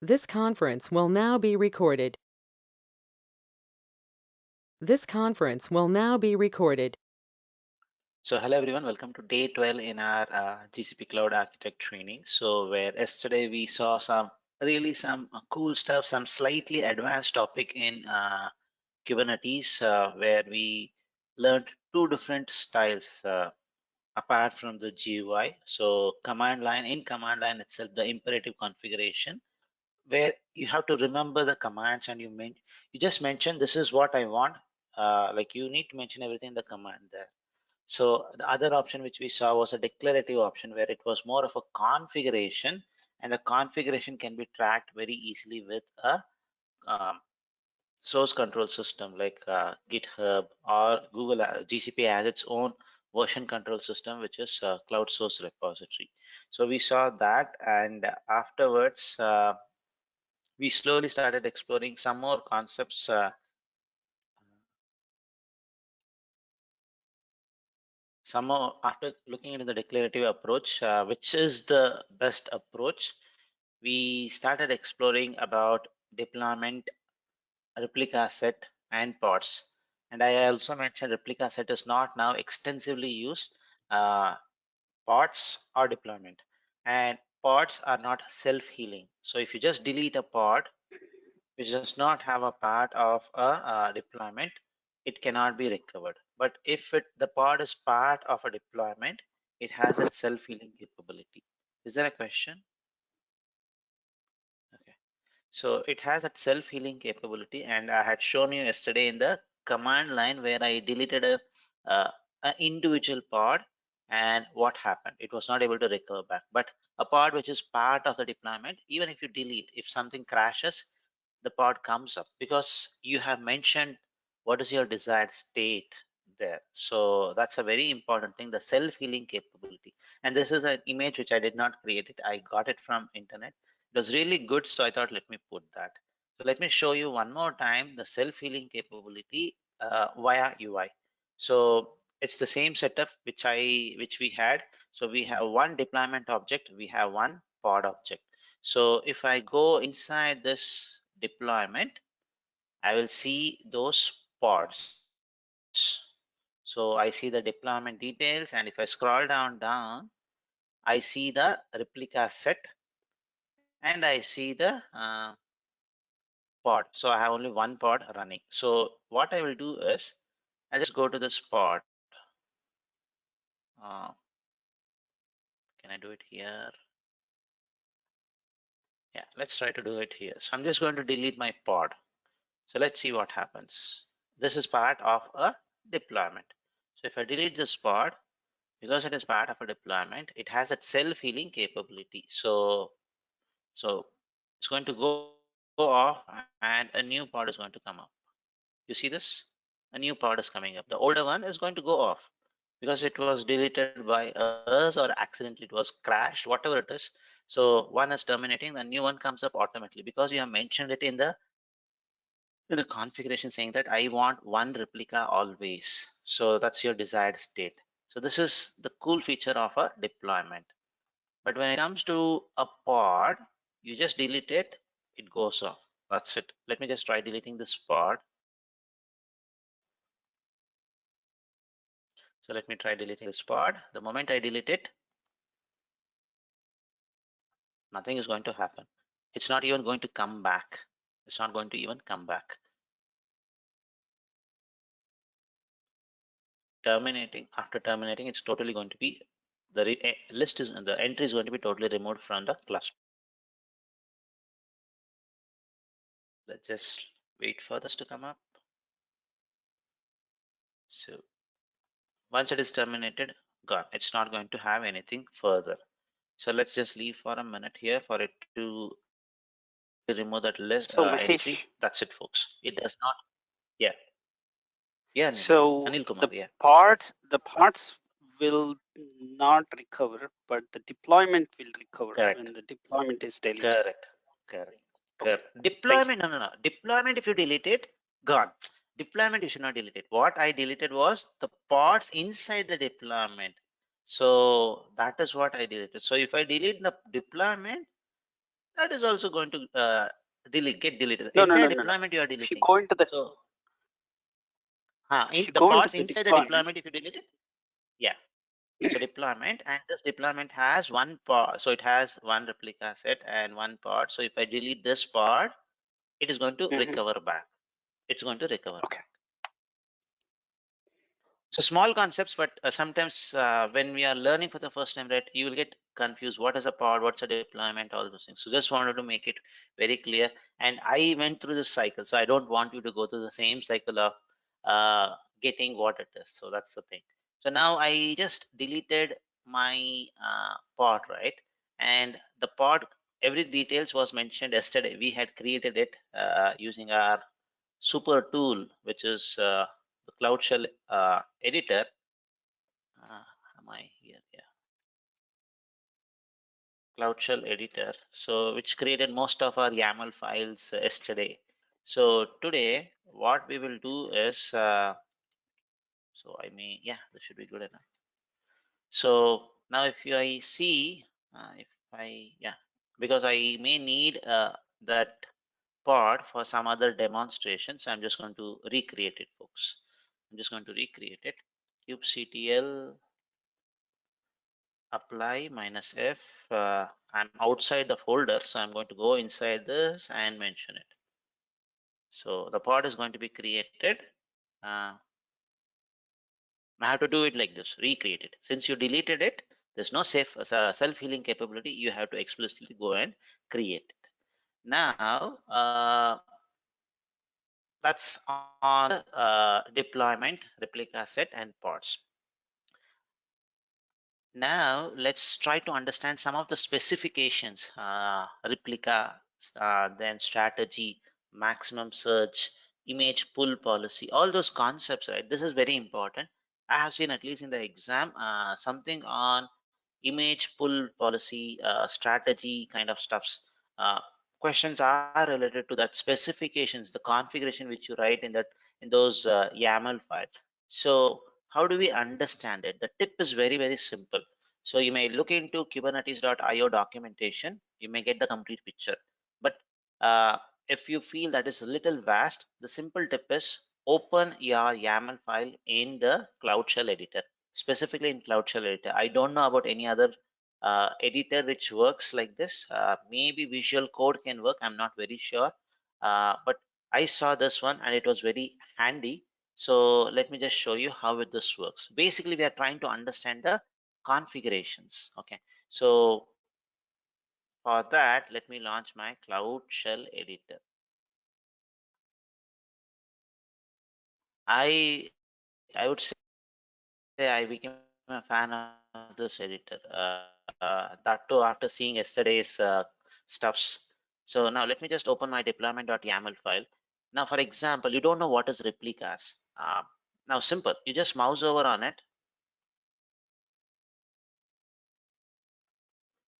This conference will now be recorded. This conference will now be recorded. So hello everyone, welcome to day 12 in our GCP Cloud Architect training. So where yesterday we saw some cool stuff, some slightly advanced topic in Kubernetes where we learned two different styles apart from the GUI. So in command line itself, the imperative configuration where you have to remember the commands and you just mention this is what I want. Like you need to mention everything in the command there. So the other option which we saw was a declarative option where it was more of a configuration, and the configuration can be tracked very easily with a um, source control system like GitHub or Google. GCP has its own version control system, which is cloud source repository. So we saw that, and afterwards we slowly started exploring some more concepts. Some more after looking into the declarative approach, which is the best approach, we started exploring about deployment, replica set, and pods. And I also mentioned replica set is not now extensively used. Pods are deployment, and pods are not self-healing. So if you just delete a pod which does not have a part of a deployment, it cannot be recovered. But if the pod is part of a deployment, it has a self-healing capability. Is there a question? Okay. So it has that self-healing capability, and I had shown you yesterday in the command line where I deleted a individual pod, and what happened? It was not able to recover back. But a pod which is part of the deployment, even if you delete, if something crashes, the pod comes up because you have mentioned what is your desired state there. So that's a very important thing, the self-healing capability. And this is an image which I did not create it. I got it from internet. It was really good, so I thought let me put that. So let me show you one more time the self-healing capability via UI. So it's the same setup which we had. So we have one deployment object, we have one pod object. So if I go inside this deployment, I will see those pods. So I see the deployment details, and if I scroll down, I see the replica set, and I see the pod. So I have only one pod running. So what I will do is I just go to this pod. Uh, can I do it here? Yeah, let's try to do it here. So I'm just going to delete my pod. So let's see what happens. This is part of a deployment. So if I delete this pod, because it is part of a deployment, it has a self-healing capability. So it's going to go off and a new pod is going to come up. You see this? A new pod is coming up. The older one is going to go off because it was deleted by us or accidentally it was crashed, whatever it is. So one is terminating, the new one comes up automatically because you have mentioned it in the configuration saying that I want one replica always. So that's your desired state. So this is the cool feature of a deployment. But when it comes to a pod, you just delete it, it goes off. That's it. Let me just try deleting this pod. So let me try deleting this pod. The moment I delete it, nothing is going to happen. It's not even going to come back. It's not going to even come back. After terminating, it's totally going to be the entry is going to be totally removed from the cluster. Let's just wait for this to come up. So once it is terminated, gone. It's not going to have anything further. So let's just leave for a minute here for it to remove that list So entry. Mahesh, That's it, folks. It does not. Yeah. Yeah, so Anil Kumar. the Yeah. parts will not recover, but the deployment will recover Correct. when the deployment is deleted. Correct. Correct. Okay, Correct. thank you. Deployment. No. Deployment. If you delete it, gone. Deployment. You should not delete it. What I deleted was the pods inside the deployment. So that is what I deleted. So if I delete the deployment, that is also going to get deleted. No, Entire no. deployment you are If you deleting. go into the So if you the go into pods the inside the deployment, if you delete it, yeah. So deployment, and this deployment has one pod, so it has one replica set and one pod. So if I delete this pod, it is going to recover back. It's going to recover Okay. back. So small concepts, but sometimes when we are learning for the first time, right, you will get confused. What is a pod? What's a deployment? All those things. So just wanted to make it very clear. And I went through this cycle, so I don't want you to go through the same cycle of getting what it is. So that's the thing. So now I just deleted my pod, right? And the pod, every details was mentioned yesterday. We had created it using our super tool, which is the Cloud Shell editor. Am I here? Yeah, Cloud Shell editor. So which created most of our YAML files yesterday. So today, what we will do is, so yeah, this should be good enough. So now if I see, yeah, because I may need that pod for some other demonstrations, I'm just going to recreate it, folks. I'm just going to recreate it. kubectl apply -f. I'm outside the folder, so I'm going to go inside this and mention it. So the pod is going to be created. I have to do it like this, recreate it. Since you deleted it, there's no self-healing capability. You have to explicitly go and create it. Now, that's on deployment, replica set, and pods. Now let's try to understand some of the specifications, replica, then strategy, maximum search, image pull policy, all those concepts, right? This is very important. I have seen, at least in the exam, something on image pull policy, strategy kind of stuffs. Uh, Questions are related to that specifications, the configuration which you write in those YAML files. So how do we understand it? The tip is very, very simple. So you may look into kubernetes.io documentation. You may get the complete picture. But if you feel that is a little vast, the simple tip is open your YAML file in the Cloud Shell editor, specifically in Cloud Shell editor. I don't know about any other editor which works like this. Maybe Visual Code can work. I'm not very sure. But I saw this one and it was very handy. So let me just show you how this works. Basically, we are trying to understand the configurations. Okay, so for that, let me launch my Cloud Shell editor. I would say I became a fan of this editor. That too after seeing yesterday's stuffs. So now let me just open my deployment.yaml file. Now, for example, you don't know what is replicas. Now, simple. You just mouse over on it.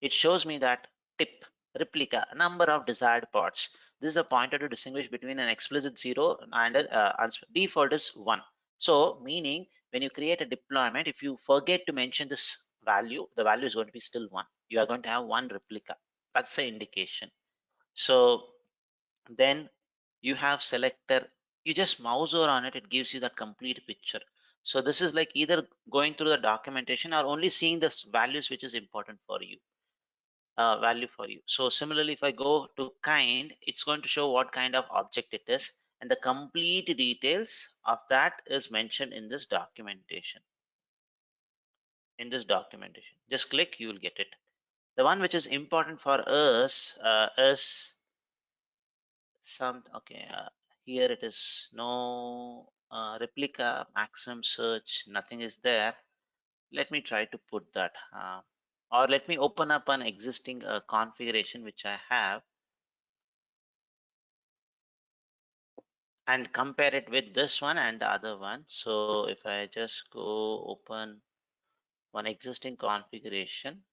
It shows me that tip, replica, number of desired pods. This is a pointer to distinguish between an explicit 0 and a default is 1. So meaning when you create a deployment, if you forget to mention this value, the value is going to be still 1. You are going to have one replica. That's the indication. So then you have selector. You just mouse over on it. It gives you that complete picture. So this is like either going through the documentation or only seeing the values which is important for you. Value for you. So similarly, if I go to kind, it's going to show what kind of object it is, and the complete details of that is mentioned in this documentation. Just click, you will get it. The one which is important for us is here it is no replica, maximum search, nothing is there. Let me try to put that, or let me open up an existing configuration which I have and compare it with this one and the other one. So if I just go open one existing configuration,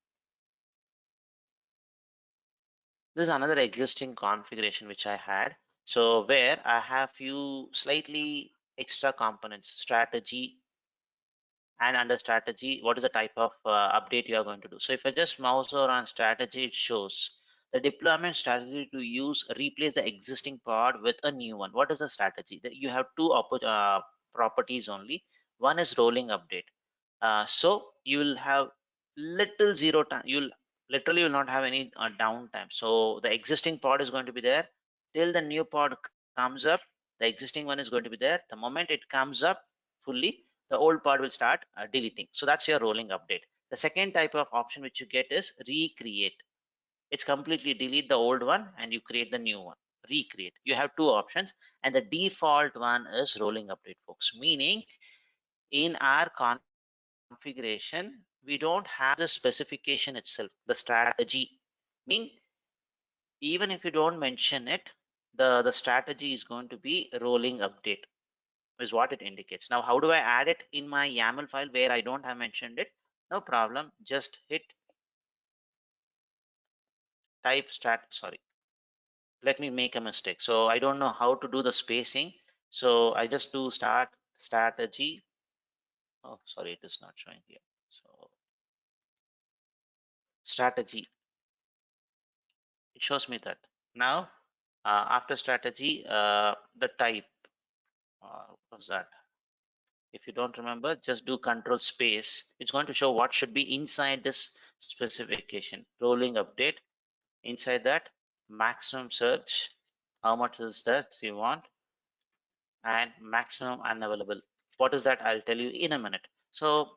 this is another existing configuration which I had. So where I have few slightly extra components, strategy, and under strategy, what is the type of update you are going to do. So if I just mouse over on strategy, it shows The deployment strategy to replace the existing pod with a new one. What is the strategy? That you have two properties only. One is rolling update. So you will have little zero time. You'll literally will not have any downtime. So the existing pod is going to be there till the new pod comes up. The existing one is going to be there. The moment it comes up fully, the old pod will start deleting. So that's your rolling update. The second type of option which you get is recreate. It's completely delete the old one and you create the new one. Recreate. You have two options, and the default one is rolling update, folks. Meaning in our configuration, we don't have the specification itself, the strategy. Meaning even if you don't mention it, the strategy is going to be rolling update is what it indicates. Now, how do I add it in my YAML file where I don't have mentioned it? No problem. Just hit type sorry, let me make a mistake. So I don't know how to do the spacing. So I just do start strategy. Oh, sorry, it is not showing here. So strategy, it shows me that. Now, after strategy, the type, what was that? If you don't remember, just do control space. It's going to show what should be inside this specification. Rolling update. Inside that, maximum search. How much is that you want? And maximum unavailable. What is that? I'll tell you in a minute. So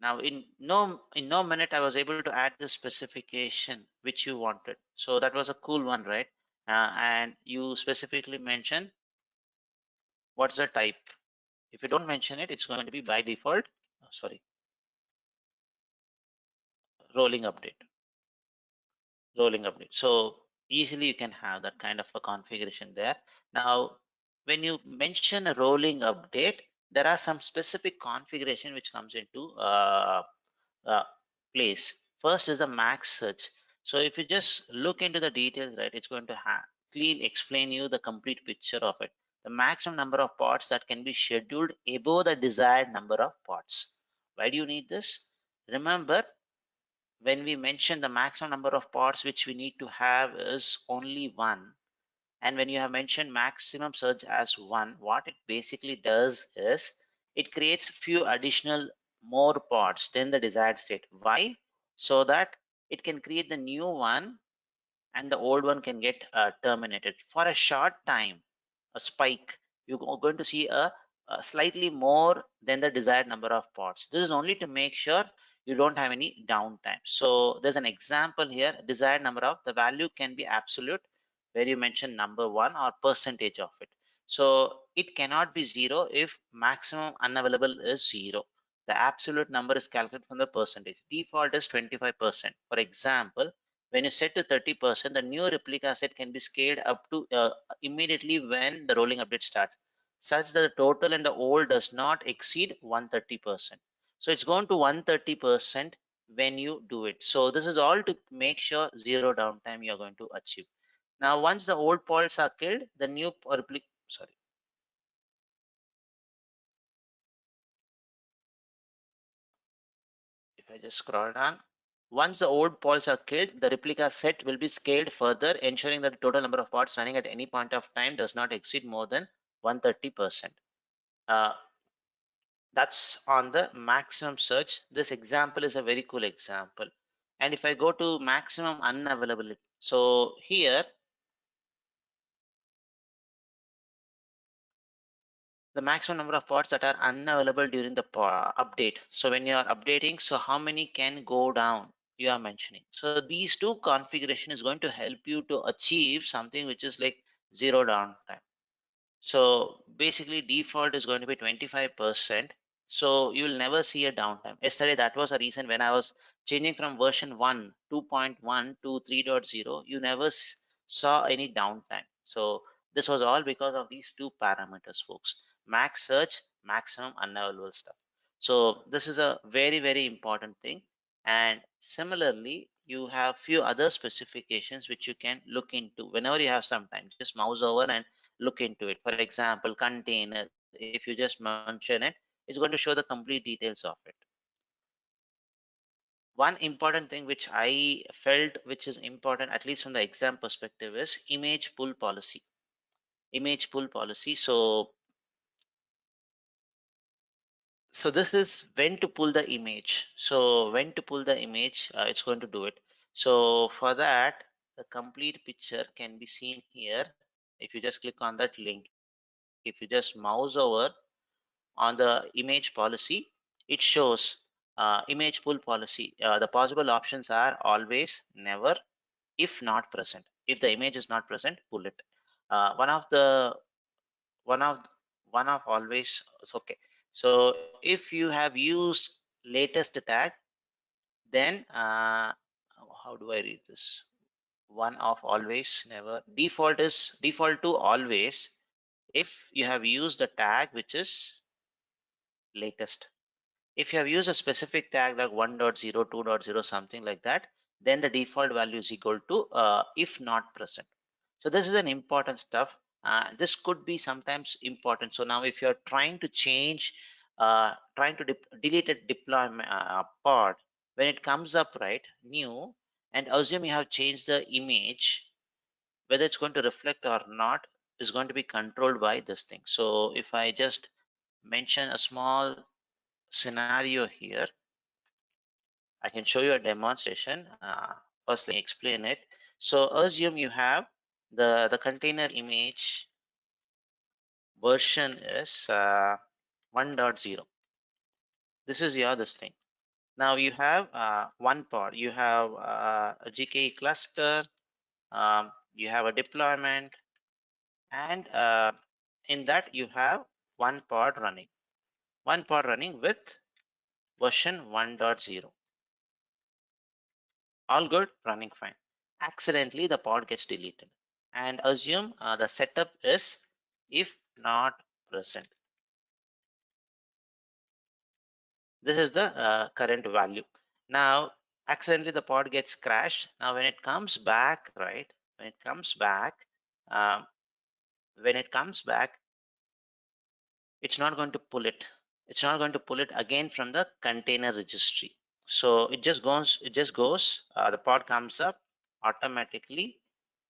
now in no minute I was able to add the specification which you wanted. So that was a cool one, right? And you specifically mention what's the type. If you don't mention it, it's going to be by default. Sorry, rolling update. Rolling update. So easily you can have that kind of a configuration there. Now, when you mention a rolling update, there are some specific configuration which comes into uh, place. First is the max search. So if you just look into the details, right, it's going to clean explain you the complete picture of it. The maximum number of pods that can be scheduled above the desired number of pods. Why do you need this? Remember, when we mention the maximum number of pods which we need to have is only one, and when you have mentioned maximum surge as one, what it basically does is it creates few additional more pods than the desired state. Why? So that it can create the new one and the old one can get terminated for a short time. A spike, you're going to see a slightly more than the desired number of pods. This is only to make sure you don't have any downtime. So there's an example here. Desired number of the value can be absolute, where you mention number one or percentage of it. So it cannot be zero if maximum unavailable is zero. The absolute number is calculated from the percentage. Default is 25%. For example, when you set to 30%, the new replica set can be scaled up to immediately when the rolling update starts, such that the total and the old does not exceed 130%. So it's going to 130% when you do it. So this is all to make sure zero downtime you're going to achieve. Now, once the old pods are killed, the new replica, sorry, if I just scroll down, once the old pods are killed, the replica set will be scaled further, ensuring that the total number of pods running at any point of time does not exceed more than 130%. That's on the maximum search. This example is a very cool example. And if I go to maximum unavailability, so here the maximum number of pods that are unavailable during the update. So when you are updating, so how many can go down you are mentioning. So these two configuration is going to help you to achieve something which is like zero downtime. So basically default is going to be 25%. So you will never see a downtime. Yesterday, that was a reason when I was changing from version 1, 2.1 to 3.0, you never saw any downtime. So this was all because of these two parameters, folks. Max search, maximum unavailable stuff. So this is a very, very important thing. And similarly, you have few other specifications which you can look into whenever you have some time. Just mouse over and look into it. For example, container, if you just mention it, it's going to show the complete details of it. one important thing which I felt which is important, at least from the exam perspective, is image pull policy. Image pull policy. So this is when to pull the image. So when to pull the image, it's going to do it. So for that, the complete picture can be seen here. If you just click on that link, if you just mouse over on the image policy, it shows image pull policy. The possible options are always, never, if not present. If the image is not present, pull it. One of the one of one of always is okay. So if you have used latest tag, then how do I read this? One of always, never. Default to always if you have used a tag which is latest. If you have used a specific tag like 1.0, 2.0, something like that, then the default value is equal to if not present. So this is an important stuff. This could be sometimes important. So now if you're trying to change, trying to delete a deployment pod, when it comes up right, new, and assume you have changed the image, whether it's going to reflect or not is going to be controlled by this thing. So if I just mention a small scenario here, I can show you a demonstration. First, let me explain it. So assume you have the container image version is 1.0. This is your this thing. Now you have one pod. You have a GKE cluster. You have a deployment, and in that you have one pod running. One pod running with version 1.0. All good, running fine. Accidentally, the pod gets deleted. And assume the setup is if not present. This is the current value. Now, accidentally the pod gets crashed. Now, when it comes back, right? When it comes back, um, when it comes back, it's not going to pull it. It's not going to pull it again from the container registry. So it just goes, the pod comes up automatically.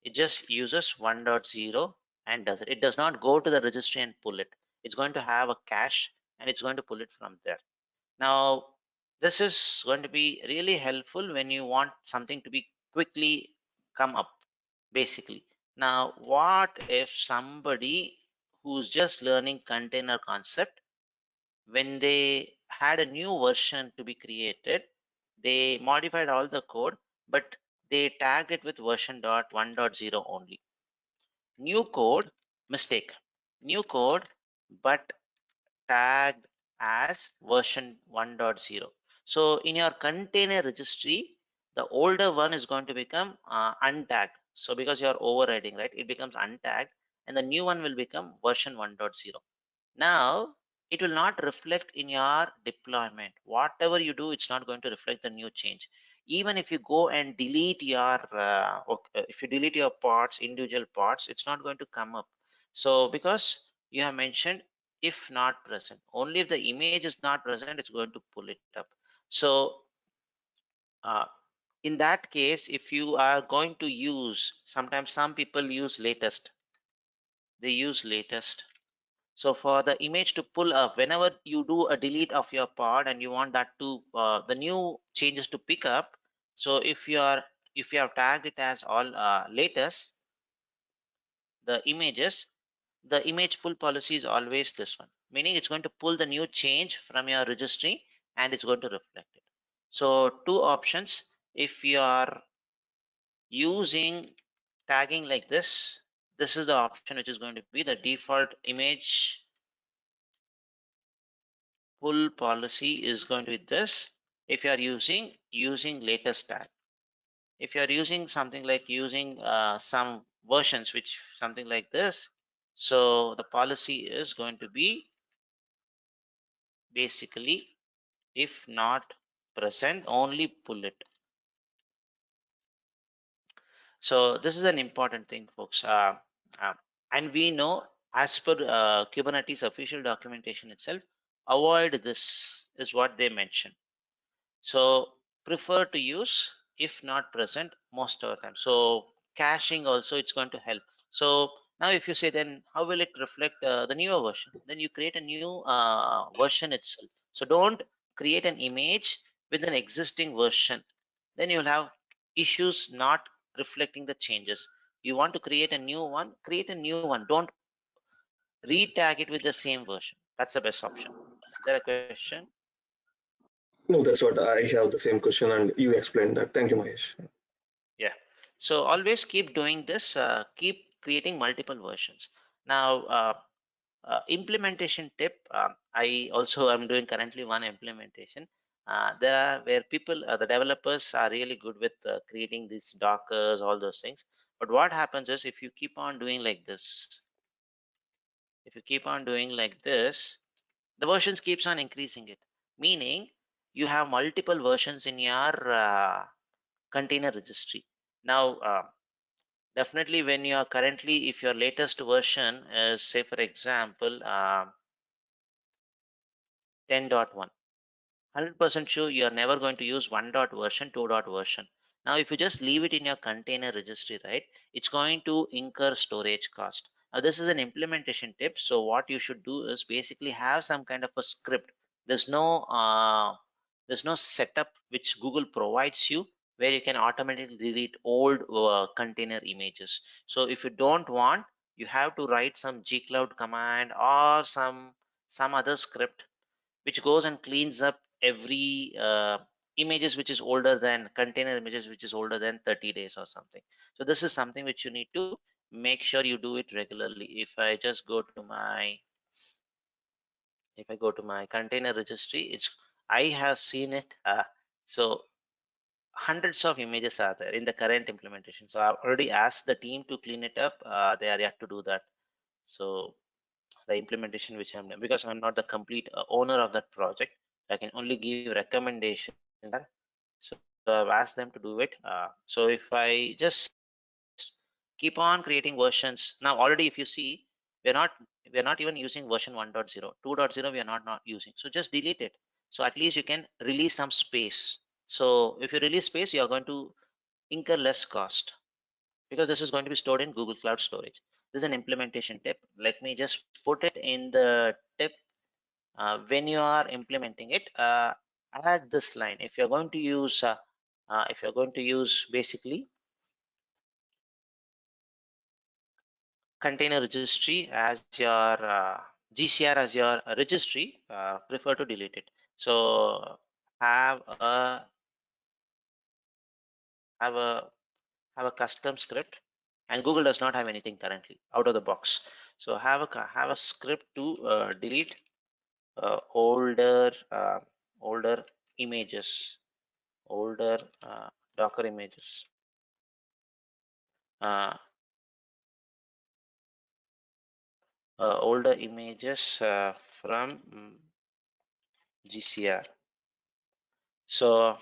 It just uses 1.0 and does it. It does not go to the registry and pull it. It's going to have a cache and it's going to pull it from there. Now, this is going to be really helpful when you want something to be quickly come up, basically. Now, what if somebody who's just learning container concept, when they had a new version to be created, they modified all the code, but they tagged it with version 1.0 only. New code, mistake. New code, but tagged as version 1.0. So in your container registry, the older one is going to become untagged. So because you are overriding, right, it becomes untagged, and the new one will become version 1.0. Now, it will not reflect in your deployment. Whatever you do, it's not going to reflect the new change. Even if you go and delete your, if you delete your parts, individual parts, it's not going to come up. So because you have mentioned if not present, only if the image is not present, it's going to pull it up. So uh, in that case, if you are going to use, sometimes some people use latest. They use latest. So for the image to pull up, whenever you do a delete of your pod and you want that to the new changes to pick up. So if you have tagged it as all latest, the images, the image pull policy is always this one, meaning it's going to pull the new change from your registry and it's going to reflect it. So two options. If you are using tagging like this is the option which is going to be the default image pull policy is going to be this. If you are using latest tag, if you are using something like using some versions which something like this, so the policy is going to be basically if not present, only pull it. So this is an important thing, folks. Uh, and we know as per Kubernetes official documentation itself, avoid this is what they mention. So prefer to use if not present most of the time. So caching also it's going to help. So now if you say then how will it reflect the newer version? Then you create a new version itself. So don't create an image with an existing version. Then you'll have issues not reflecting the changes. You want to create a new one, create a new one. Don't retag it with the same version. That's the best option. Is there a question? No, that's what I have the same question, and you explained that. Thank you, Mahesh. Yeah. So always keep doing this, keep creating multiple versions. Now, implementation tip, I also am doing currently one implementation. There are where people, the developers are really good with creating these Dockers, all those things. But what happens is if you keep on doing like this, if you keep on doing like this, the versions keeps on increasing it, meaning you have multiple versions in your container registry. Now, definitely when you are currently, if your latest version is say for example 10.1, 100% sure you are never going to use 1 dot version, 2 dot version. Now if you just leave it in your container registry, right, it's going to incur storage cost. Now this is an implementation tip. So what you should do is basically have some kind of a script. there's no uh, there's no setup which Google provides you where you can automatically delete old container images. So if you don't want, you have to write some gcloud command or some other script which goes and cleans up every images which is older than container images which is older than 30 days or something. So this is something which you need to make sure you do it regularly. If I just go to my, if I go to my container registry, it's, I have seen it. So hundreds of images are there in the current implementation. So I've already asked the team to clean it up. They are yet to do that. So the implementation which I'm doing, because I'm not the complete owner of that project, I can only give recommendations there. So I've asked them to do it. So if I just keep on creating versions, now already if you see, we're not even using version 1.0, 2.0 we are not using. So just delete it. So at least you can release some space. So if you release space, you are going to incur less cost because this is going to be stored in Google Cloud Storage. This is an implementation tip. Let me just put it in the tip. When you are implementing it, add this line. If you're going to use, if you're going to use basically container registry as your GCR as your registry, prefer to delete it. So have a have a have a custom script, and Google does not have anything currently out of the box. So have a script to delete older images, older Docker images, uh, older images from GCR. So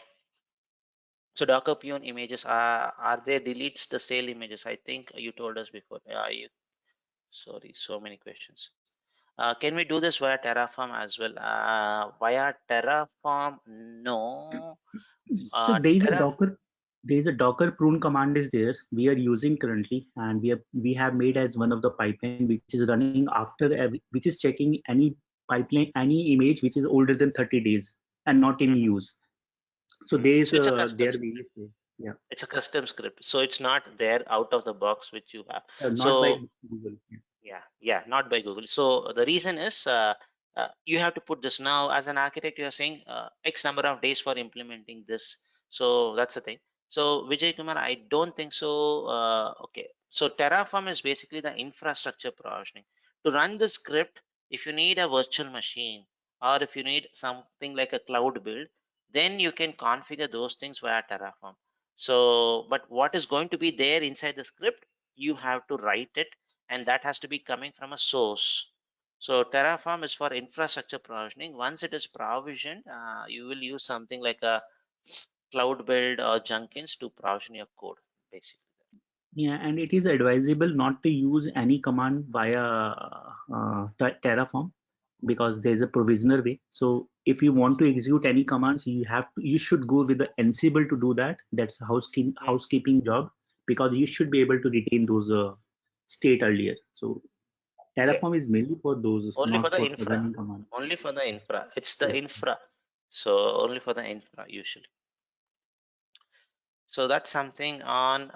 Docker Peon images are they deletes the stale images? I think you told us before. Sorry, so many questions. Can we do this via Terraform as well? Via Terraform, no. So Terra there is a Docker prune command is there we are using currently, and we have made as one of the pipeline which is running after which is checking any pipeline, any image which is older than 30 days and not in Mhm. use. So there is So it's a custom there are script. various ways. Yeah, It's a custom script, so it's not there out of the box which you have. not by So Google. yeah, not by Google. So the reason is you have to put this. Now as an architect you are saying X number of days for implementing this. So that's the thing. So Vijay Kumar, I don't think so. Okay, so Terraform is basically the infrastructure provisioning. To run the script, if you need a virtual machine or if you need something like a cloud build, then you can configure those things via Terraform. So but what is going to be there inside the script, you have to write it, and that has to be coming from a source. So Terraform is for infrastructure provisioning. Once it is provisioned, you will use something like a cloud build or Jenkins to provision your code, basically. Yeah, and it is advisable not to use any command via Terraform. because there's a provisioner way. So if you want to execute any commands, you should go with the Ansible to do that. That's a housekeeping job, because you should be able to retain those state earlier. So Terraform is mainly for those, Only for not the for infra. running command. Only for the infra. It's the Yes. infra. So only for the infra usually. So that's something on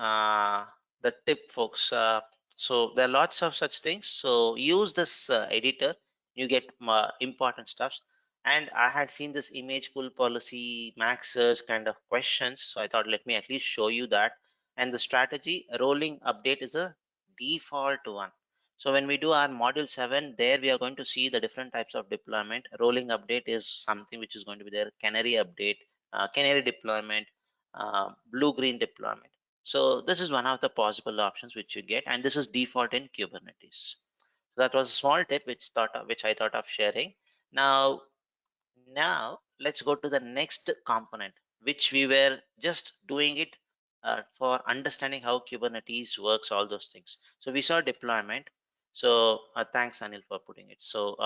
the tip, folks. So there are lots of such things. So use this editor, you get important stuff. And I had seen this image pull policy, max search kind of questions. So I thought, let me at least show you that. And the strategy, rolling update is a default one. So when we do our module 7, there we are going to see the different types of deployment. Rolling update is something which is going to be there. Canary update, canary deployment, blue-green deployment. So this is one of the possible options which you get, and this is default in Kubernetes. So that was a small tip which I thought of sharing. Now let's go to the next component, which we were just doing it for understanding how Kubernetes works, all those things. So we saw deployment. So thanks Anil for putting it. So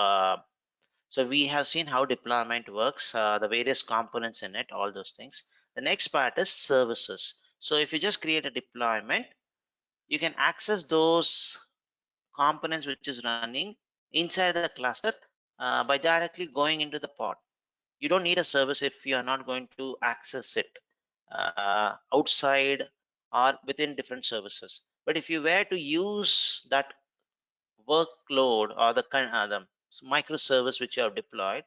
we have seen how deployment works, the various components in it, all those things. The next part is services. So if you just create a deployment, you can access those components which is running inside the cluster by directly going into the pod. You don't need a service if you are not going to access it outside or within different services. But if you were to use that workload or the microservice which you have deployed,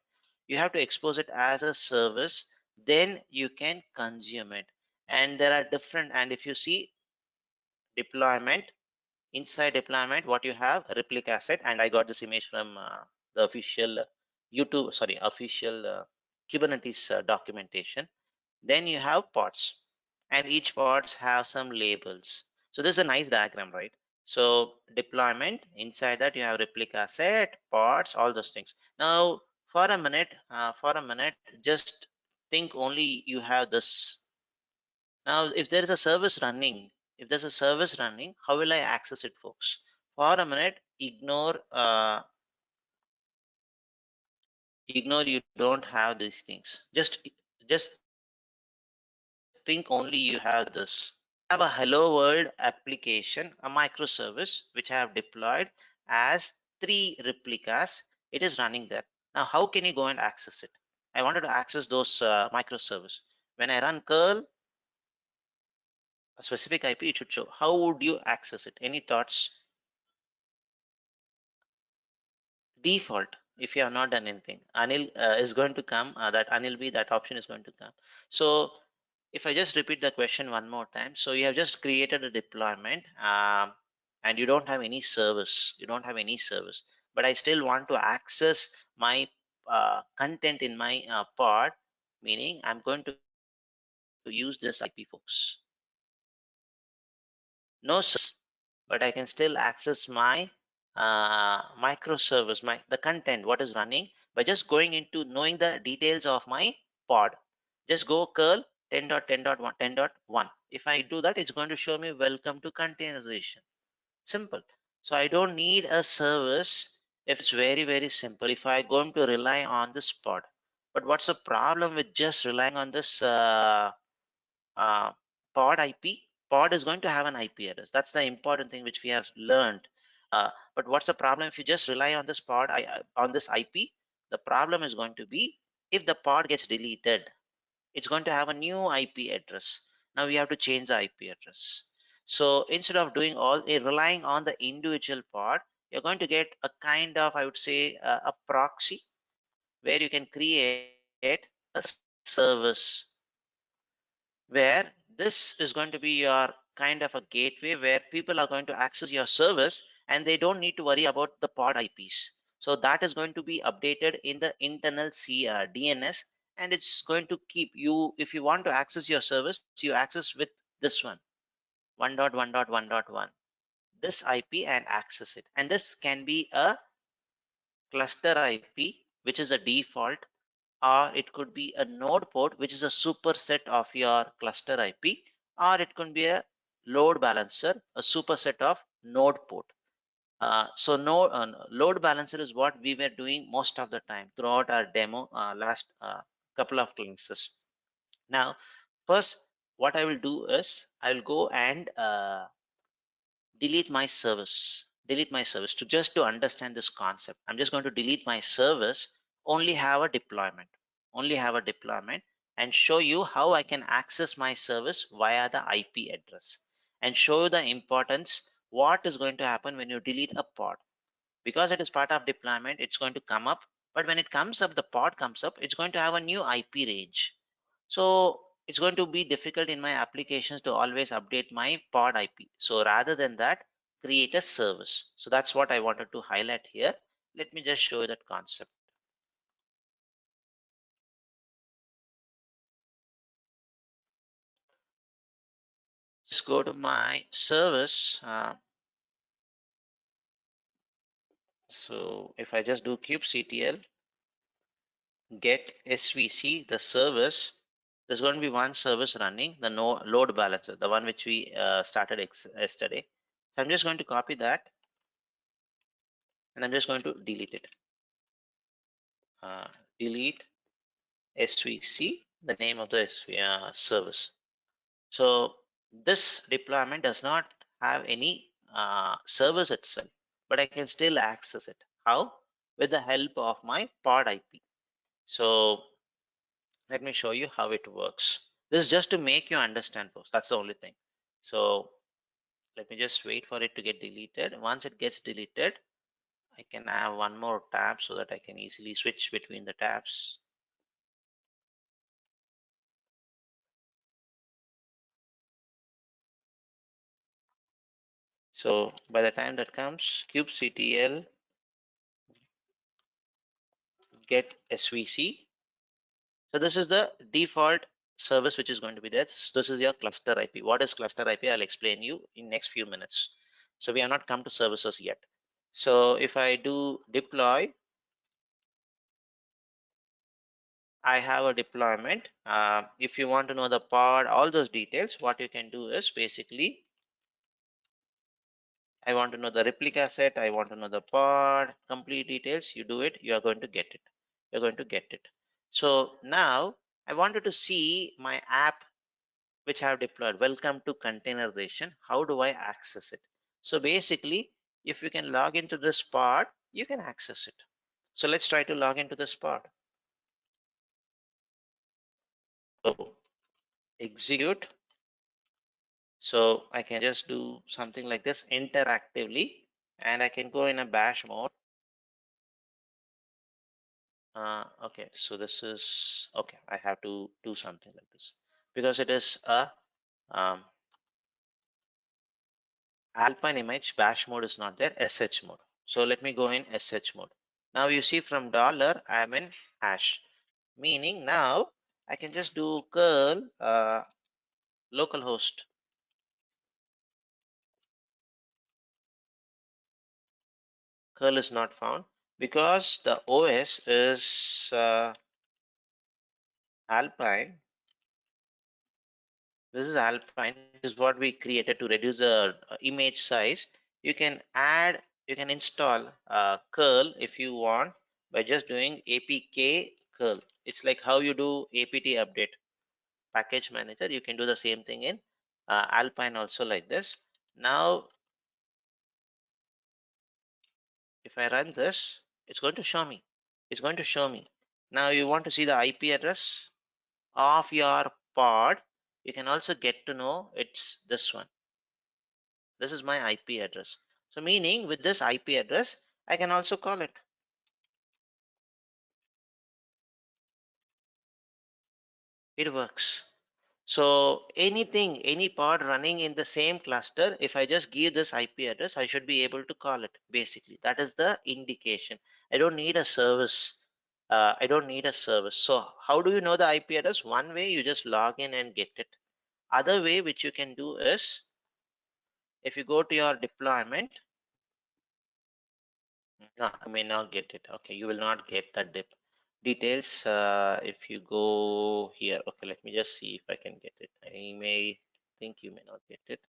you have to expose it as a service, then you can consume it. And there are different, and if you see deployment, inside deployment, what you have, replica set, and I got this image from the official official Kubernetes documentation. Then you have pods, and each pods have some labels. So this is a nice diagram, right? So deployment, inside that you have replica set, pods, all those things. Now for a minute, just think only you have this. Now if there is a service running, if there's a service running, how will I access it, folks? For a minute, ignore you don't have these things. Just think only you have this. I have a hello world application, a microservice which I have deployed as 3 replicas. It is running there. Now how can you go and access it? I wanted to access those microservice. When I run curl a specific IP, it should show. How would you access it? Any thoughts? Default, if you have not done anything, Anil is going to come, that Anil B, that option is going to come. So if I just repeat the question one more time, so you have just created a deployment and you don't have any service, but I still want to access my content in my pod, meaning I'm going to use this IP, folks. No service, but I can still access my microservice, the content what is running, by just going into knowing the details of my pod. Just go curl 10.10.1 10.1. If I do that, it's going to show me welcome to containerization. Simple. So I don't need a service if it's very simple, if I'm going to rely on this pod. But what's the problem with just relying on this uh, pod IP? Pod is going to have an IP address. That's the important thing which we have learned. But what's the problem if you just rely on this on this IP? The problem is going to be if the pod gets deleted, it's going to have a new IP address. Now we have to change the IP address. So instead of doing relying on the individual pod, you're going to get a kind of, I would say, a proxy where you can create a service where this is going to be your kind of a gateway where people are going to access your service and they don't need to worry about the pod IPs. So that is going to be updated in the internal DNS, and it's going to keep you, if you want to access your service, you access with this one, 1.1.1.1, this IP, and access it. And this can be a cluster IP, which is a default, or it could be a node port, which is a superset of your cluster IP, or it could be a load balancer, a superset of node port. So no load balancer is what we were doing most of the time throughout our demo last couple of classes. Now, first, what I will do is I will go and delete my service. Delete my service to just to understand this concept. I'm just going to delete my service, only have a deployment, only have a deployment, and show you how I can access my service via the IP address, and show you the importance what is going to happen when you delete a pod. Because it is part of deployment, it's going to come up, but when it comes up, the pod comes up, it's going to have a new IP range. So it's going to be difficult in my applications to always update my pod IP. So rather than that, create a service. So that's what I wanted to highlight here. Let me just show you that concept. Just go to my service. So if I just do kubectl get svc, the service, there's going to be one service running, the load balancer, the one which we started yesterday. So I'm just going to copy that, and I'm just going to delete it. Delete svc, the name of the service. So this deployment does not have any service itself, but I can still access it. How? With the help of my pod IP. So let me show you how it works. This is just to make you understand, folks. That's the only thing. So let me just wait for it to get deleted. Once it gets deleted, I can have one more tab so that I can easily switch between the tabs. So by the time that comes, kubectl get svc. So this is the default service which is going to be there. This is your cluster IP. What is cluster IP? I'll explain you in next few minutes. So we have not come to services yet. So if I do deploy, I have a deployment. If you want to know the pod, all those details, what you can do is basically, I want to know the replica set, I want to know the pod, complete details, you do it, you are going to get it. You're going to get it. So now I wanted to see my app which I have deployed. Welcome to containerization. How do I access it? So basically, if you can log into this pod, you can access it. So let's try to log into this pod. So execute. So I can just do something like this interactively, and I can go in a bash mode. Okay, so this is okay. I have to do something like this because it is a Alpine image. Bash mode is not there. SH mode. So let me go in SH mode. Now you see from dollar I am in hash, meaning now I can just do curl localhost. Curl is not found because the OS is Alpine. This is Alpine. This is what we created to reduce the image size. You can add, you can install curl if you want by just doing apk curl. It's like how you do apt update package manager. You can do the same thing in Alpine also like this. Now, if I run this, it's going to show me. It's going to show me. Now you want to see the IP address of your pod. You can also get to know it's this one. This is my IP address. So meaning with this IP address, I can also call it. It works. So anything, any pod running in the same cluster, if I just give this IP address, I should be able to call it. Basically, that is the indication. I don't need a service. I don't need a service. So how do you know the IP address? One way, you just log in and get it. Other way which you can do is, if you go to your deployment, no, I may not get it. Okay, you will not get the details if you go here. Okay, let me just see if I can get it. I may think you may not get it.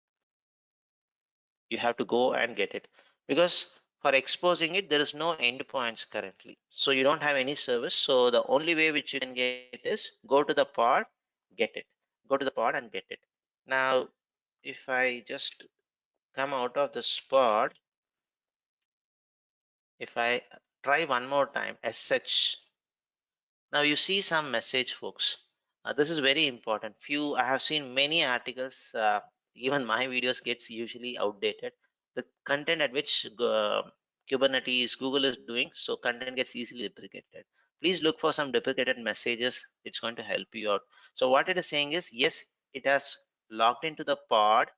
You have to go and get it because for exposing it, there is no endpoints currently. So you don't have any service. So the only way which you can get is go to the pod, get it. Go to the pod and get it. Now, if I just come out of this pod, if I try one more time, sh, now you see some message, folks. This is very important. I have seen many articles, even my videos gets usually outdated. The content at which Kubernetes, Google is doing, so content gets easily deprecated. Please look for some deprecated messages. It's going to help you out. So what it is saying is, yes, it has logged into the pod,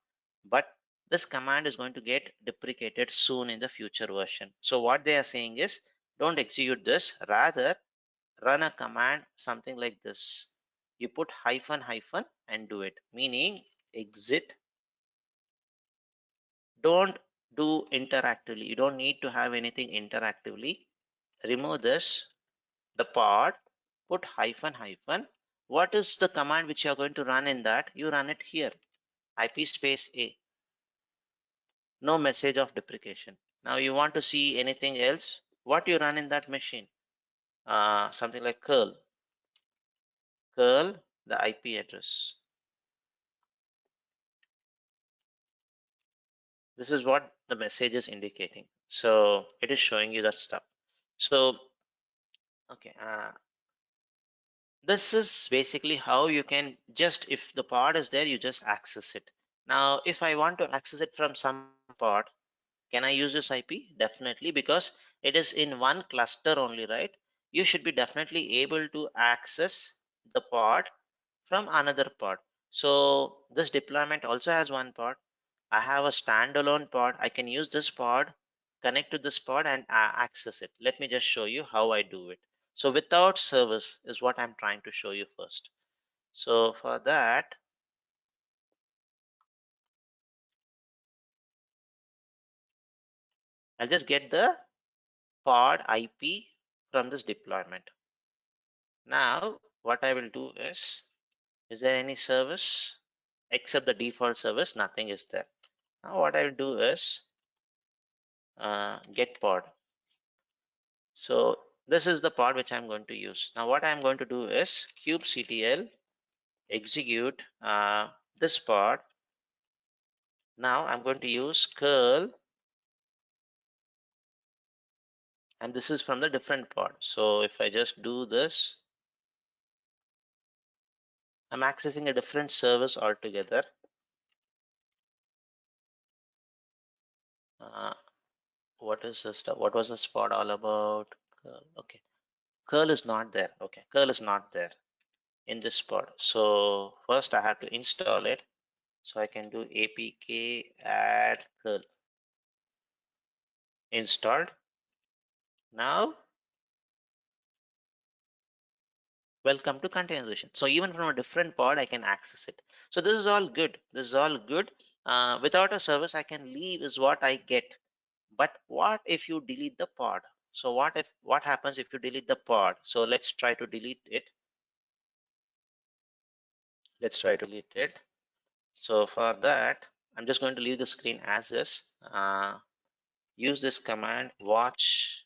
but this command is going to get deprecated soon in the future version. So what they are saying is, don't execute this. Rather, run a command something like this. You put hyphen hyphen and do it, meaning exit. Don't do interactively. You don't need to have anything interactively. Remove this, the pod, put hyphen hyphen. What is the command which you are going to run in that? You run it here, IP space A. No message of deprecation. Now you want to see anything else? What you run in that machine? Something like curl the IP address. This is what the message is indicating. So it is showing you that stuff. So, okay, this is basically how you can just, if the pod is there, you just access it. Now, if I want to access it from some pod, can I use this IP? Definitely, because it is in one cluster only, right? You should be definitely able to access the pod from another pod. So this deployment also has one pod. I have a standalone pod. I can use this pod, connect to this pod and access it. Let me just show you how I do it. So without service is what I'm trying to show you first. So for that, I'll just get the pod IP from this deployment. Now what I will do is there any service except the default service? Nothing is there. Now what I will do is get pod. So this is the pod which I'm going to use. Now what I'm going to do is kubectl execute this pod. Now I'm going to use curl, and this is from the different pod. So if I just do this, I'm accessing a different service altogether. What is this stuff? What was this pod all about? Curl. Okay, curl is not there. Okay, curl is not there in this pod. So first I have to install it. So I can do apk add curl. Installed. Now welcome to containerization. So even from a different pod I can access it. So this is all good. This is all good. Without a service I can leave is what I get. But what if you delete the pod? So what happens if you delete the pod? So let's try to delete it. Let's try to delete it. So for that I'm just going to leave the screen as is. Use this command watch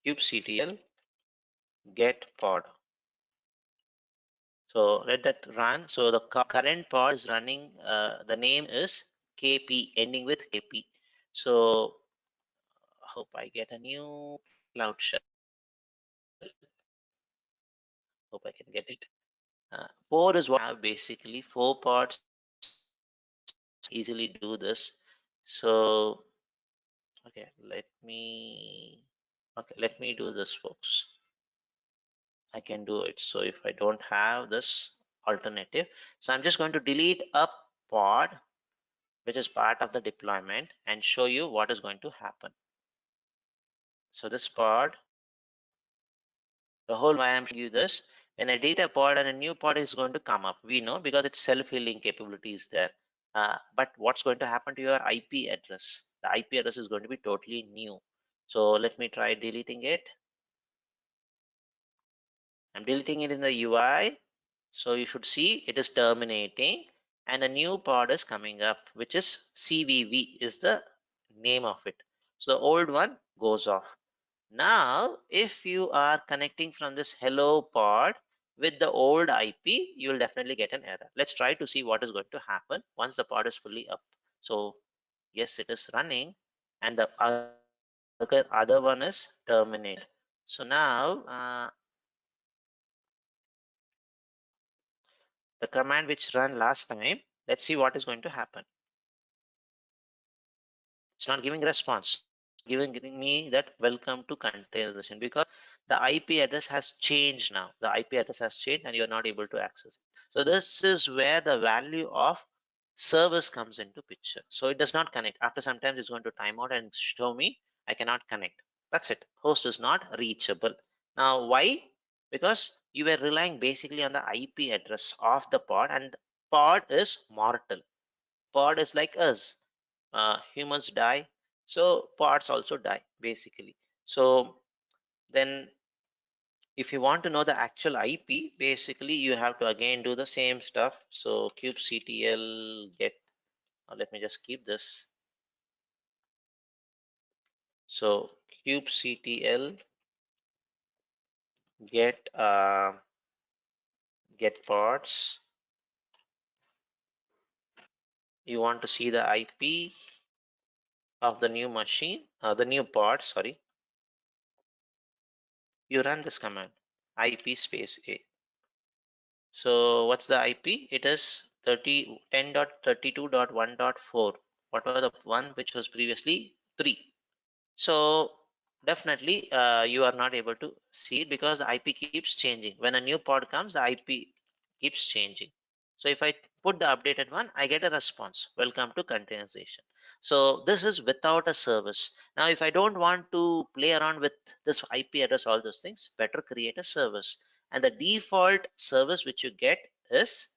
kubectl get pod. So let that run. So the current pod is running. The name is KP, ending with KP. So hope I get a new cloud shell. Hope I can get it. 4 is what I have basically 4 pods. Easily do this. So okay, let me do this, folks. I can do it. So if I don't have this alternative, so I'm just going to delete a pod which is part of the deployment and show you what is going to happen. So this pod, the whole why I'm showing you this, when a data pod and a new pod is going to come up, we know because it's self-healing capabilities there. But what's going to happen to your IP address? The IP address is going to be totally new. So let me try deleting it. I'm deleting it in the UI. So you should see it is terminating and a new pod is coming up, which is CVV is the name of it. So the old one goes off. Now, if you are connecting from this hello pod with the old IP, you will definitely get an error. Let's try to see what is going to happen once the pod is fully up. So yes, it is running, and the other one is terminated. So now the command which ran last time, let's see what is going to happen. It's not giving response, giving me that welcome to containerization, because the IP address has changed now. The IP address has changed and you're not able to access it. So this is where the value of service comes into picture. So it does not connect. After some time, it's going to time out and show me I cannot connect. That's it. Host is not reachable. Now, why? Because you were relying basically on the IP address of the pod, and pod is mortal. Pod is like us. Humans die, so pods also die basically. So then if you want to know the actual IP, basically you have to again do the same stuff. So kubectl get, let me just keep this. So kubectl get pods. You want to see the IP of the new machine, the new pod, sorry. You run this command, IP space A. So what's the IP? It is 10.32.1.4. What was the one which was previously 3? So definitely you are not able to see it because the IP keeps changing. When a new pod comes, the IP keeps changing. So if I put the updated one, I get a response. Welcome to containerization. So this is without a service. Now, if I don't want to play around with this IP address, all those things, better create a service. And the default service which you get is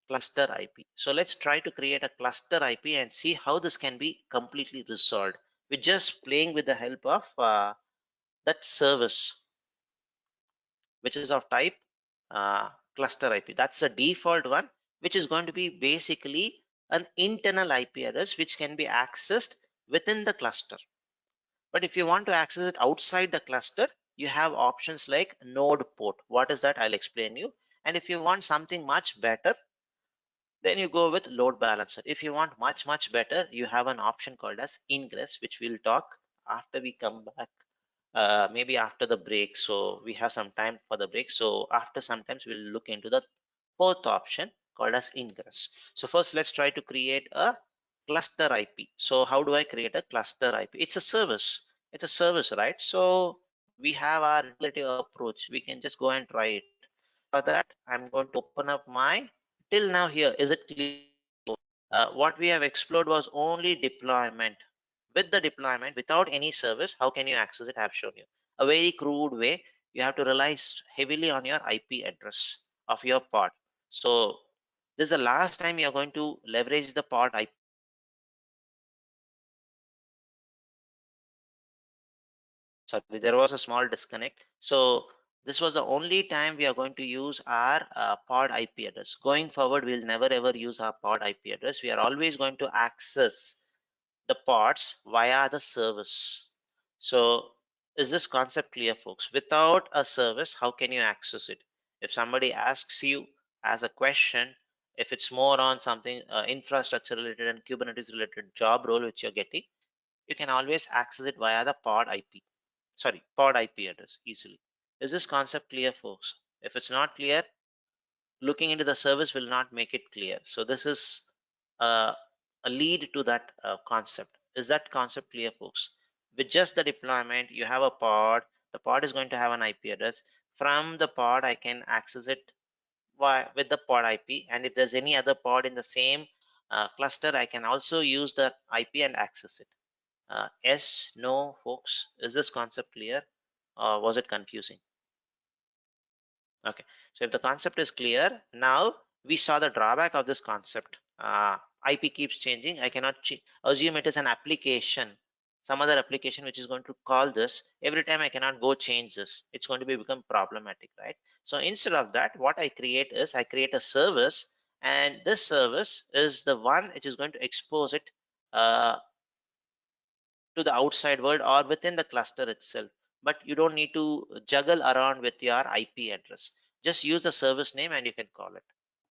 cluster IP. So let's try to create a cluster IP and see how this can be completely resolved with just playing with the help of that service, which is of type cluster IP. That's the default one, which is going to be basically an internal IP address which can be accessed within the cluster. But if you want to access it outside the cluster, you have options like node port. What is that? I'll explain you. And if you want something much better, then you go with load balancer. If you want much better, you have an option called as Ingress, which we'll talk after we come back, maybe after the break. So we have some time for the break. So after sometimes we'll look into the fourth option called as Ingress. So first let's try to create a cluster IP. So how do I create a cluster IP? It's a service. It's a service, right? So we have our relative approach. We can just go and try it. For that, I'm going to open up my, till now here, is it clear? What we have explored was only deployment. With the deployment, without any service, how can you access it? I have shown you a very crude way. You have to rely heavily on your IP address of your pod. So this is the last time you are going to leverage the pod IP. Sorry, there was a small disconnect. So this was the only time we are going to use our pod IP address. Going forward, we'll never ever use our pod IP address. We are always going to access the pods via the service. So is this concept clear, folks? Without a service, how can you access it? If somebody asks you as a question, if it's more on something infrastructure related and Kubernetes related job role which you're getting, you can always access it via the pod IP. Sorry, pod IP address easily. Is this concept clear, folks? If it's not clear, looking into the service will not make it clear. So this is a lead to that concept. Is that concept clear, folks? With just the deployment, you have a pod. The pod is going to have an IP address. From the pod, I can access it with the pod IP. And if there's any other pod in the same cluster, I can also use the IP and access it. Yes, no, folks. Is this concept clear? Or was it confusing? Okay, so if the concept is clear, now we saw the drawback of this concept. IP keeps changing. I cannot assume it is an application, some other application which is going to call this. Every time I cannot go change this. It's going to become problematic, right? So instead of that, what I create is I create a service, and this service is the one which is going to expose it to to the outside world or within the cluster itself. But you don't need to juggle around with your IP address. Just use the service name and you can call it.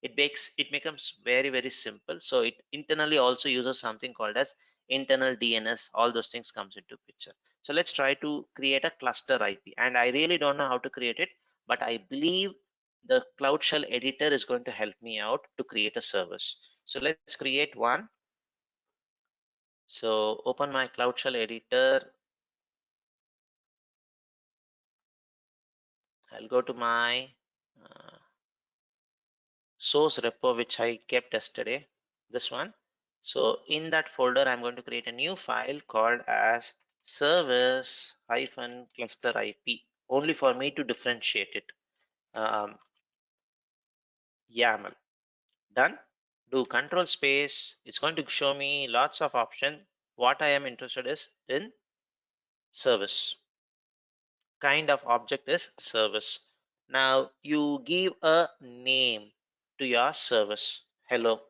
It becomes very simple. So it internally also uses something called as internal DNS. All those things comes into picture. So let's try to create a cluster IP. And I really don't know how to create it, but I believe the Cloud Shell editor is going to help me out to create a service. So let's create one. So open my Cloud Shell editor. I'll go to my source repo, which I kept yesterday, this one. So in that folder, I'm going to create a new file called as service-cluster IP, only for me to differentiate it. YAML, done. Do control space. It's going to show me lots of options. What I am interested is in service. Kind of object is service. Now you give a name to your service. Hello.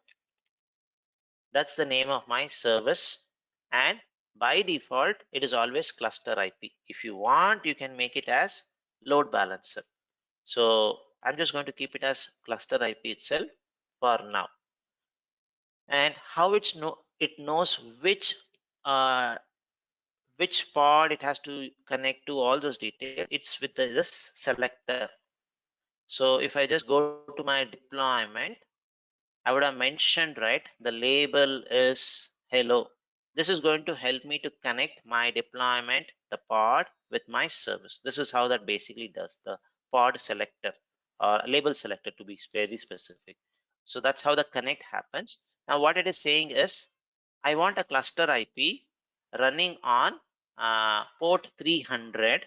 That's the name of my service. And by default, it is always cluster IP. If you want, you can make it as load balancer. So I'm just going to keep it as cluster IP itself for now. And how it knows which pod it has to connect to, all those details. It's with this selector. So if I just go to my deployment, I would have mentioned, right, the label is hello. This is going to help me to connect my deployment, the pod, with my service. This is how that basically does, the pod selector or label selector, to be very specific. So that's how the connect happens. Now what it is saying is, I want a cluster IP running on port 300,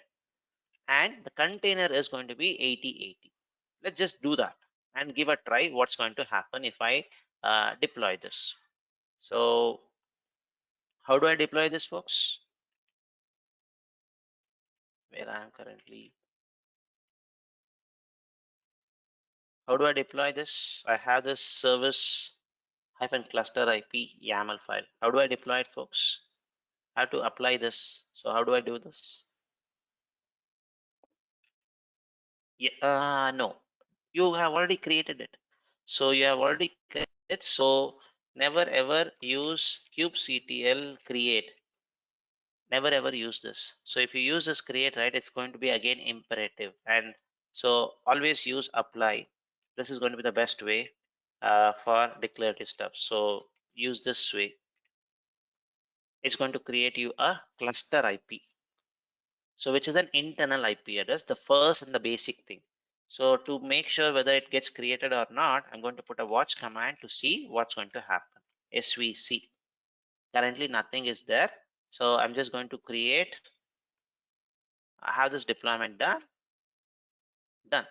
and the container is going to be 8080. Let's just do that and give a try what's going to happen if I deploy this. So how do I deploy this, folks? Where I am currently. How do I deploy this? I have this service-cluster IP YAML file. How do I deploy it, folks? I have to apply this. So how do I do this? Yeah, no, you have already created it. So you have already created it. So never ever use kubectl create. Never ever use this. So if you use this create, right, it's going to be again imperative. And so always use apply. This is going to be the best way for declarative stuff. So use this way. It's going to create you a cluster IP. So which is an internal IP address, the first and the basic thing. So to make sure whether it gets created or not, I'm going to put a watch command to see what's going to happen. SVC. Currently nothing is there. So I'm just going to create. I have this deployment done. Done.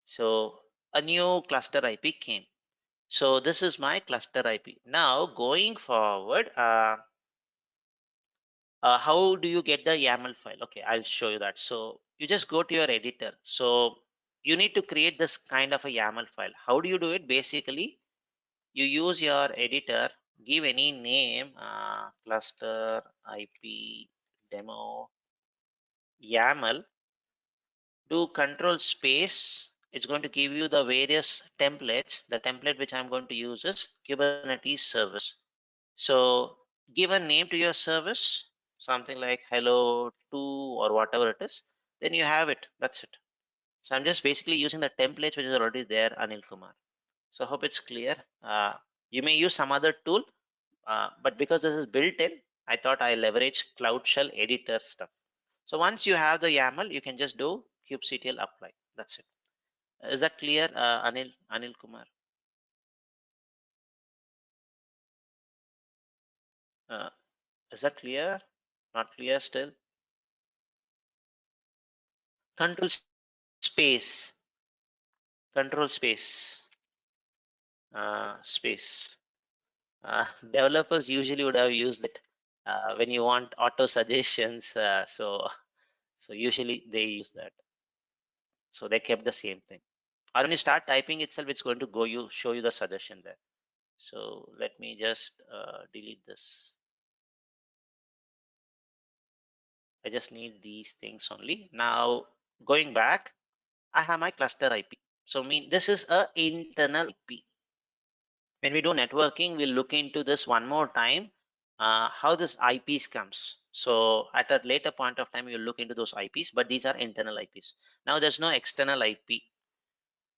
So a new cluster IP came. So this is my cluster IP. Now going forward, how do you get the YAML file? Okay, I'll show you that. So you just go to your editor. So you need to create this kind of a YAML file. How do you do it? Basically, you use your editor, give any name, cluster IP demo YAML, do control space. It's going to give you the various templates. The template which I'm going to use is Kubernetes service. So give a name to your service, something like hello 2 or whatever it is. Then you have it. That's it. So I'm just basically using the template which is already there, Anil Kumar. So I hope it's clear. You may use some other tool, but because this is built in, I thought I leverage Cloud Shell editor stuff. So once you have the YAML, you can just do kubectl apply. That's it. Is that clear, Anil Kumar? Uh, is that clear? Not clear still? Control space. Control space. Space. Developers usually would have used it when you want auto suggestions. So usually they use that. So they kept the same thing. Or when you start typing itself, it's going to show you the suggestion there. So let me just delete this. I just need these things only. Now going back, I have my cluster IP. So this is a internal IP. When we do networking, we'll look into this one more time, how this IPs comes. So at a later point of time, we'll look into those IPs, but these are internal IPs. Now there's no external IP,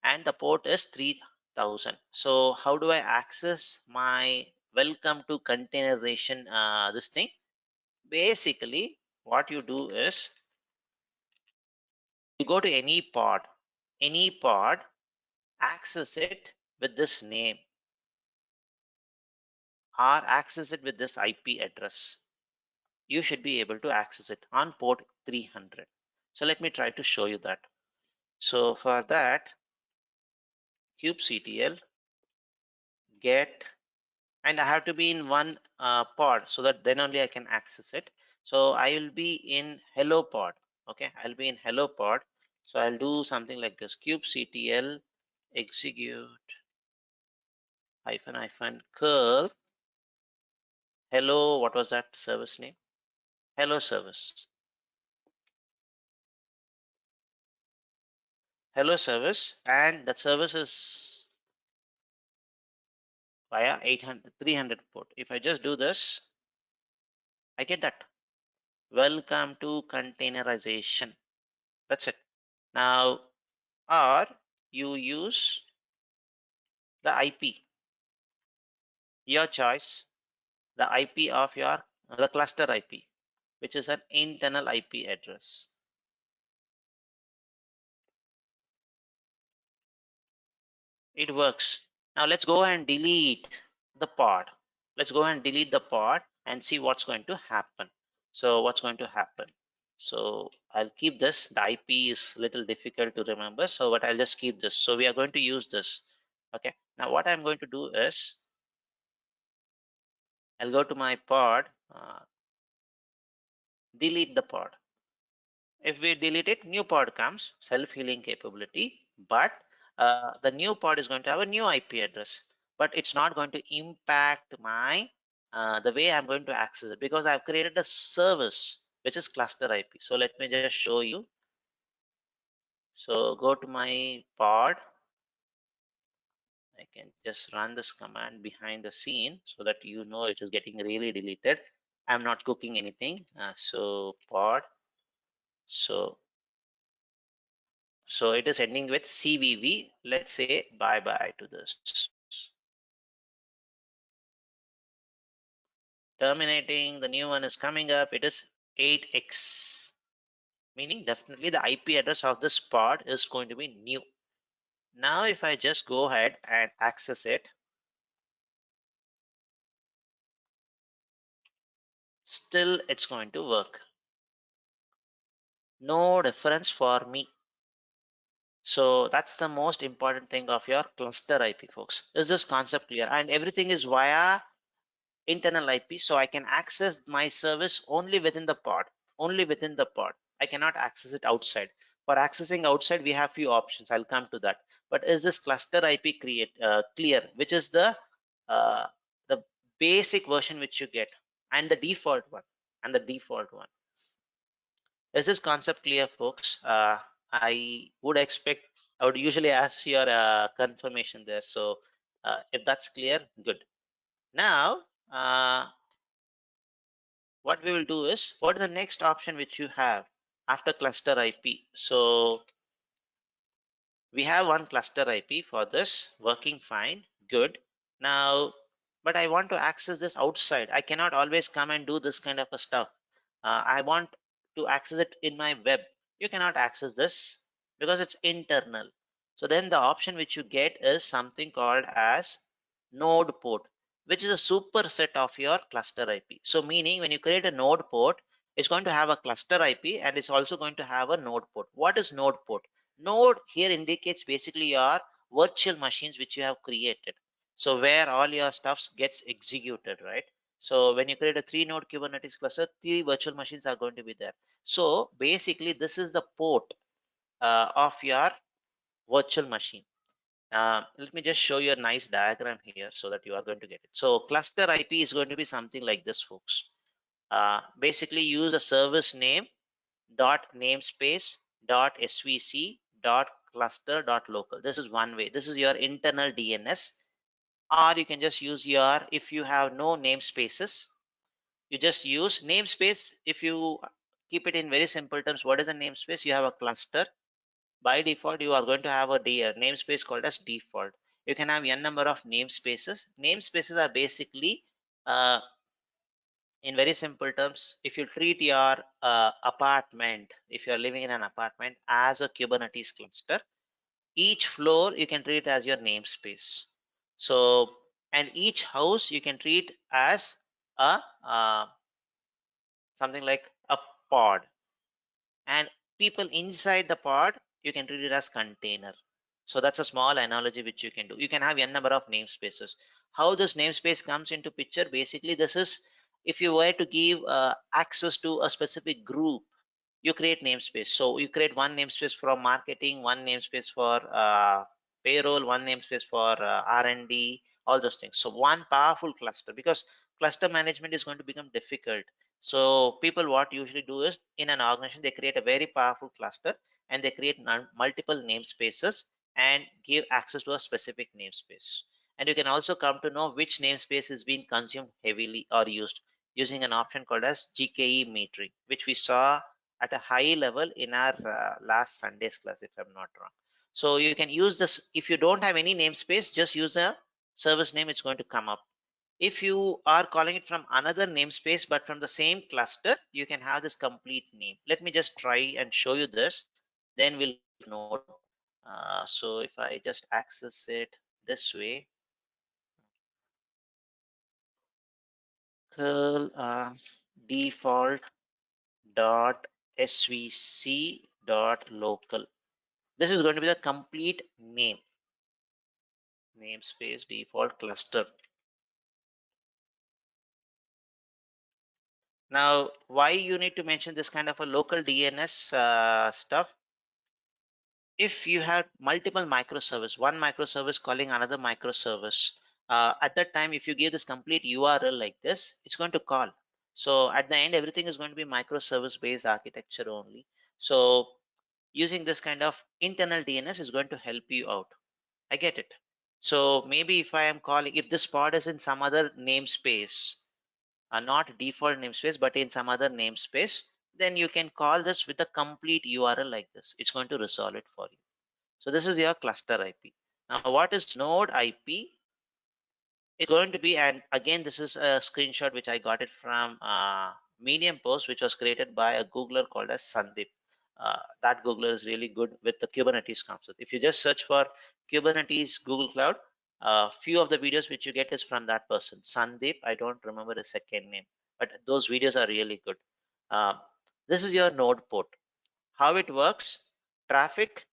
and the port is 3000. So how do I access my welcome to containerization, this thing? Basically, what you do is you go to any pod, access it with this name or access it with this IP address. You should be able to access it on port 300. So let me try to show you that. So for that, kubectl get, and I have to be in one pod so that then only I can access it. So I will be in hello pod. Okay, I'll be in hello pod. So I'll do something like this: kubectl execute -- curl hello. What was that service name? Hello service. Hello service, and that service is via 300 port. If I just do this, I get that. Welcome to containerization. That's it. Now, or you use the IP, your choice, the IP of the cluster IP, which is an internal IP address. It works. Now let's go and delete the pod. Let's go and delete the pod and see what's going to happen. So what's going to happen? So I'll keep this. The IP is a little difficult to remember, so but I'll just keep this. So we are going to use this. Okay. Now what I'm going to do is I'll go to my pod, delete the pod. If we delete it, new pod comes, self-healing capability, but the new pod is going to have a new IP address, but it's not going to impact my the way I'm going to access it, because I've created a service which is cluster IP. So let me just show you. So go to my pod. I can just run this command behind the scene so that you know it is getting really deleted. I'm not cooking anything. So pod. So it is ending with CVV. Let's say bye-bye to this. Terminating, the new one is coming up. It is 8x, meaning definitely the IP address of this pod is going to be new. Now, if I just go ahead and access it, still it's going to work. No difference for me. So that's the most important thing of your cluster IP, folks. Is this concept clear? And everything is via internal IP, so I can access my service only within the pod. I cannot access it outside. For accessing outside, we have few options. I'll come to that. But is this cluster IP clear? Which is the basic version which you get, and the default one, Is this concept clear, folks? I would usually ask your confirmation there. So if that's clear, good. Now, what we will do is, what is the next option which you have after cluster IP? So we have one cluster IP for this, working fine, good. Now, but I want to access this outside. I cannot always come and do this kind of a stuff. I want to access it in my web. You cannot access this because it's internal. So then the option which you get is something called as node port, which is a superset of your cluster IP. So meaning when you create a node port, it's going to have a cluster IP and it's also going to have a node port. What is node port? Node here indicates basically your virtual machines which you have created. So where all your stuffs gets executed, right? So when you create a 3-node Kubernetes cluster, 3 virtual machines are going to be there. So basically this is the port of your virtual machine. Let me just show you a nice diagram here so that you are going to get it. So cluster IP is going to be something like this, folks. Basically use a service name dot namespace dot svc dot cluster dot local. This is one way. This is your internal DNS. Or you can just use your, if you have no namespaces, you just use namespace. If you keep it in very simple terms, what is a namespace? You have a cluster. By default, you are going to have a namespace called as default. You can have n number of namespaces. Namespaces are basically, in very simple terms, if you treat your apartment, if you're living in an apartment as a Kubernetes cluster, each floor you can treat as your namespace. So, and each house you can treat as a something like a pod, and people inside the pod you can treat it as container. So that's a small analogy which you can do. You can have n number of namespaces. How this namespace comes into picture, basically this is, if you were to give access to a specific group, you create namespace. So you create one namespace for marketing, one namespace for payroll, one namespace for R&D, all those things. So one powerful cluster, because cluster management is going to become difficult. So people what usually do is, in an organization they create a very powerful cluster and they create multiple namespaces and give access to a specific namespace. And you can also come to know which namespace is being consumed heavily or used using an option called as GKE metering, which we saw at a high level in our last Sunday's class, if I'm not wrong. So you can use this. If you don't have any namespace, just use a service name, it's going to come up. If you are calling it from another namespace but from the same cluster, you can have this complete name. Let me just try and show you this, then we'll know. So if I just access it this way, curl default dot svc dot local. This is going to be the complete name, namespace default cluster. Now, why you need to mention this kind of a local DNS stuff? If you have multiple microservice, one microservice calling another microservice, at that time, if you give this complete URL like this, it's going to call. So at the end, everything is going to be microservice based architecture only. So using this kind of internal DNS is going to help you out. I get it. So maybe if I am calling, if this pod is in some other namespace, not default namespace, but in some other namespace, then you can call this with a complete URL like this. It's going to resolve it for you. So this is your cluster IP. Now, what is node IP? It's going to be, and again, this is a screenshot which I got it from Medium post, which was created by a Googler called as Sandeep. That Googler is really good with the Kubernetes concepts. If you just search for Kubernetes Google Cloud, few of the videos which you get is from that person, Sandeep. I don't remember his second name, but those videos are really good. Uh, this is your node port. How it works? Traffic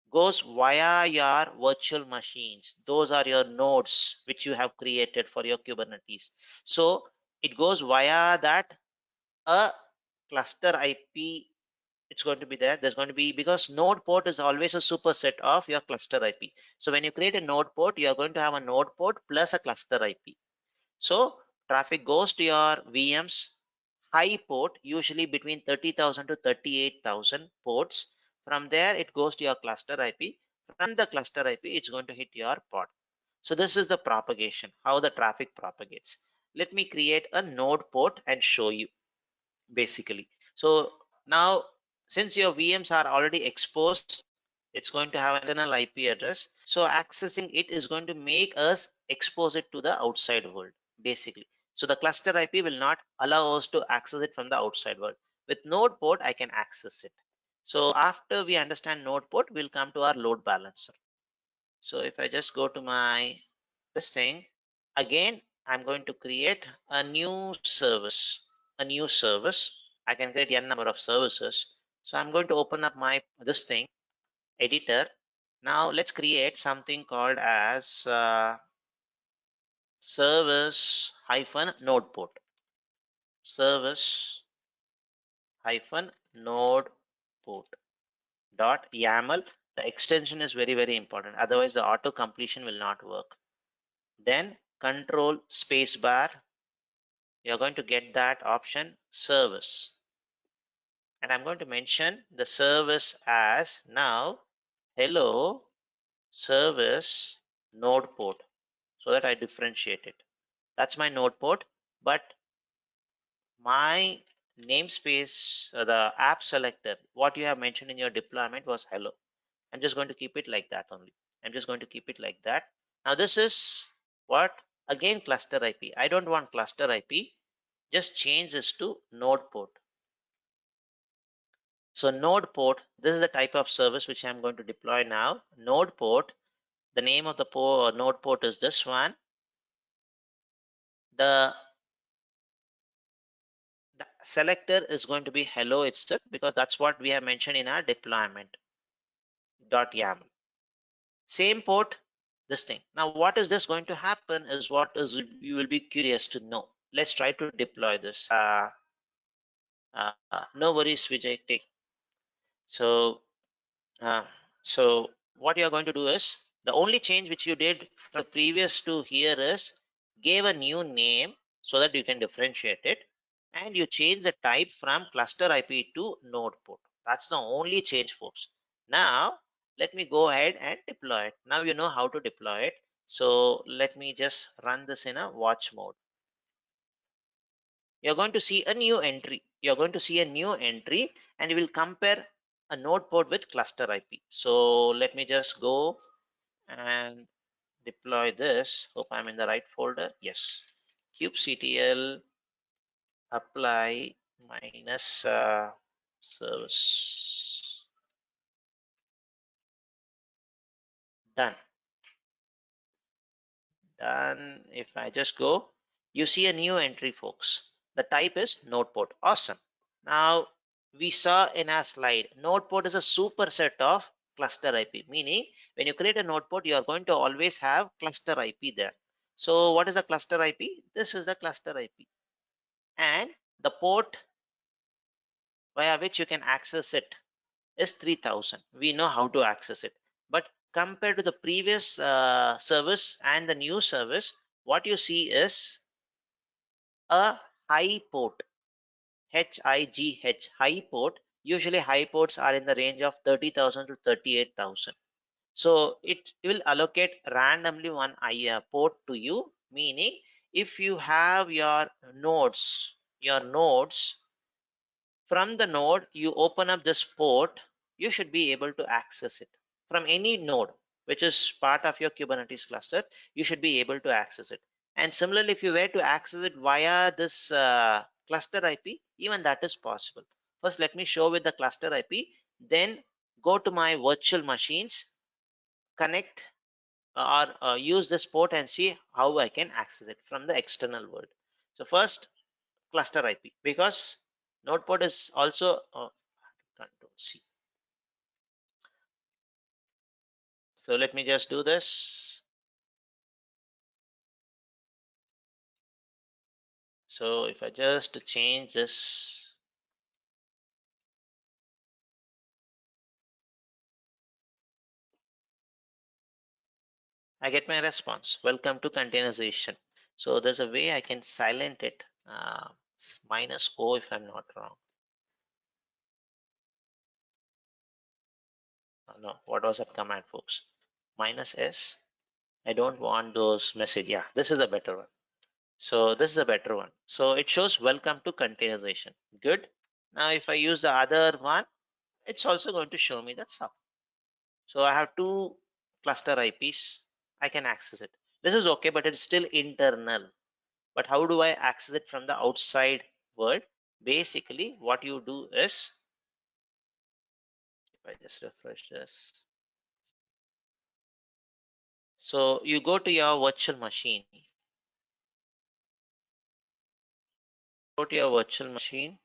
goes via your virtual machines. Those are your nodes which you have created for your Kubernetes. So it goes via that a cluster IP. It's going to be there. There's going to be, because node port is always a superset of your cluster IP. So when you create a node port, you are going to have a node port plus a cluster IP. So traffic goes to your VMs high port, usually between 30,000 to 38,000 ports. From there, it goes to your cluster IP. From the cluster IP, it's going to hit your pod. So this is the propagation, how the traffic propagates. Let me create a node port and show you basically. So now, since your VMs are already exposed, it's going to have an internal IP address. So accessing it is going to make us expose it to the outside world, basically. So the cluster IP will not allow us to access it from the outside world. With node port, I can access it. So after we understand node port, we'll come to our load balancer. So if I just go to my this thing, again, I'm going to create a new service, I can create n number of services. So I'm going to open up my this thing editor. Now let's create something called as service hyphen node port. Service hyphen node port dot YAML. The extension is very, very important. Otherwise, the auto completion will not work. Then control space bar. You're going to get that option service. and I'm going to mention the service as now hello service node port, so that I differentiate it. That's my node port, but my namespace, the app selector, what you have mentioned in your deployment was hello. I'm just going to keep it like that only. I'm just going to keep it like that. Now this is what, again, cluster IP. I don't want cluster IP. Just change this to node port. So node port, this is the type of service which I'm going to deploy now. Node port, the name of the node port is this one. The selector is going to be hello itself, because that's what we have mentioned in our deployment.yaml. Same port, this thing. Now what is this going to happen is what is you will be curious to know. Let's try to deploy this. No worries, Vijay. Take. So what you are going to do is, the only change which you did from the previous to here is gave a new name so that you can differentiate it, and you change the type from cluster IP to node port. That's the only change, folks. Now let me go ahead and deploy it. Now you know how to deploy it. So let me just run this in a watch mode. You're going to see a new entry. You're going to see a new entry, and you will compare a node port with cluster IP. So let me just go and deploy this. Hope I'm in the right folder. Yes. kubectl apply minus service. Done. Done. If I just go, you see a new entry, folks. The type is node port. Awesome. Now we saw in our slide, node port is a superset of cluster IP, meaning when you create a node port, you are going to always have cluster IP there. So what is the cluster IP? This is the cluster IP, and the port via which you can access it is 3000. We know how to access it, but compared to the previous service and the new service, what you see is a high port, HIGH, high port. Usually high ports are in the range of 30,000 to 38,000. So it will allocate randomly one port to you, meaning if you have your nodes from the node, you open up this port, you should be able to access it from any node which is part of your Kubernetes cluster. You should be able to access it. And similarly, if you were to access it via this cluster IP, even that is possible. First, let me show with the cluster IP, then go to my virtual machines, connect or use this port and see how I can access it from the external world. So first, cluster IP, because node port is also Control C. So let me just do this. So if I just change this, I get my response. Welcome to containerization. So there's a way I can silent it. Minus O if I'm not wrong. No, what was that command, folks? Minus S. I don't want those message. Yeah, this is a better one. So this is a better one. So it shows welcome to containerization. Good. Now if I use the other one, it's also going to show me that stuff. So I have two cluster IPs. I can access it. This is okay, but it's still internal. But how do I access it from the outside world? Basically, what you do is, if I just refresh this. So you go to your virtual machine. Go to your virtual machine.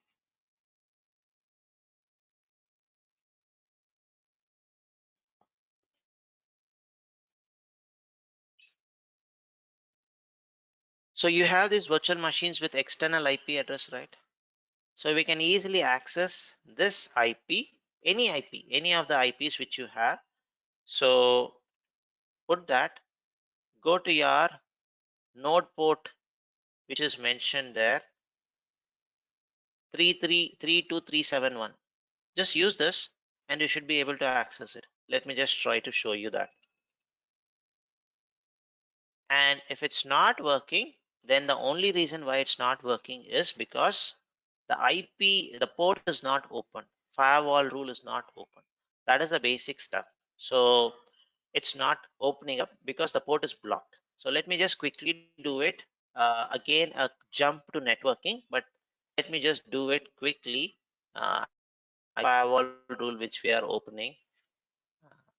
So you have these virtual machines with external IP address, right? So we can easily access this IP, any of the IPs which you have. So put that, go to your node port, which is mentioned there, 3232371. Just use this and you should be able to access it. Let me just try to show you that. And if it's not working, then the only reason why it's not working is because the port is not open. Firewall rule is not open. That is the basic stuff. So it's not opening up because the port is blocked. So let me just quickly do it. Again, a jump to networking, but let me just do it quickly. Firewall rule which we are opening.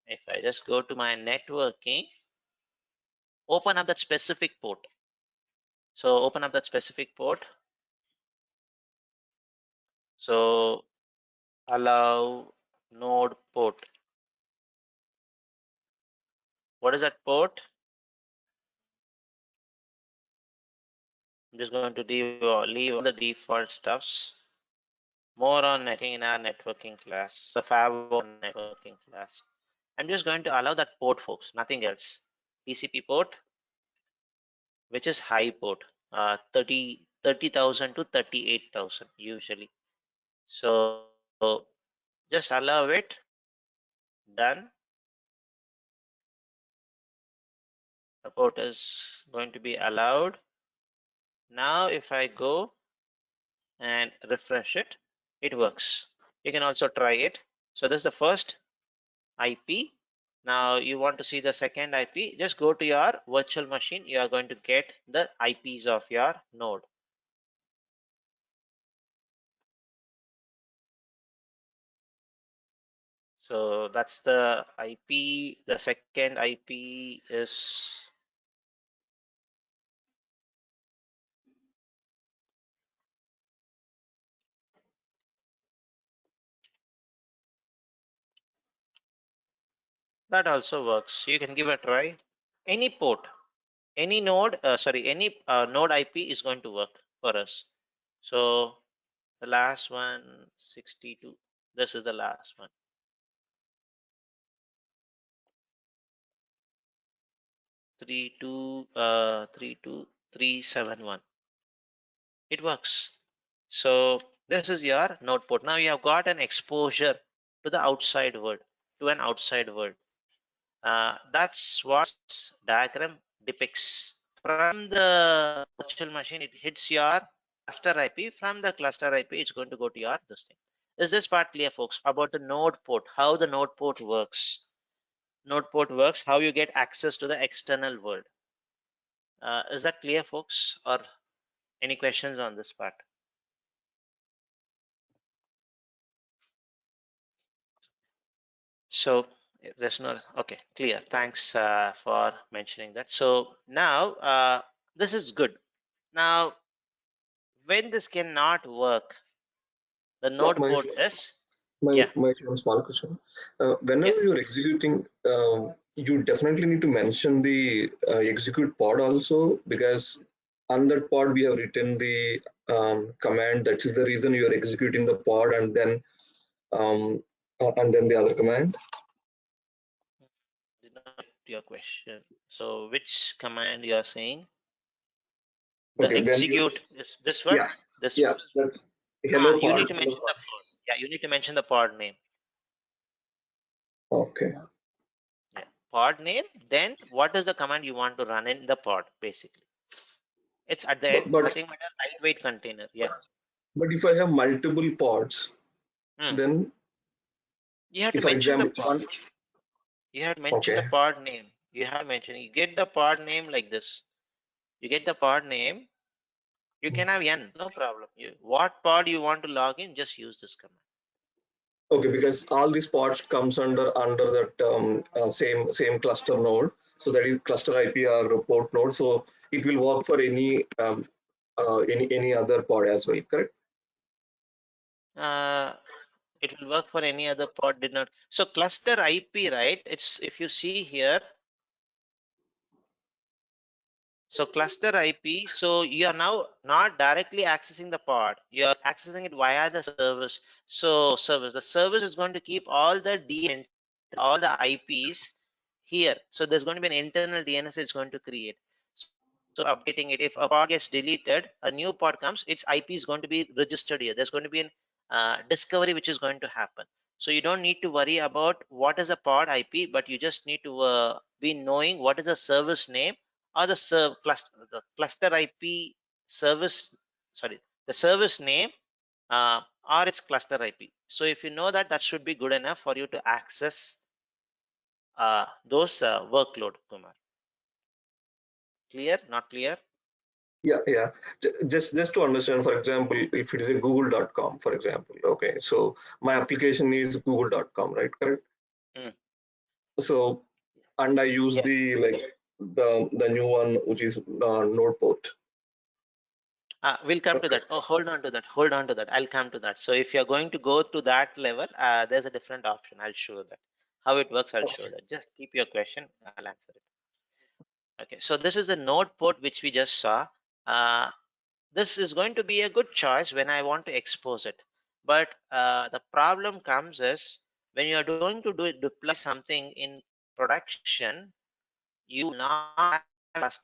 If I just go to my networking, open up that specific port. So open up that specific port. So allow node port. What is that port? I'm just going to leave all the default stuffs. More on netting in our networking class, the firewall networking class. I'm just going to allow that port, folks, nothing else. TCP port, which is high port, 30,000 to 38,000 usually. So just allow it. Done. The port is going to be allowed. Now if I go and refresh it, it works. You can also try it. So this is the first IP. Now you want to see the second IP, just go to your virtual machine. You are going to get the IPs of your node. So that's the IP. The second IP is that also works. You can give a try. Any port, any node, any node IP is going to work for us. So the last one, 62. This is the last one. 32371. It works. So this is your node port. Now you have got an exposure to the outside world, to an outside world. That's what diagram depicts. From the virtual machine, it hits your cluster IP. From the cluster IP, it's going to go to your this thing. Is this part clear, folks, about the node port, how the node port works? Node port works, how you get access to the external world. Is that clear, folks, or any questions on this part? So there's no, okay, clear. Thanks for mentioning that. So now this is good. Now when this cannot work, the node My port is, my yeah, my one small question. yeah. Whenever you're executing, you definitely need to mention the execute pod also, because on that pod we have written the command. That is the reason you are executing the pod, and then the other command. Did not get your question. So which command you are saying? The Okay, when you, execute is this one? yeah, This yeah, one? that's hello You need pod, to hello mention pod. the pod. Yeah, you need to mention the pod name. Okay, Yeah, pod name. Then what is the command you want to run in the pod? Basically, it's at the end. but Nothing but a lightweight container. Yeah. but if I have multiple pods, Hmm. then You have to if for mention the example pod. one, You have to mention the okay, pod name. You have to mention. You get the pod name like this. You get the pod name. You can have n, no problem. What pod you want to log in, just use this command. okay, because all these pods comes under that same cluster node, so that is cluster IP or port node, so it will work for any other pod as well, correct? Uh, it will work for any other pod. Did not. So cluster IP, right? It's if you see here. So cluster IP. So you are now not directly accessing the pod. You are accessing it via the service. So service. The service is going to keep all the DNS, all the IPs here. So there's going to be an internal DNS it's going to create. So updating it. If a pod gets deleted, a new pod comes, its IP is going to be registered here. There's going to be an discovery which is going to happen. So you don't need to worry about what is a pod IP, but you just need to be knowing what is the service name or the cluster IP service, sorry, the service name or its cluster IP. So if you know that, that should be good enough for you to access those workload, Kumar. Clear? Not clear? Yeah. Just to understand, for example, if it is a google.com, for example, okay, so my application is google.com, right? Correct. Mm. So, and I use Yeah. the new one, which is node port. We'll come to Okay. that. Oh, hold on to that. Hold on to that. I'll come to that. So if you're going to go to that level, there's a different option. I'll show that. How it works, I'll show that. Just keep your question. I'll answer it. Okay. So this is the node port which we just saw. This is going to be a good choice when I want to expose it. But the problem comes is when you're going to deploy something in production, you not have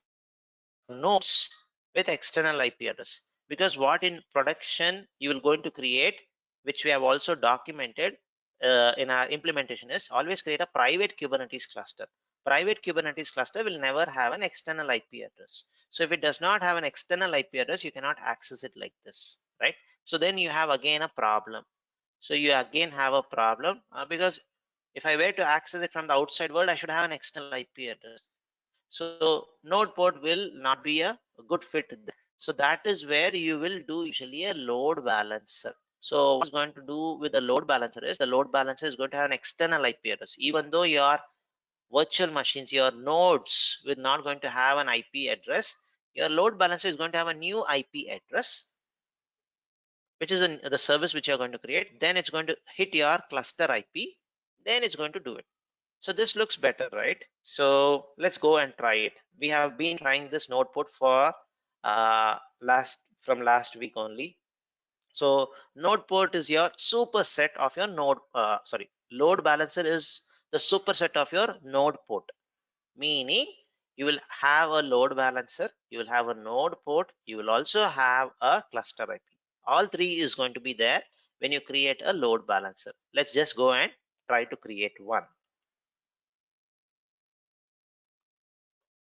nodes with external IP address, because what in production you will going to create, which we have also documented in our implementation, is always create a private Kubernetes cluster. Private Kubernetes cluster will never have an external IP address. So if it does not have an external IP address, you cannot access it like this, right? So then you have again a problem. So you again have a problem because if I were to access it from the outside world, I should have an external IP address. So node port will not be a good fit there. So that is where you will do usually a load balancer. So what's going to do with the load balancer is the load balancer is going to have an external IP address. Even though your virtual machines, your nodes will not going to have an IP address, your load balancer is going to have a new IP address, which is the service which you're going to create. Then it's going to hit your cluster IP. Then it's going to do it. So this looks better, right? So let's go and try it. We have been trying this node port for last week only. So node port is your superset of your load balancer is the superset of your node port, meaning you will have a load balancer, you will have a node port, you will also have a cluster IP. All three is going to be there when you create a load balancer. Let's just go and try to create one.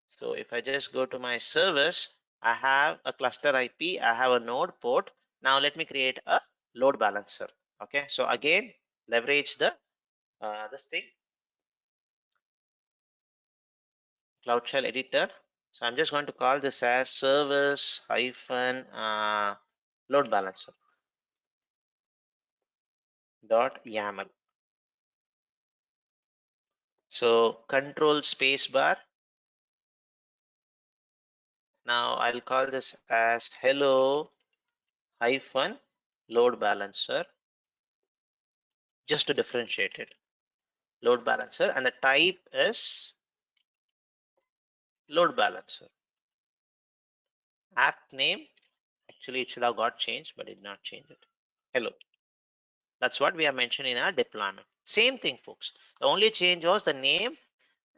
So if I just go to my service, I have a cluster IP, I have a node port. Now let me create a load balancer. Okay, so again, leverage the this thing, Cloud Shell editor. So I'm just going to call this as service hyphen load balancer dot YAML. So control space bar. Now I'll call this as hello hyphen load balancer, just to differentiate it. Load balancer, and the type is load balancer. App name, actually it should have got changed, but it did not change it. Hello. That's what we have mentioned in our deployment. Same thing, folks. The only change was the name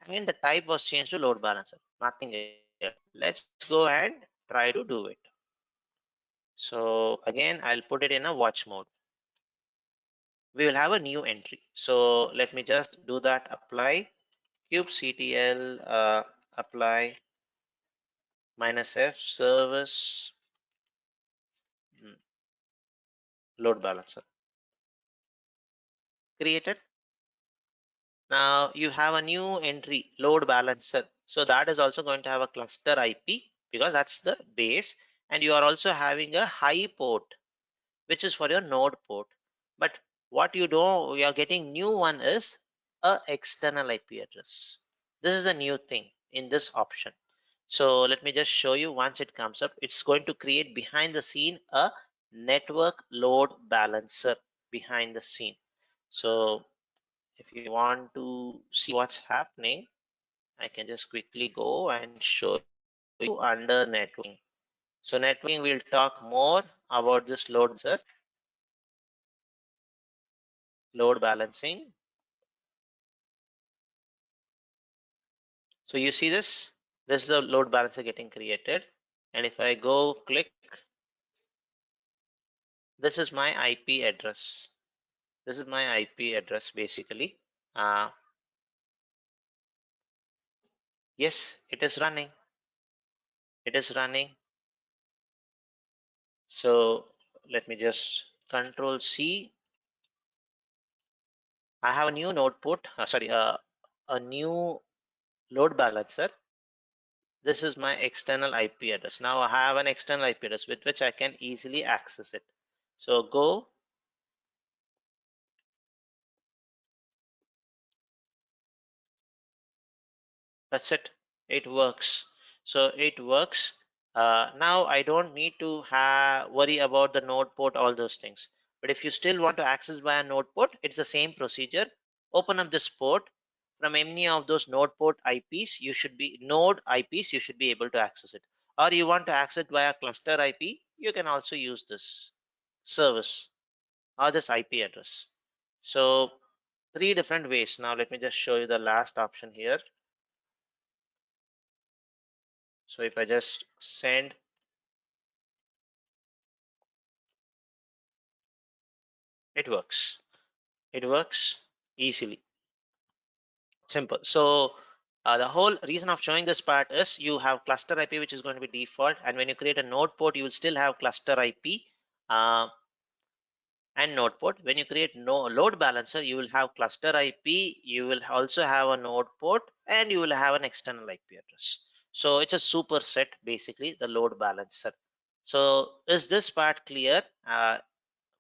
and the type was changed to load balancer. Nothing else. Let's go and try to do it. So again, I'll put it in a watch mode. We will have a new entry. So let me just do that. Apply kubectl apply -f service load balancer created. Now you have a new entry, load balancer. So that is also going to have a cluster IP because that's the base. And you are also having a high port, which is for your node port. But what you are getting new one is a external IP address. This is a new thing in this option. So let me just show you once it comes up. It's going to create behind the scene a network load balancer behind the scene. So if you want to see what's happening, I can just quickly go and show you under networking. So networking, we'll talk more about this load balancing. So you see this is the load balancer getting created. And if I go click This is my IP address. This is my IP address basically. Yes, it is running. It is running. So let me just Control C. I have a new node port. A new load balancer. This is my external IP address. Now I have an external IP address with which I can easily access it. So go. That's it. It works. So it works. Now I don't need to worry about the node port, all those things. But if you still want to access via node port, it's the same procedure. Open up this port. From any of those node port IPs, node IPs, you should be able to access it. Or you want to access it via cluster IP, you can also use this service or this IP address. So 3 different ways. Now let me just show you the last option here. So if I just send, it works. It works easily. Simple. So the whole reason of showing this part is you have cluster IP, which is going to be default. And when you create a node port, you will still have cluster IP and node port. When you create no load balancer, you will have cluster IP. You will also have a node port and you will have an external IP address. So it's a superset, basically, the load balancer. So is this part clear?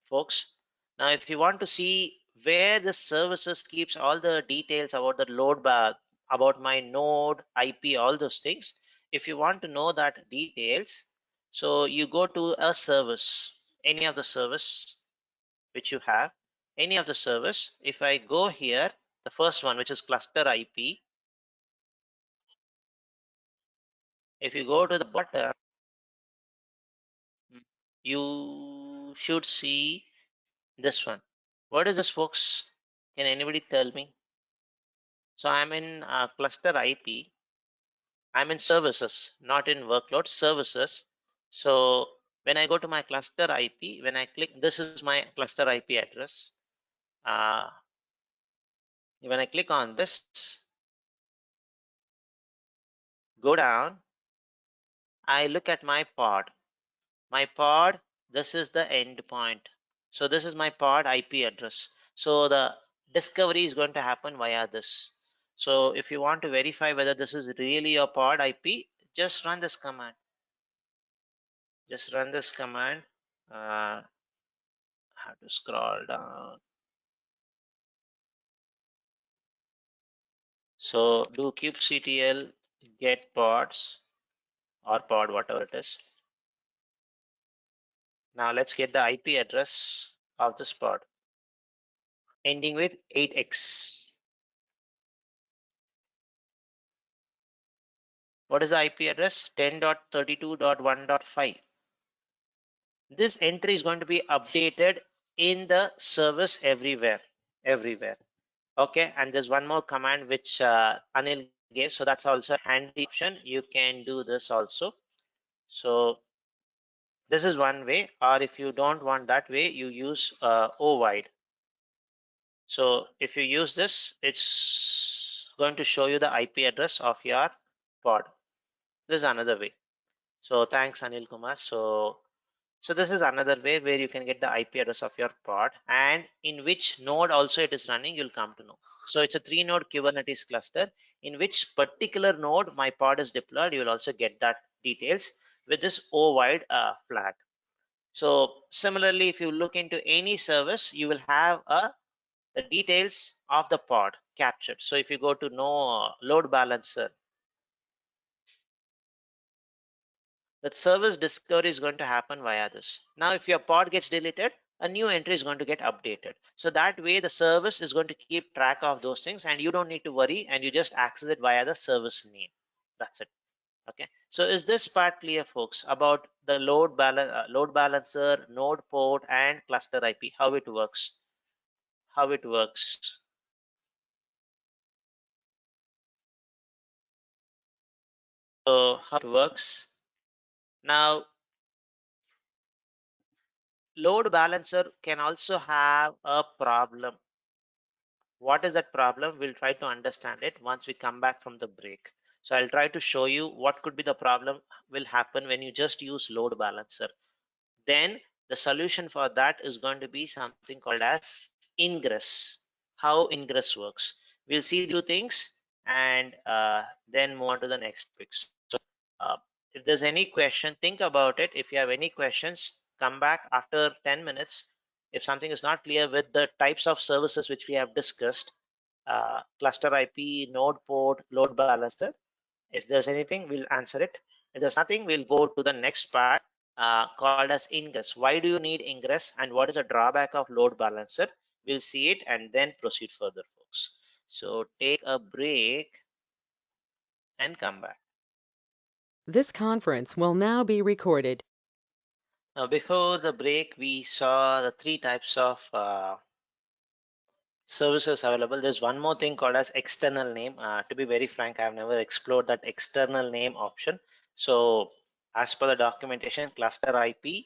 Folks, now if you want to see where the services keeps all the details about the load bar, about my node IP, all those things, if you want to know that details, so you go to a service, any of the service which you have, any of the service. If I go here, the first one, which is cluster IP, if you go to the bottom, you should see this one. What is this, folks? Can anybody tell me? So I'm in cluster IP. I'm in services, not in workload, services. So when I go to my cluster IP, when I click, this is my cluster IP address. When I click on this, go down, I look at my pod. My pod, this is the endpoint. So this is my pod IP address. So the discovery is going to happen via this. So if you want to verify whether this is really your pod IP, just run this command. Just run this command. Have to scroll down. So do kubectl get pods or pod, whatever it is. Now let's get the IP address of this pod ending with 8x. What is the IP address? 10.32.1.5. This entry is going to be updated in the service everywhere. Okay, and there's one more command which Anil gave, so that's also a handy option. You can do this also. So this is one way, or if you don't want that way, you use O-wide. So if you use this, it's going to show you the IP address of your pod. This is another way. So thanks, Anil Kumar. So this is another way where you can get the IP address of your pod and in which node also it is running, you'll come to know. So it's a 3-node Kubernetes cluster. In which particular node my pod is deployed, you will also get that details with this O-wide flag. So similarly, if you look into any service, you will have the details of the pod captured. So if you go to no load balancer, that service discovery is going to happen via this. Now, if your pod gets deleted, a new entry is going to get updated. So that way the service is going to keep track of those things and you don't need to worry and you just access it via the service name. That's it. Okay. So is this part clear, folks, about the load balancer, node port, and cluster IP, how it works? How it works. So how it works. Now, load balancer can also have a problem. What is that problem? We'll try to understand it once we come back from the break. So I'll try to show you what could be the problem will happen when you just use load balancer. Then the solution for that is going to be something called as Ingress. How Ingress works. We'll see two things and then move on to the next topic. So if there's any question, think about it. If you have any questions, come back after 10 minutes. If something is not clear with the types of services which we have discussed, cluster IP, node port, load balancer, if there's anything, we'll answer it. If there's nothing, we'll go to the next part called as Ingress. Why do you need Ingress and what is the drawback of load balancer? We'll see it and then proceed further, folks. So take a break and come back. This conference will now be recorded. Now, before the break, we saw the three types of services available. There's one more thing called as external name. To be very frank, I've never explored that external name option. So as per the documentation, cluster IP,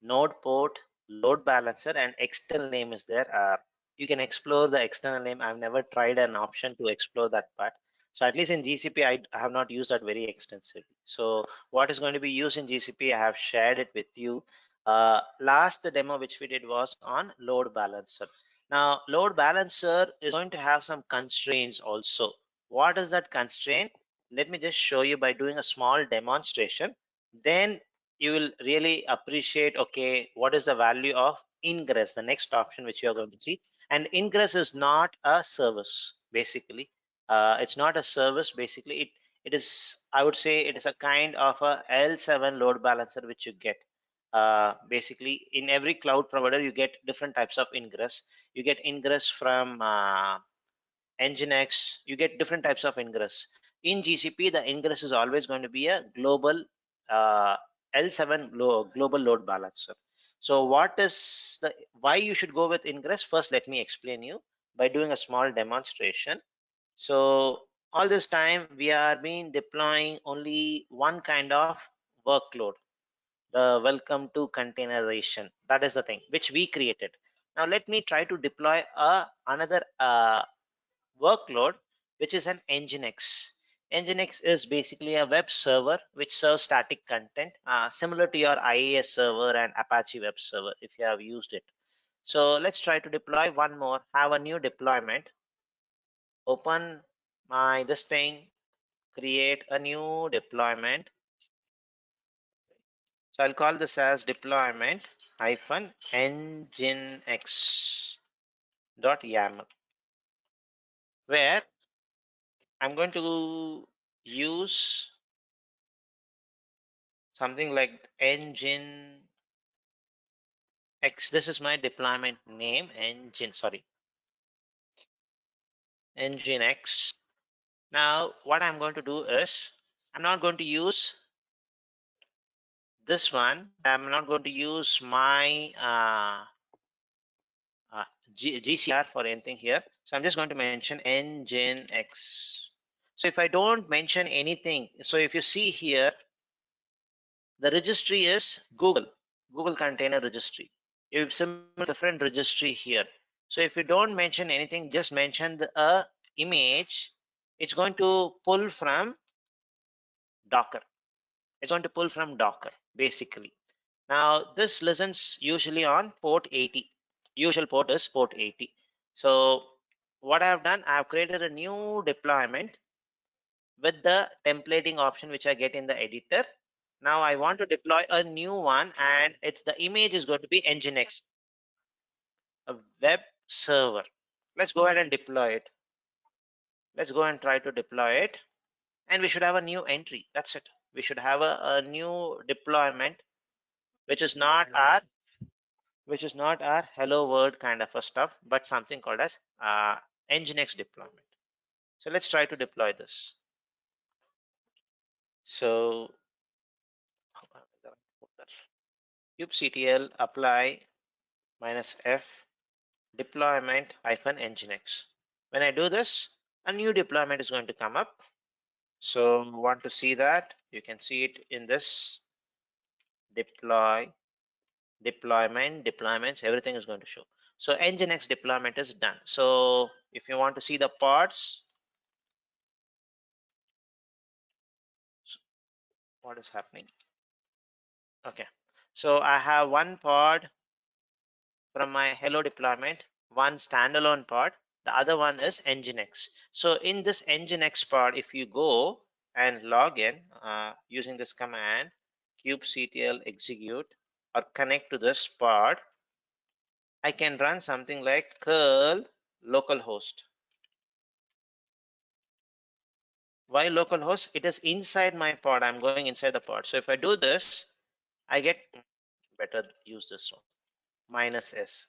node port, load balancer, and external name is there. You can explore the external name. I've never tried an option to explore that part. So at least in GCP, I have not used that very extensively. So what is going to be used in GCP, I have shared it with you. Last demo which we did was on load balancer. Now, load balancer is going to have some constraints also. What is that constraint? Let me just show you by doing a small demonstration. Then you will really appreciate, okay, what is the value of Ingress, the next option which you are going to see. And Ingress is not a service, basically. It's not a service, basically. It is, I would say, it is a kind of a L7 load balancer which you get. Basically, in every cloud provider, you get different types of Ingress. You get Ingress from Nginx, you get different types of Ingress. In GCP, the Ingress is always going to be a global uh, L7 global load balancer. So what is the why you should go with Ingress? First, let me explain you by doing a small demonstration. So all this time we are been deploying only one kind of workload, the welcome to containerization. That is the thing which we created. Now let me try to deploy another workload, which is an Nginx. Nginx is basically a web server which serves static content, similar to your IAS server and Apache web server if you have used it. So let's try to deploy one more, have a new deployment, open my this thing, create a new deployment. So I'll call this as deployment hyphen nginx.yaml, where I'm going to use something like engine X. This is my deployment name, engine X. Now what I'm going to do is I'm not going to use this one. I'm not going to use my GCR for anything here. So I'm just going to mention engine X. So if I don't mention anything, so if you see here, the registry is Google Container Registry. You have some different registry here. So if you don't mention anything, just mention the image, it's going to pull from Docker. It's going to pull from Docker, basically. Now this listens usually on port 80. Usual port is port 80. So what I have done, I have created a new deployment with the templating option which I get in the editor. Now I want to deploy a new one, and it's the image is going to be Nginx, a web server. Let's go ahead and deploy it. Let's go and try to deploy it, and we should have a new entry. That's it. We should have a new deployment, which is not our hello world kind of a stuff, but something called as Nginx deployment. So let's try to deploy this. So kubectl apply -f deployment -nginx. When I do this, a new deployment is going to come up. So want to see that, you can see it in this deploy deployments, everything is going to show. So Nginx deployment is done. So if you want to see the pods, what is happening? Okay, so I have one pod from my hello deployment, one standalone pod, the other one is Nginx. So in this Nginx pod, if you go and log in using this command kubectl execute or connect to this pod, I can run something like curl localhost. Why localhost? It is inside my pod. I'm going inside the pod. So if I do this, I get better use this one -s.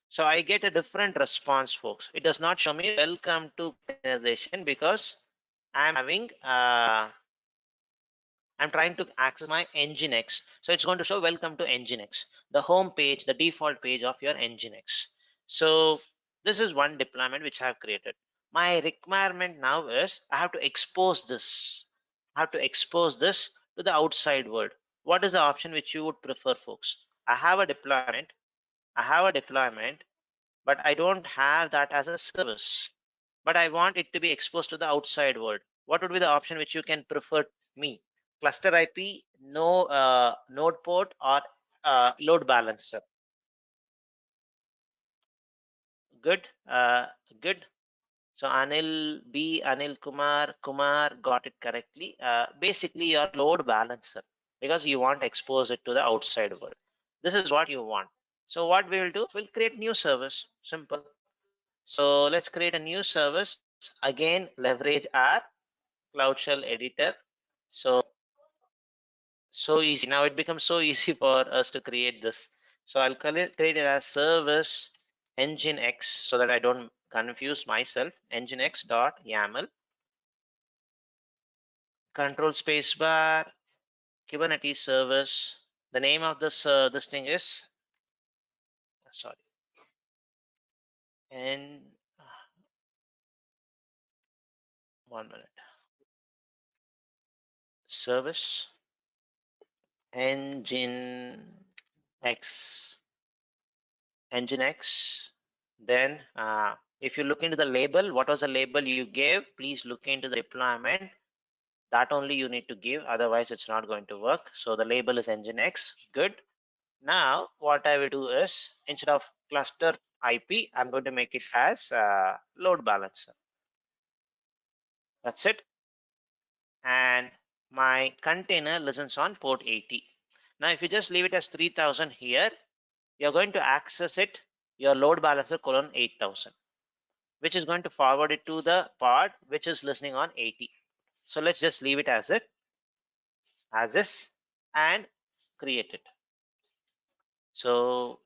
So I get a different response, folks. It does not show me welcome to containerization because I'm having I'm trying to access my Nginx. So it's going to show welcome to Nginx, the home page, the default page of your Nginx. So this is one deployment which I have created. My requirement now is I have to expose this. I have to expose this to the outside world. What is the option which you would prefer, folks? I have a deployment. But I don't have that as a service. But I want it to be exposed to the outside world. What would be the option which you can prefer me? Cluster IP, no node port, or load balancer? Good, good. So Anil B, Anil Kumar got it correctly. Basically, your load balancer, because you want to expose it to the outside world. This is what you want. So what we will do, we'll create new service. Simple. So let's create a new service. Again, leverage our Cloud Shell editor. So easy. Now it becomes so easy for us to create this. So I'll create it as service Nginx so that I don't confuse myself. Nginx.yaml control space bar Kubernetes service. The name of this thing is sorry, and 1 minute. Service Nginx. Then if you look into the label, what was the label you gave? Please look into the deployment. That only you need to give, otherwise it's not going to work. So the label is Nginx. Good. Now what I will do is, instead of cluster IP, I'm going to make it as load balancer. That's it. And my container listens on port 80. Now if you just leave it as 3000 here, you're going to access it, your load balancer colon 8000, which is going to forward it to the pod which is listening on 80. So let's just leave it as is and create it. So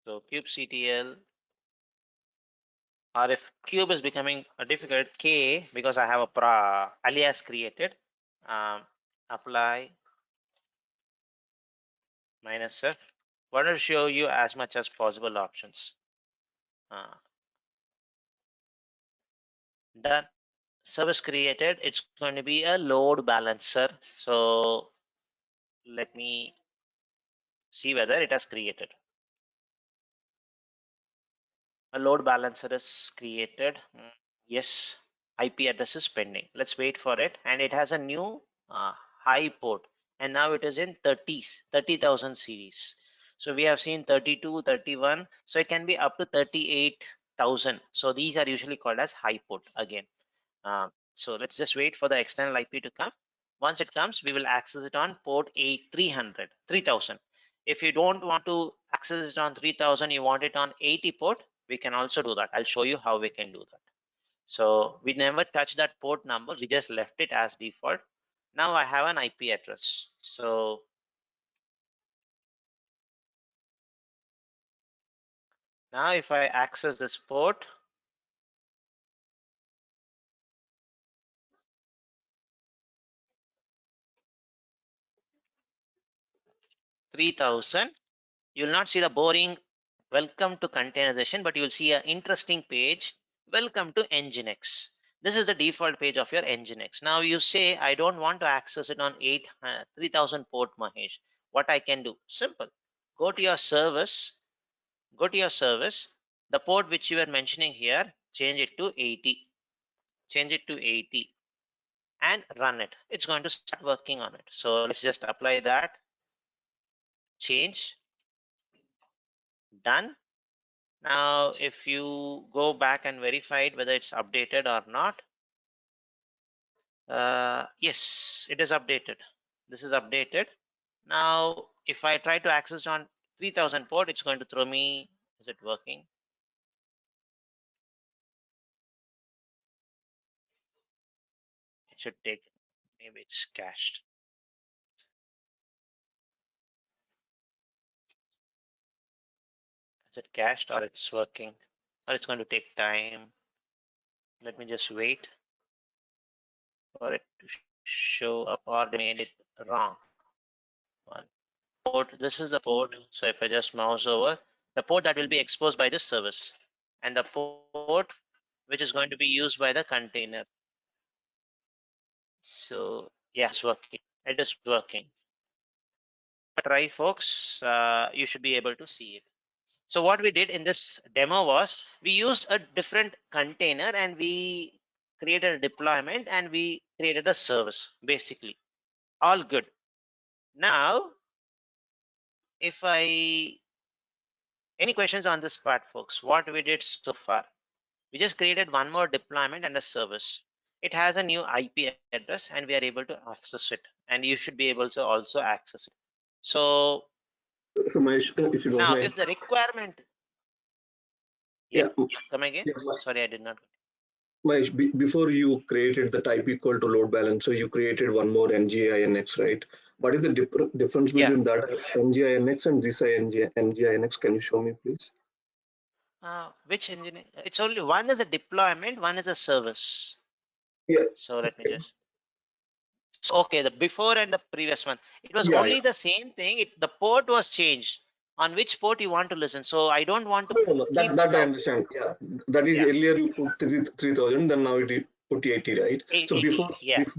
kubectl, or if cube is becoming difficult, k, because I have a alias created, apply -f. Want to show you as much as possible options. Done. Service created. It's going to be a load balancer. So let me see whether it has created. A load balancer is created. Yes, IP address is pending. Let's wait for it. And it has a new high port. And now it is in 30,000 series. So we have seen 32, 31. So it can be up to 38,000. So these are usually called as high port again. So let's just wait for the external IP to come. Once it comes, we will access it on port 3000. If you don't want to access it on 3000, you want it on 80 port, we can also do that. I'll show you how we can do that. So we never touch that port number. We just left it as default. Now I have an IP address. So now if I access this port, $3,000, you'll not see the boring welcome to containerization, but you'll see an interesting page. Welcome to Nginx. This is the default page of your Nginx. Now you say, I don't want to access it on 3000 port, Mahesh. What I can do? Simple. Go to your service. Go to your service. The port which you were mentioning here, change it to 80. Change it to 80 and run it. It's going to start working on it. So let's just apply that. Change. Done. Now, if you go back and verify it, whether it's updated or not, yes, it is updated. This is updated. Now, if I try to access on 3000 port, it's going to throw me, is it working? It should take, maybe it's cached. Is it cached or it's working? Or it's going to take time. Let me just wait for it to show up, or they made it wrong. One port, this is the port. So if I just mouse over, the port that will be exposed by this service, and the port which is going to be used by the container. So yeah, it's working. It is working. Try, folks. You should be able to see it. So what we did in this demo was we used a different container and we created a deployment and we created a service, basically. All good. Now, if I, any questions on this part, folks? What we did so far? We just created one more deployment and a service. It has a new IP address and we are able to access it. And you should be able to also access it. So Mahesh, if you don't now mind. if the requirement, yeah, come again. Yeah, Sorry, I did not. Mahesh, before you created the type equal to load balancer, you created one more NGINX, right? What is the difference between that NGINX and this NGINX? Can you show me, please? Which engine? It's only one is a deployment, one is a service. Yeah. So let me just. So, okay, the before and the previous one, it was only the same thing. The port was changed. On which port you want to listen? So I don't want to keep that I understand. Yeah, that is earlier you put 3000, then now it put 80, right? So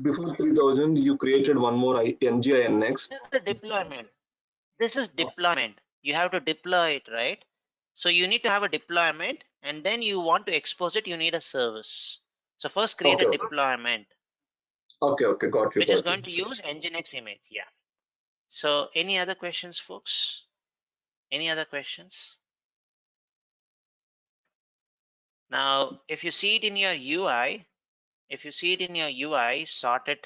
before 3000, you created one more NGINX. This is the deployment. This is deployment. You have to deploy it, right? So you need to have a deployment, and then you want to expose it. You need a service. So first create a deployment. Okay, got you. Which is going to use Nginx image. Yeah. So any other questions, folks? Any other questions? Now, if you see it in your UI, sort it.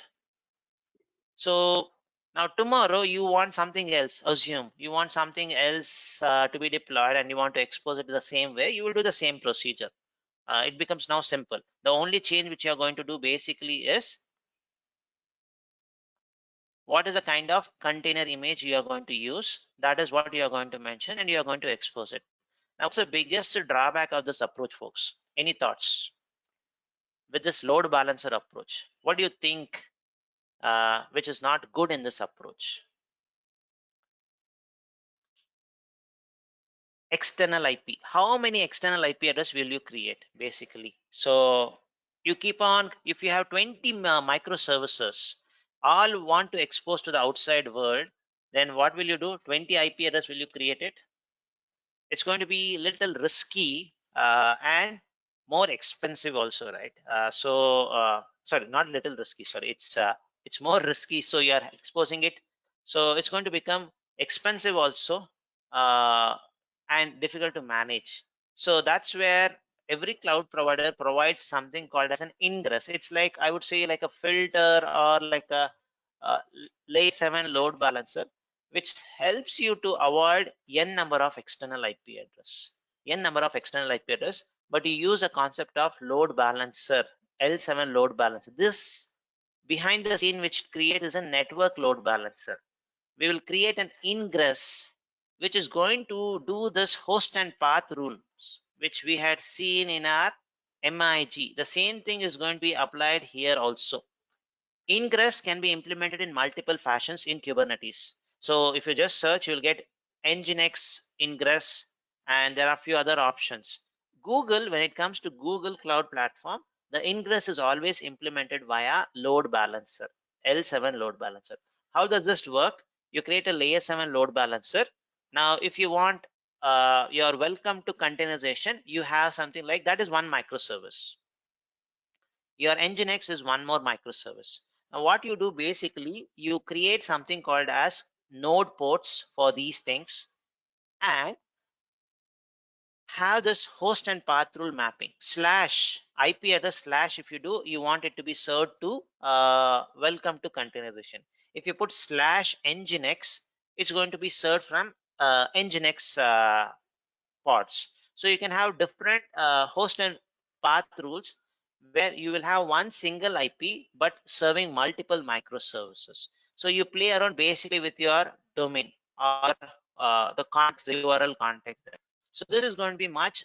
So now tomorrow you want something else. Assume you want something else to be deployed and you want to expose it the same way. You will do the same procedure. It becomes now simple. The only change which you are going to do basically is what is the kind of container image you are going to use. That is what you are going to mention and you are going to expose it. Now, what's the biggest drawback of this approach, folks? Any thoughts with this load balancer approach? What do you think which is not good in this approach? External IP. How many external IP address will you create basically? So you keep on, if you have 20 microservices, all want to expose to the outside world, then what will you do? 20 IP address will you create it? It's going to be a little risky and more expensive also, right? Sorry, not little risky. Sorry, it's more risky. So you are exposing it. So it's going to become expensive also and difficult to manage. So that's where every cloud provider provides something called as an ingress. It's like, I would say, like a filter or like a layer 7 load balancer, which helps you to avoid n number of external IP address, but you use a concept of load balancer, L7 load balancer. This behind the scene which creates is a network load balancer. We will create an ingress which is going to do this host and path rules, which we had seen in our MIG. The same thing is going to be applied here also. Ingress can be implemented in multiple fashions in Kubernetes. So if you just search, you'll get Nginx Ingress, and there are a few other options. Google, when it comes to Google Cloud Platform, the ingress is always implemented via load balancer, L7 load balancer. How does this work? You create a layer 7 load balancer. Now, if you want your welcome to containerization, you have something like that is one microservice. Your Nginx is one more microservice. Now, what you do basically, you create something called as node ports for these things and have this host and path rule mapping slash IP address slash. If you do, you want it to be served to welcome to containerization. If you put slash Nginx, it's going to be served from Nginx pods. So you can have different host and path rules where you will have one single IP but serving multiple microservices. So you play around basically with your domain or the context, the URL context there. So this is going to be much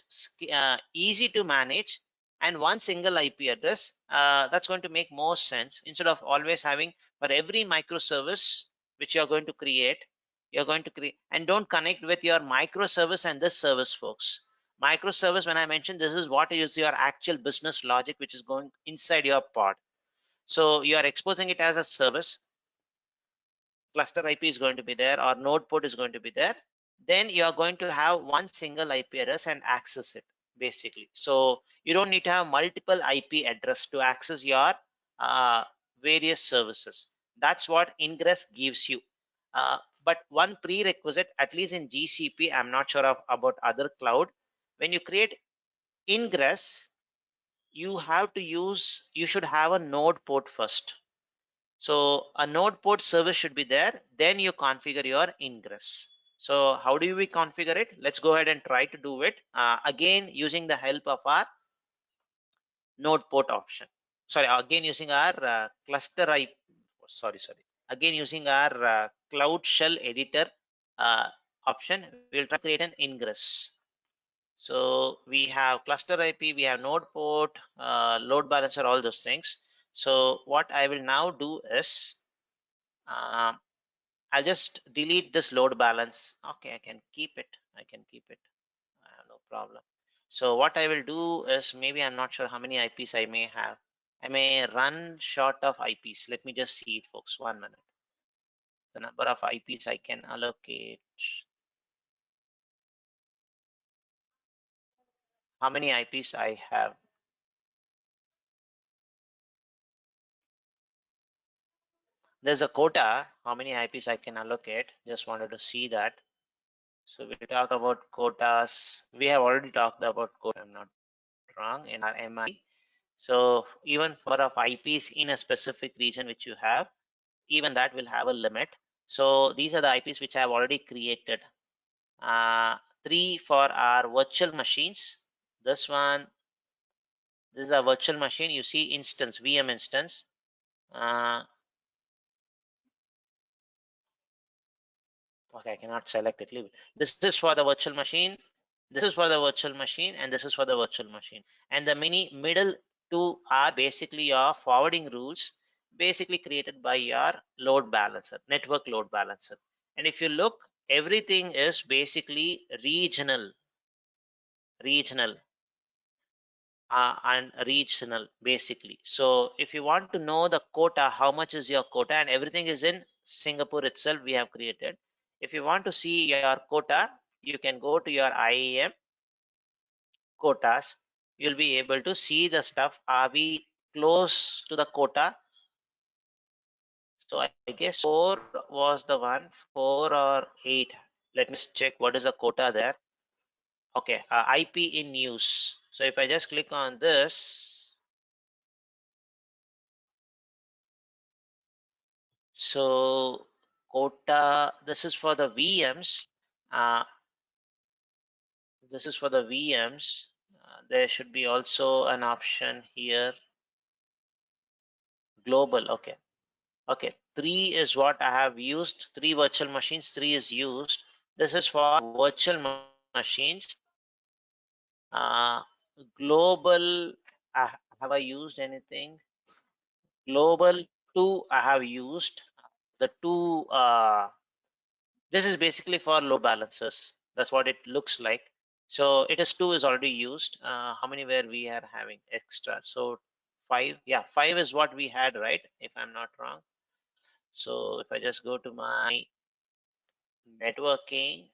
easy to manage, and one single IP address. That's going to make more sense instead of always having for every microservice which you're going to create. You're going to create and don't connect with your microservice and this service, folks. Microservice, when I mentioned, this is what is your actual business logic which is going inside your pod. So you are exposing it as a service. Cluster IP is going to be there, or node port is going to be there. Then you are going to have one single IP address and access it basically. So you don't need to have multiple IP address to access your various services. That's what Ingress gives you. But one prerequisite, at least in GCP, I'm not sure about other cloud. When you create Ingress, you should have a node port first. So a node port service should be there. Then you configure your Ingress. So how do we configure it? Let's go ahead and try to do it again using the help of our node port option. Sorry, again using our cluster IP. Sorry. Again using our Cloud Shell editor option, we'll try to create an Ingress. So we have cluster IP, we have node port, load balancer, all those things. So what I will now do is I'll just delete this load balance. Okay, I can keep it. No problem. So what I will do is, maybe I'm not sure how many IPs I may have. I may run short of IPs. Let me just see it, folks. 1 minute. The number of IPs I can allocate. How many IPs I have? There's a quota, how many IPs I can allocate. Just wanted to see that. So we talk about quotas. We have already talked about quota, if I'm not wrong, in our MI. So even for of IPs in a specific region which you have, even that will have a limit. So these are the IPs which I have already created. 3 for our virtual machines. This one, this is a virtual machine. You see instance, VM instance. Okay, I cannot select it. Leave it. This is for the virtual machine. This is for the virtual machine, and this is for the virtual machine. And the middle two are basically your forwarding rules, basically created by your load balancer, network load balancer. And if you look, everything is basically regional and regional basically. So if you want to know the quota, how much is your quota, and everything is in Singapore itself, we have created. If you want to see your quota, you can go to your IAM quotas. You'll be able to see the stuff. Are we close to the quota? So I guess 4 was the one, 4 or 8. Let me check what is the quota there. Okay, IP in use. So if I just click on this, so quota, this is for the VMs. This is for the VMs. There should be also an option here. Global, okay. 3 is what I have used. 3 virtual machines, 3 is used. This is for virtual machines. Global, have I used anything? Global 2, I have used. The 2, this is basically for load balancers. That's what it looks like. So it is 2 is already used. How many where we are having extra? So 5. Yeah, 5 is what we had, right? If I'm not wrong. So if I just go to my networking,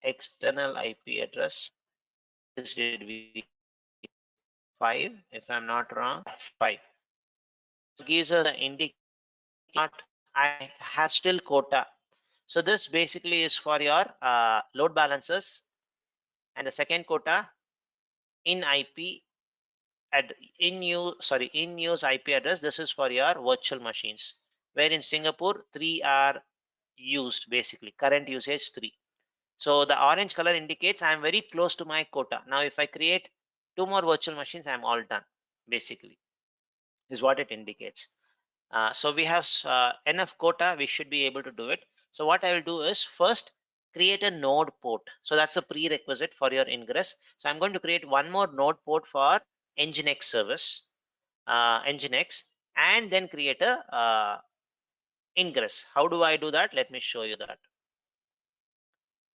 external IP address, this did we 5, if I'm not wrong, 5. It gives us an indication. I have still quota. So this basically is for your load balancers, and the second quota in IP at in use IP address. This is for your virtual machines, where in Singapore 3 are used, basically current usage 3. So the orange color indicates I'm very close to my quota. Now if I create 2 more virtual machines, I'm all done, basically is what it indicates. So we have enough quota, we should be able to do it. So what I will do is first create a node port. So that's a prerequisite for your Ingress. So I'm going to create one more node port for Nginx service, Nginx, and then create a Ingress. How do I do that? Let me show you that.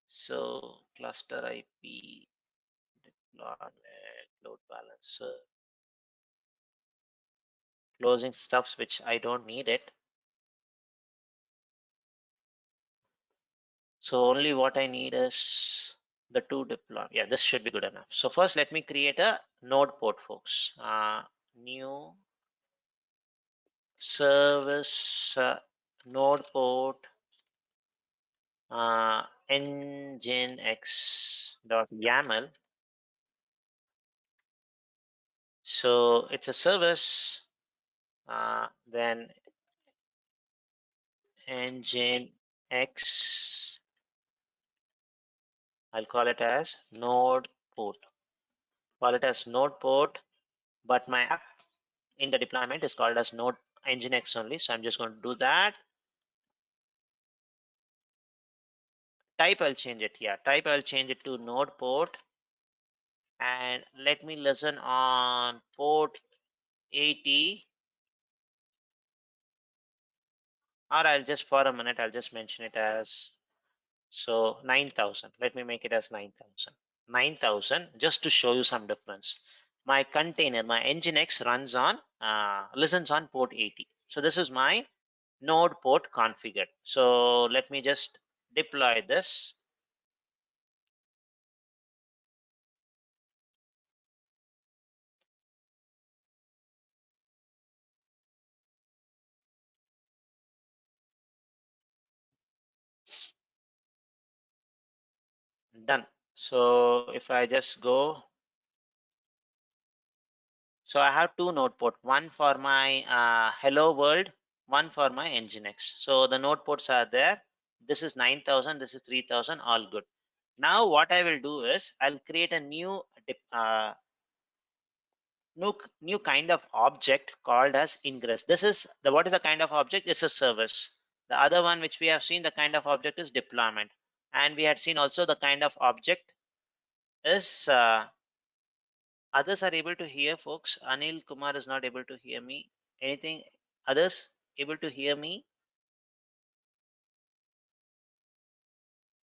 So cluster IP, deployment, load balancer, closing stuffs which I don't need it. So only what I need is the 2 deploy. Yeah, this should be good enough. So first let me create a node port, folks. New service node port nginx.yaml. So it's a service, then nginx, I'll call it as node port. Call it as node port, but my app in the deployment is called as node nginx only. So I'm just going to do that. Type I'll change it. Yeah, type I'll change it to node port, and let me listen on port 80, or I'll just for a minute I'll just mention it as, so 9000. Let me make it as 9000. 9000, just to show you some difference. My container, my nginx runs on listens on port 80. So this is my node port configured. So let me just deploy this. Done. So if I just go, so I have 2 node port, one for my hello world, one for my nginx. So the node ports are there. This is 9000, this is 3000, all good. Now what I will do is I'll create a new new kind of object called as ingress. This is the, what is the kind of object? It's a service. The other one which we have seen, the kind of object is deployment, and we had seen also the kind of object is others are able to hear, folks. Anil Kumar is not able to hear me. Anything others able to hear me?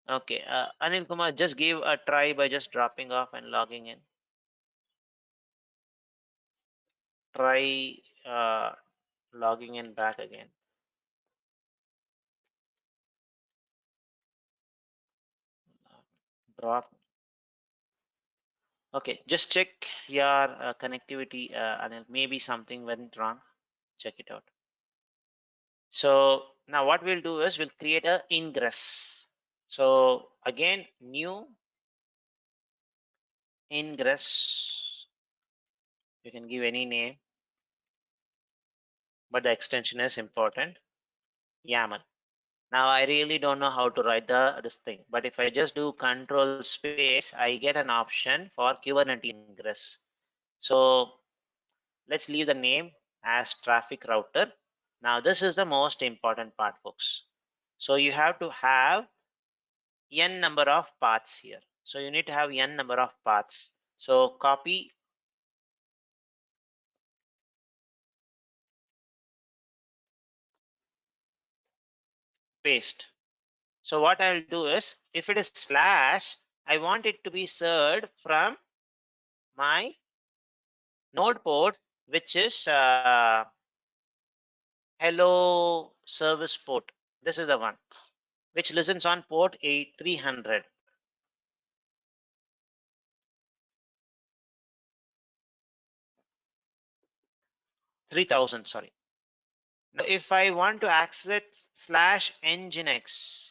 Okay, Anil Kumar, just give a try by just dropping off and logging in. Try logging in back again. Drop. Okay, just check your connectivity, Anil. Maybe something went wrong. Check it out. So now what we'll do is we'll create a ingress. So again, new ingress. You can give any name, but the extension is important. YAML. Now I really don't know how to write this thing, but if I just do control space, I get an option for Kubernetes ingress. So let's leave the name as traffic router. Now this is the most important part, folks. So you have to have n number of paths here. So you need to have n number of paths. So copy, paste. So what I'll do is, if it is slash, I want it to be served from my node port, which is hello service port. This is the one which listens on port 300. 3000, sorry. Now, if I want to access /nginx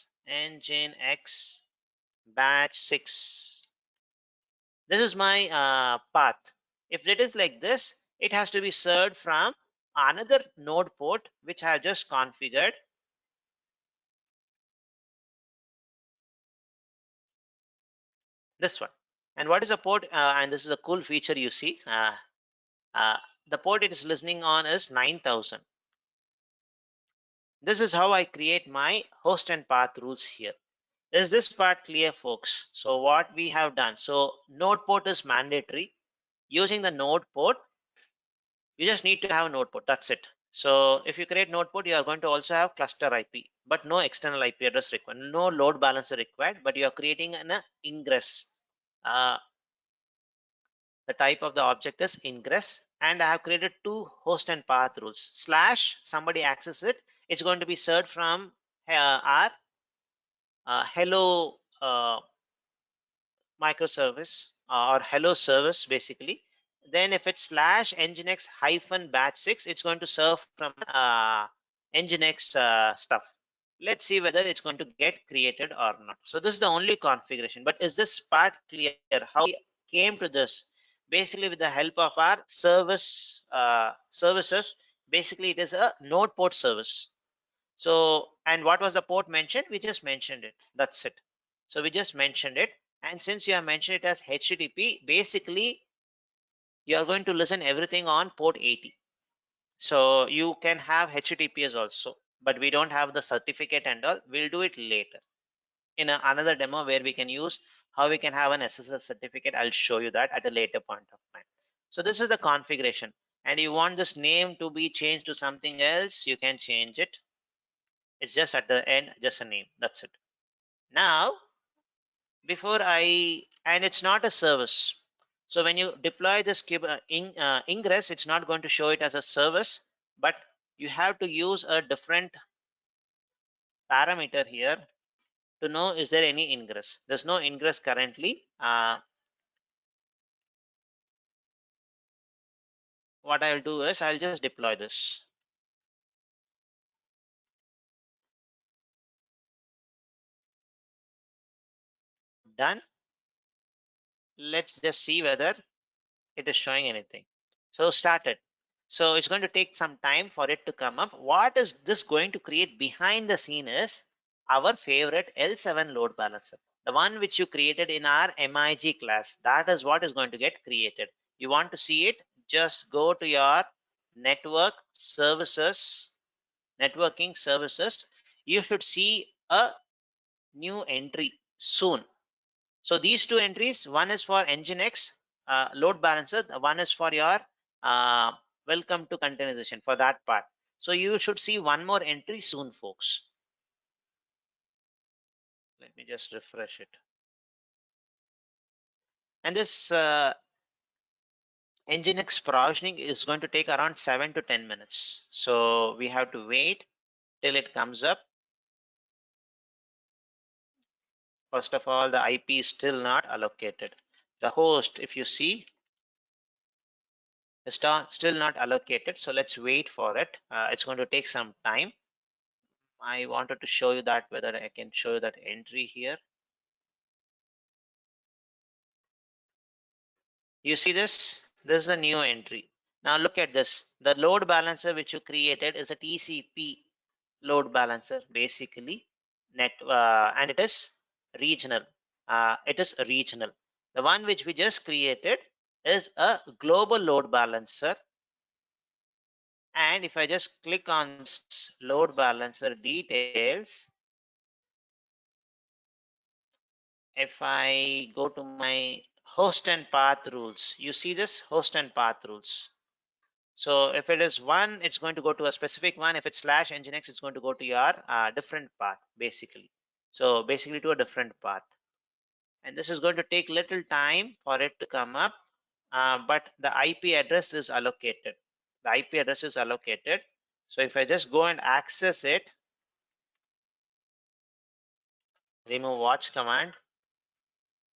batch 6, this is my path. If it is like this, it has to be served from another node port which I have just configured. This one. And what is the port? And this is a cool feature you see. The port it is listening on is 9000. This is how I create my host and path rules here. Is this part clear, folks? So what we have done, so node port is mandatory. Using the node port, you just need to have a node port, that's it. So if you create node port, you are going to also have cluster IP, but no external IP address required, no load balancer required, but you are creating an ingress. The type of the object is ingress, and I have created two host and path rules. Slash, somebody access it, it's going to be served from our hello microservice or hello service basically. Then if it's /nginx -batch 6, it's going to serve from nginx stuff. Let's see whether it's going to get created or not. So this is the only configuration, but is this part clear? How we came to this? Basically with the help of our services, basically it is a node port service. So, and what was the port mentioned? We just mentioned it. That's it. So we just mentioned it. And since you have mentioned it as HTTP, basically you are going to listen everything on port 80. So you can have HTTPS also, but we don't have the certificate and all. We'll do it later in another demo where we can use how we can have an SSL certificate. I'll show you that at a later point of time. So this is the configuration, and you want this name to be changed to something else, you can change it. It's just at the end, just a name. That's it. Now, and it's not a service. So when you deploy this Ingress, it's not going to show it as a service, but you have to use a different parameter here to know is there any ingress. There's no ingress currently. What I'll do is I'll just deploy this. Done. Let's just see whether it is showing anything. So started. So it's going to take some time for it to come up. What is this going to create behind the scene is our favorite L7 load balancer, the one which you created in our MIG class. That is what is going to get created. You want to see it? Just go to your network services, networking services. You should see a new entry soon. So these two entries, one is for nginx load balancer, one is for your welcome to containerization for that part. So you should see one more entry soon, folks. Let me just refresh it. And this nginx provisioning is going to take around 7 to 10 minutes. So we have to wait till it comes up. First of all, the IP is still not allocated. The host, if you see, is still not allocated. So let's wait for it. It's going to take some time. I wanted to show you that, whether I can show you that entry here. You see this? This is a new entry. Now look at this. The load balancer which you created is a TCP load balancer, basically and it is regional. The one which we just created is a global load balancer. And if I just click on this load balancer details, if I go to my host and path rules, you see this host and path rules. So if it is one, it's going to go to a specific one. If it's /nginx, it's going to go to your different path, basically. So basically to a different path. And this is going to take little time for it to come up. but the IP address is allocated. The IP address is allocated. So if I just go and access it, remove watch command.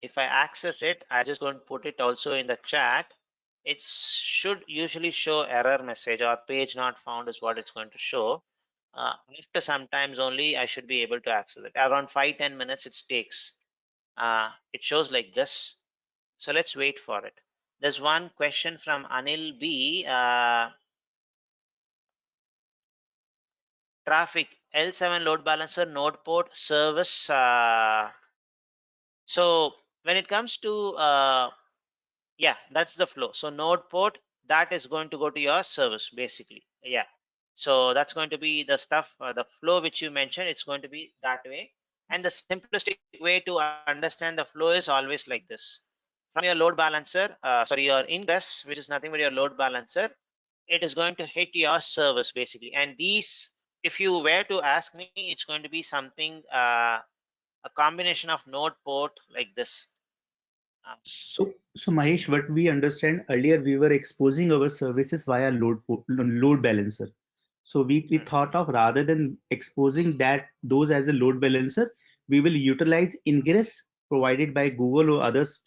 If I access it, I just going to put it also in the chat. It should usually show error message or page not found is what it's going to show. After sometimes only I should be able to access it. Around 5-10 minutes it takes. It shows like this. So let's wait for it. There's one question from Anil B. Traffic L7 load balancer node port service. So when it comes to yeah, that's the flow. So node port, that is going to go to your service basically. Yeah. So that's going to be the stuff, the flow which you mentioned. It's going to be that way. And the simplistic way to understand the flow is always like this. From your load balancer, sorry, your ingress, which is nothing but your load balancer, it is going to hit your service basically. And these, if you were to ask me, it's going to be something, a combination of node port like this. So Mahesh, what we understand earlier, we were exposing our services via load balancer. So we thought of, rather than exposing those as a load balancer, we will utilize Ingress provided by Google or others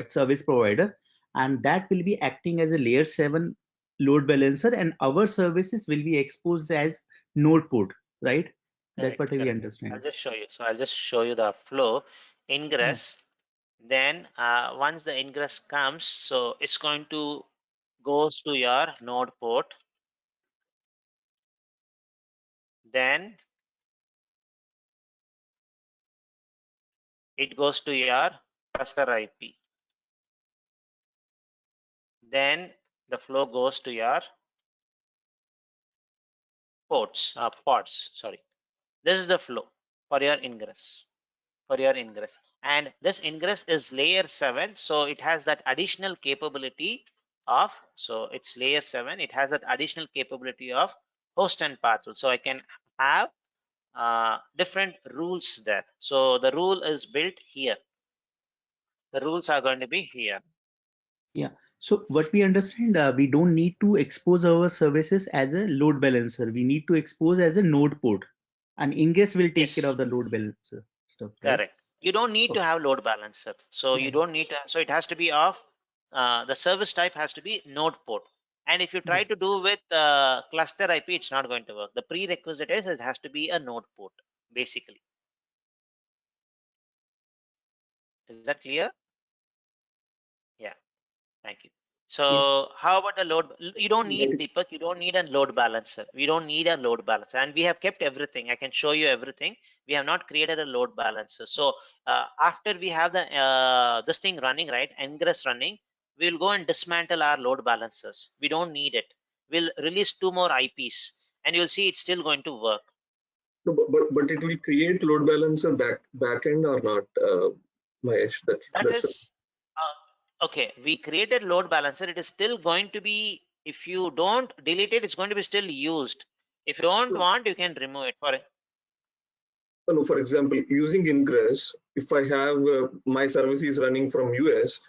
service provider, and that will be acting as a layer 7 load balancer, and our services will be exposed as node port, right? That's Correct, what we correct. I'll understand. just show you. So I'll just show you the flow. Yeah. Ingress. Then once the ingress comes, so it's going to goes to your node port. Then it goes to your cluster IP. Then the flow goes to your pods. Sorry. This is the flow for your ingress. And this ingress is layer 7, so it has that additional capability of, so it's layer 7, it has that additional capability of host and path rule. So I can have different rules there. So the rule is built here. The rules are going to be here. Yeah. So what we understand, we don't need to expose our services as a load balancer. We need to expose as a node port, and Ingress will take care Yes. of the load balancer stuff, right? Correct. You don't need to Okay. have load balancer. So Yeah. you don't need to, so it has to be of, the service type has to be node port. And if you Yeah. try to do with cluster IP, it's not going to work. The prerequisite is it has to be a node port, basically. Is that clear? Yeah, thank you. Yes. So how about the load? You don't need, Deepak, you don't need a load balancer. We don't need a load balancer. And we have kept everything. I can show you everything. We have not created a load balancer. So after we have the this thing running, right, Ingress running, we'll go and dismantle our load balancers. We don't need it. We'll release 2 more IPs and you'll see it's still going to work. No, but it will create load balancer backend or not, Mahesh? That That's is, okay, we created load balancer. It is still going to be, if you don't delete it, it's going to be still used. If you don't want, you can remove it. no. For example, using Ingress, if I have my service is running from US,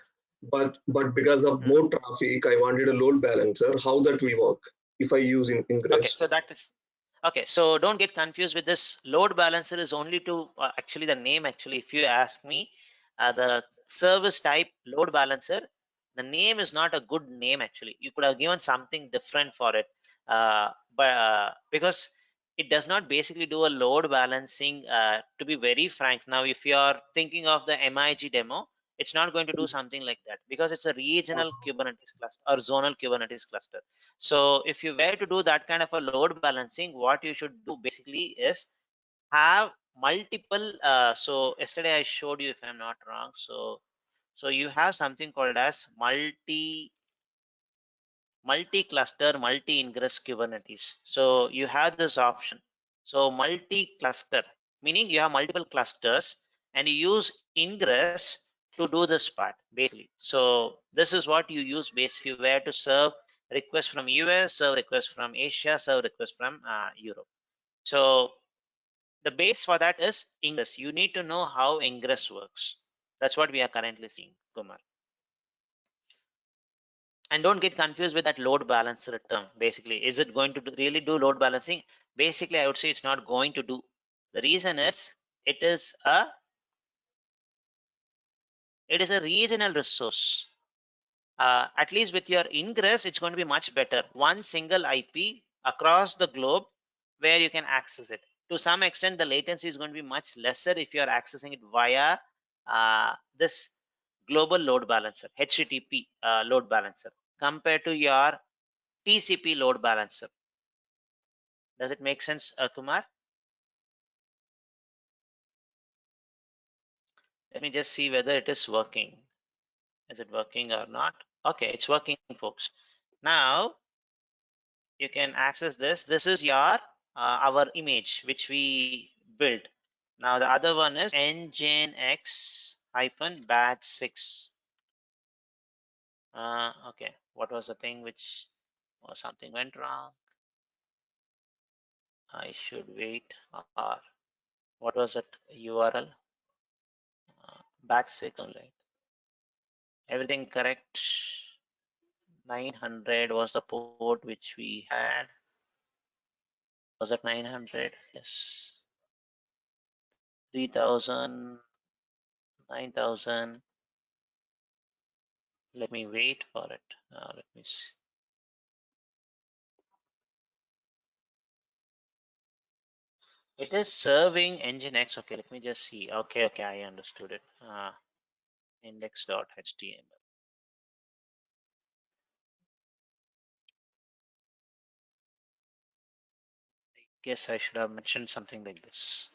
but because of more traffic, I wanted a load balancer. How that will work if I use Okay, Ingress? so that is okay. So don't get confused with this. Load balancer is only to actually the name. Actually, if you ask me, the service type load balancer, the name is not a good name. Actually, you could have given something different for it, but because it does not basically do a load balancing. To be very frank, now if you are thinking of the MIG demo, it's not going to do something like that because it's a regional Kubernetes cluster or zonal Kubernetes cluster. So if you were to do that kind of a load balancing, what you should do basically is have multiple. So yesterday I showed you, if I'm not wrong. So you have something called as multi-cluster, multi-ingress Kubernetes. So you have this option. So multi-cluster, meaning you have multiple clusters and you use Ingress to do this part basically. So this is what you use basically where to serve requests from US, serve requests from Asia, serve requests from Europe. So the base for that is Ingress. You need to know how Ingress works. That's what we are currently seeing, Kumar. And don't get confused with that load balancer term. Basically, is it going to really do load balancing? Basically, I would say it's not going to do. The reason is it is a regional resource. At least with your Ingress, it's going to be much better. One single IP across the globe where you can access it. To some extent, the latency is going to be much lesser if you are accessing it via this global load balancer, HTTP load balancer, compared to your TCP load balancer. Does it make sense, Kumar? Let me just see whether it is working. Is it working or not? Okay, it's working, folks. Now you can access this. This is your our image which we built. Now the other one is nginx hyphen batch 6. Okay, what was the thing which or something went wrong? I should wait. Or what was that URL? Batch 6 only. Everything correct. 900 was the port which we had. Was it 900? Yes. 3000, 9000. Let me wait for it. Let me see. It is serving nginx. Okay, let me just see. Okay, I understood it. Index.html. I guess I should have mentioned something like this.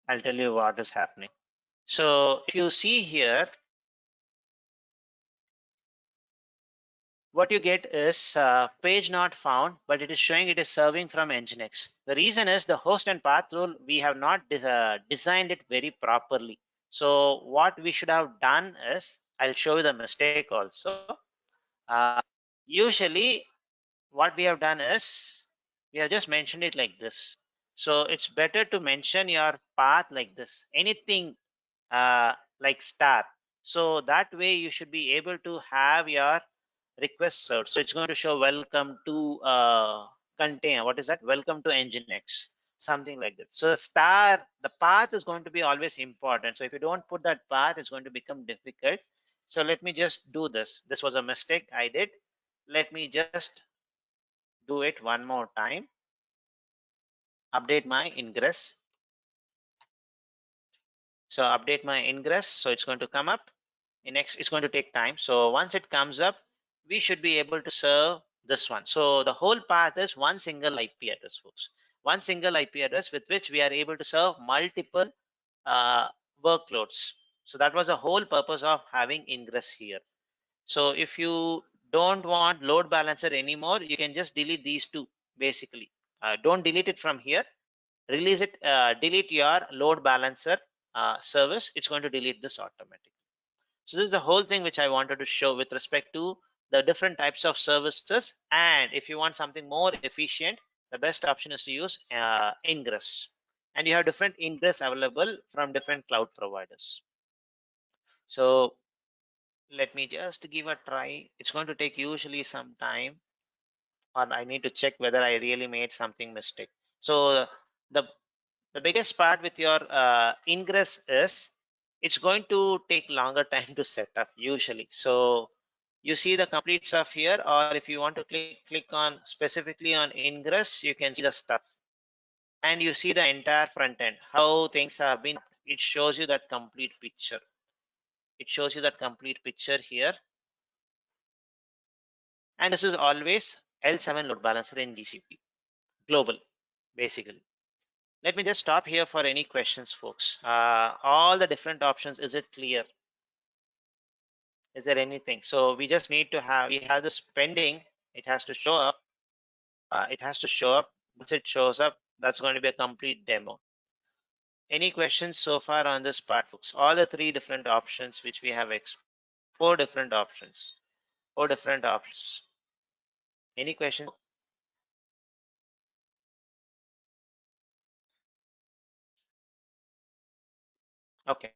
I'll tell you what is happening. So if you see here, what you get is page not found, but it is showing it is serving from nginx. The reason is the host and path rule, we have not designed it very properly. So what we should have done is, I'll show you the mistake also. Usually what we have done is, we have just mentioned it like this. So it's better to mention your path like this, anything like star. So that way you should be able to have your request served. So it's going to show welcome to container. What is that? Welcome to nginx, something like that. So star, the path is going to be always important. So if you don't put that path, it's going to become difficult. So let me just do this. This was a mistake I did. Let me just do it one more time. Update my ingress. So update my ingress. So it's going to come up. Next, it's going to take time. So once it comes up, we should be able to serve this one. So the whole path is one single IP address, folks. One single IP address with which we are able to serve multiple uh, workloads. So that was the whole purpose of having ingress here. So if you don't want load balancer anymore, you can just delete these two basically. Don't delete it from here. Release it, delete your load balancer service. It's going to delete this automatically. So this is the whole thing which I wanted to show with respect to the different types of services. And if you want something more efficient, the best option is to use Ingress. And you have different Ingress available from different cloud providers. So let me just give a try. It's going to take usually some time, or I need to check whether I really made something mistake. So the biggest part with your ingress is it's going to take longer time to set up usually. So you see the complete stuff here, or if you want to click on specifically on ingress, you can see the stuff and you see the entire front end, how things have been. It shows you that complete picture. It shows you that complete picture here. And this is always L7 load balancer in GCP global basically. Let me just stop here for any questions, folks. All the different options, is it clear? Is there anything? So we just need to have, we have this pending. It has to show up. It has to show up. Once it shows up, that's going to be a complete demo. Any questions so far on this part, folks? All the three different options which we have, four different options. Four different options. Any questions? Okay.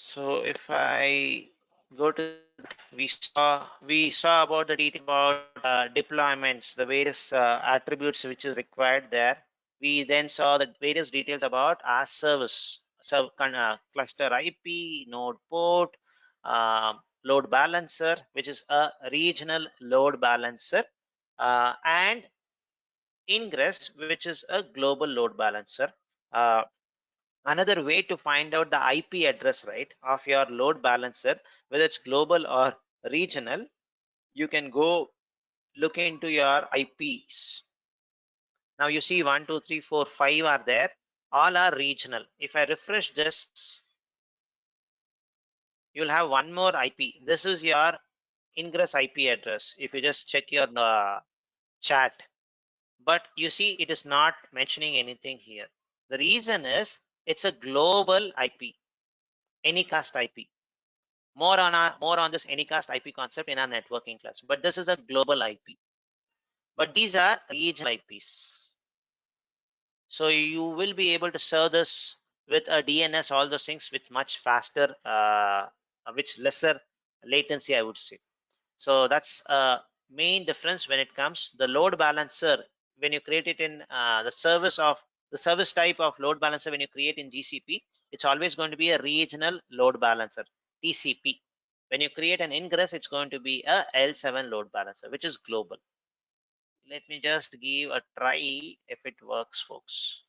So if I go to that, we saw about the details about deployments, the various attributes which is required there. We then saw the various details about our service, cluster IP, node port, load balancer, which is a regional load balancer, and Ingress, which is a global load balancer. Uh, Another way to find out the IP address, right, of your load balancer, whether it's global or regional, you can go look into your IPs. Now you see 1, 2, 3, 4, 5 are there. All are regional. If I refresh this, you'll have one more IP. This is your Ingress IP address. If you just check your chat, but you see it is not mentioning anything here. The reason is it's a global IP, anycast IP. More on this anycast IP concept in our networking class. But this is a global IP. But these are regional IPs. So you will be able to serve this with a DNS, all those things with much faster, which lesser latency, I would say. So that's a main difference when it comes. The load balancer, when you create it in the service type of load balancer, when you create in GCP, it's always going to be a regional load balancer, TCP. When you create an Ingress, it's going to be a L7 load balancer, which is global. Let me just give a try if it works, folks.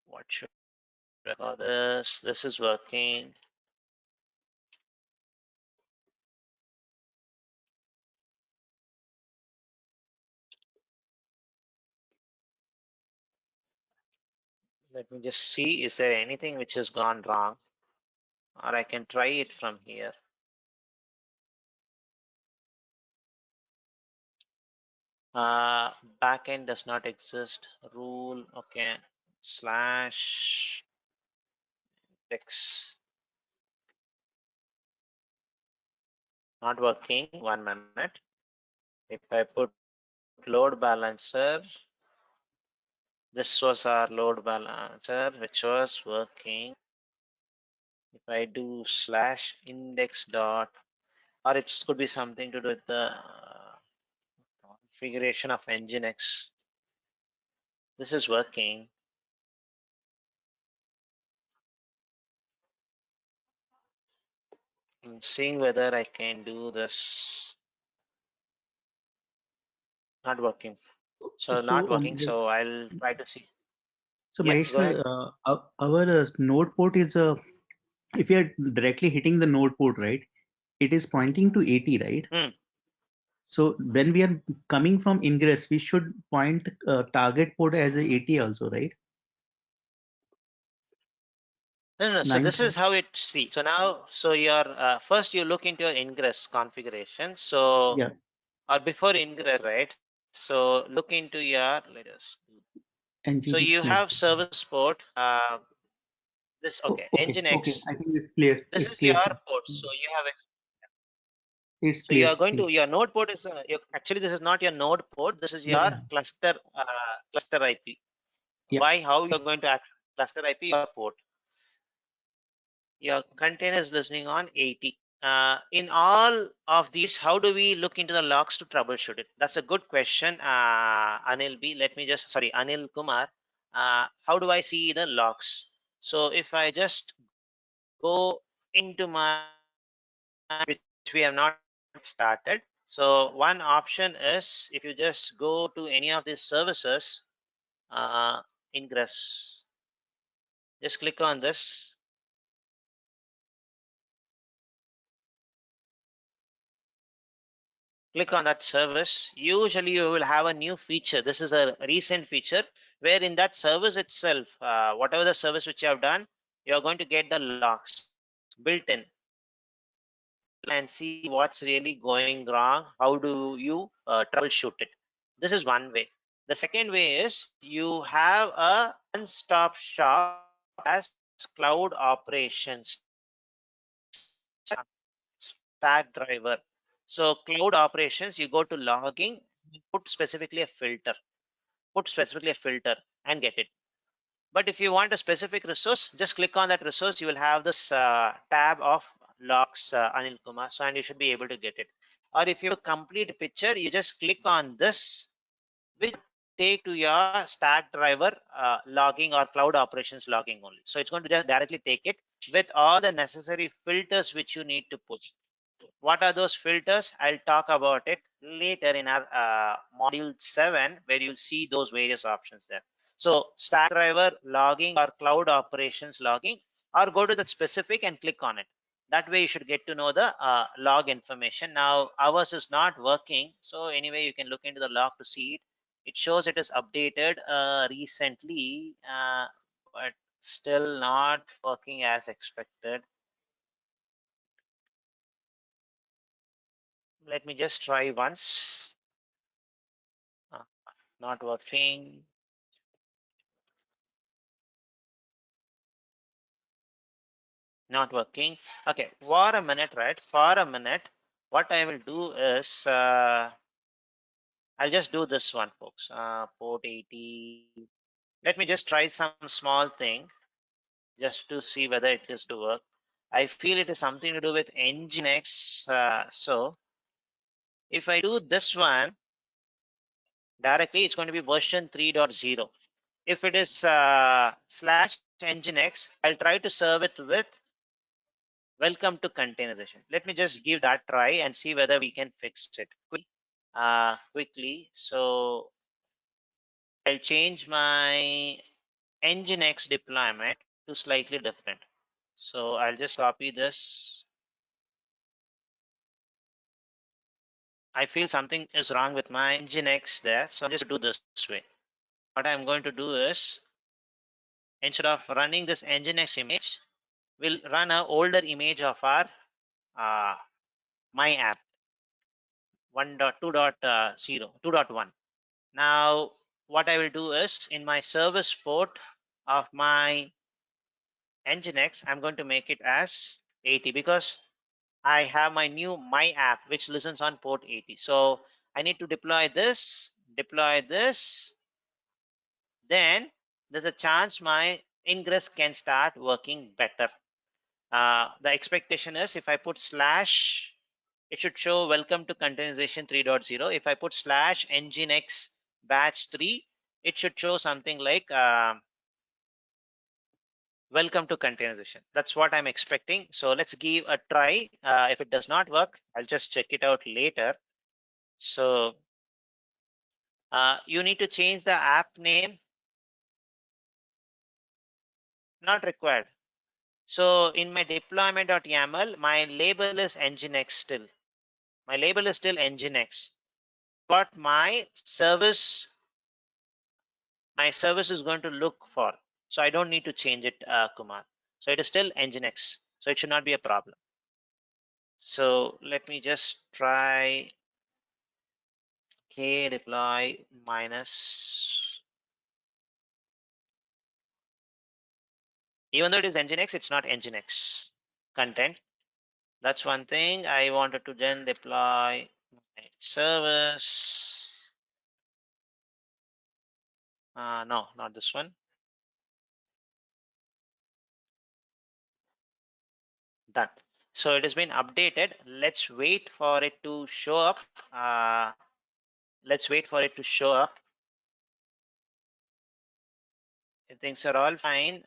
What should I call this? This is working. Let me just see, is there anything which has gone wrong? Or I can try it from here. Backend does not exist. Rule, okay. Slash X. Not working. 1 minute. If I put load balancer, this was our load balancer, which was working. If I do slash index dot, or it could be something to do with the configuration of Nginx. This is working. I'm seeing whether I can do this. Not working. So not working. So I'll try to see. So Yeah, Mahesh, go ahead. our node port is if you are directly hitting the node port, right, it is pointing to 80, right? So when we are coming from Ingress, we should point target port as a 80 also, right? No. So this is how it see. So now, so your first you look into your Ingress configuration. So yeah, or before Ingress, right? So look into your So you Nginx node. have service port. This okay. Okay. Nginx. I think it's clear. This It's is clear. your port. So you have. It's So you clear. are going to your node port is actually this is not your node port. This is your Yeah, cluster IP. yeah. Why? How you are going to access cluster IP your port? Your container is listening on 80. In all of these, how do we look into the logs to troubleshoot it? That's a good question, Anil B. Let me just, sorry, Anil Kumar. How do I see the logs? So if I just go into my, which we have not started. So one option is if you just go to any of these services, Ingress, just click on this. Click on that service. Usually you will have a new feature. This is a recent feature where in that service itself, whatever the service which you have done, you are going to get the logs built in and see what's really going wrong. How do you troubleshoot it? This is one way. The second way is you have a one-stop shop as cloud operations stack driver. So cloud operations, you go to logging, put specifically a filter and get it. But if you want a specific resource, just click on that resource. You will have this tab of logs, Anil Kumar, so and you should be able to get it. Or if you have a complete picture, you just click on this, which take to your stack driver logging or cloud operations logging only. So it's going to just directly take it with all the necessary filters which you need to put. What are those filters? I'll talk about it later in our module 7, where you'll see those various options there. So stack driver logging or cloud operations logging, or go to the specific and click on it. That way you should get to know the log information. Now ours is not working, so anyway you can look into the log to see it. It shows it is updated recently, but still not working as expected. Let me just try once. Not working. Not working. Okay, for a minute, right? For a minute, what I will do is I'll just do this one, folks. Port 80. Let me just try some small thing just to see whether it is to work. I feel it is something to do with Nginx. So if I do this one directly, it's going to be version 3.0. If it is slash Nginx, I'll try to serve it with welcome to containerization. Let me just give that try and see whether we can fix it quickly. So I'll change my Nginx deployment to slightly different. So I'll just copy this. I feel something is wrong with my Nginx there, so I'll just do this way. What I'm going to do is, instead of running this Nginx image, we'll run an older image of our my app 2.1. Now, what I will do is, in my service port of my Nginx, I'm going to make it as 80 because I have my new my app which listens on port 80. So I need to deploy this, then there's a chance my Ingress can start working better. The expectation is, if I put slash, it should show welcome to containerization 3.0. If I put slash nginx batch 3, it should show something like welcome to containerization. That's what I'm expecting. So let's give a try. If it does not work, I'll just check it out later. So you need to change the app name. Not required. So in my deployment.yaml, my label is nginx still. My label is still nginx. What my service is going to look for. So I don't need to change it, Kumar. So it is still nginx. So it should not be a problem. So let me just try k deploy minus. Even though it is nginx, it's not nginx content. That's one thing. I wanted to then deploy my service. No, not this one. Done. So it has been updated. Let's wait for it to show up. Let's wait for it to show up. If things are all fine,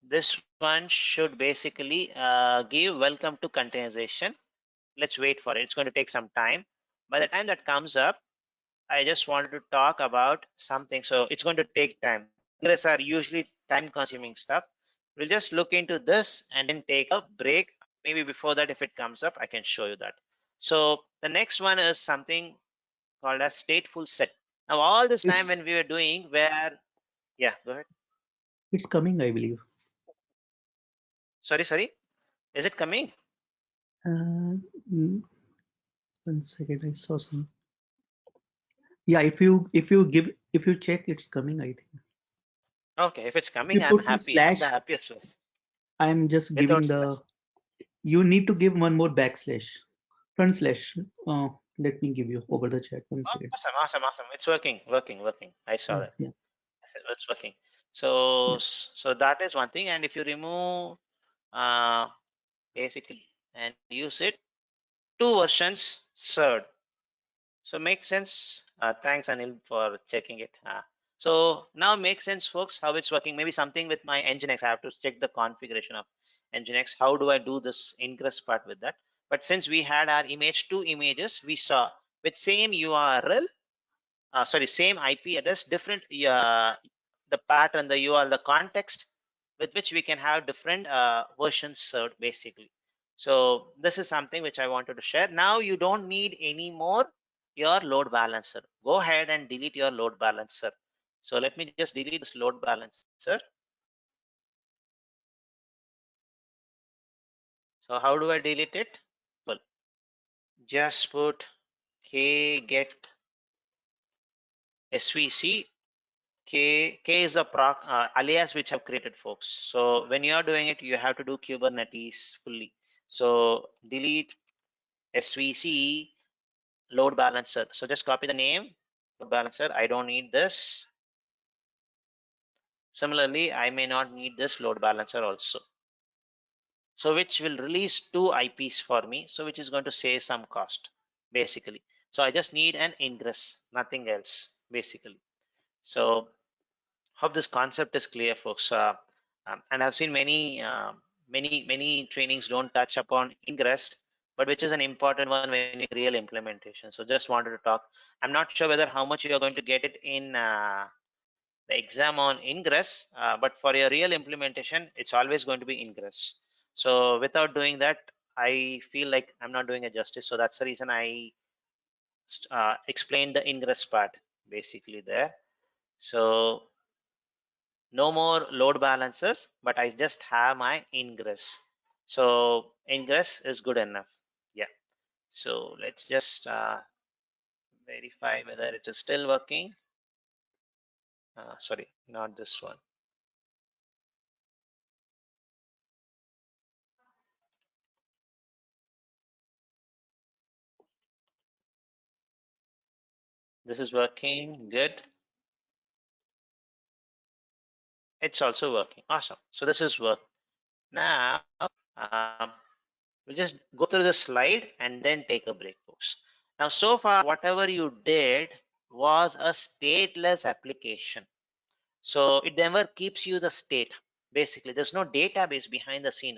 this one should basically give welcome to containerization. Let's wait for it. It's going to take some time. By the time that comes up, I just wanted to talk about something. So it's going to take time. Ingress are usually time consuming stuff. We'll just look into this and then take a break. Maybe before that, if it comes up, I can show you that. So the next one is something called as stateful set. Now, all this time when we were doing where, yeah, go ahead. It's coming, I believe. Sorry. Is it coming? Mm, 1 second, I saw some. Yeah, if you check, it's coming, I think. Okay, if it's coming, You I'm put happy. I'm slash. the happiest person. I'm just Without giving slash. you need to give one more backslash, front slash. Let me give you over the chat. 1 second. Awesome. It's working. I saw that. Yeah. It's working. So that is one thing. And if you remove basically and use it, 2 versions served. So makes sense. Thanks Anil for checking it. So now makes sense, folks, how it's working. Maybe something with my Nginx. I have to check the configuration of Nginx. How do I do this ingress part with that? But since we had our image, 2 images, we saw with same URL, sorry, same IP address, different the pattern, the URL, the context with which we can have different versions served basically. So this is something which I wanted to share. Now you don't need any more your load balancer. Go ahead and delete your load balancer. So let me just delete this load balancer. So how do I delete it? Well, just put k get svc. K is the proc alias which I've created, folks. So when you are doing it, you have to do Kubernetes fully. So delete svc load balancer. So just copy the name load balancer. I don't need this. Similarly, I may not need this load balancer also. So which will release 2 IPs for me. So which is going to save some cost basically. So I just need an ingress, nothing else basically. So hope this concept is clear, folks. And I've seen many trainings don't touch upon ingress, but which is an important one when you real implementation. So just wanted to talk. I'm not sure whether how much you are going to get it in the exam on ingress, but for your real implementation, it's always going to be ingress. So without doing that, I feel like I'm not doing a justice. So that's the reason I explained the ingress part basically there. So no more load balancers, but I just have my ingress. So ingress is good enough. Yeah. So let's just verify whether it is still working. Sorry, not this one. This is working good. It's also working. Awesome. So this is work. Now we'll just go through the slide and then take a break, folks. Now, so far, whatever you did was a stateless application. So it never keeps you the state. Basically, there's no database behind the scene.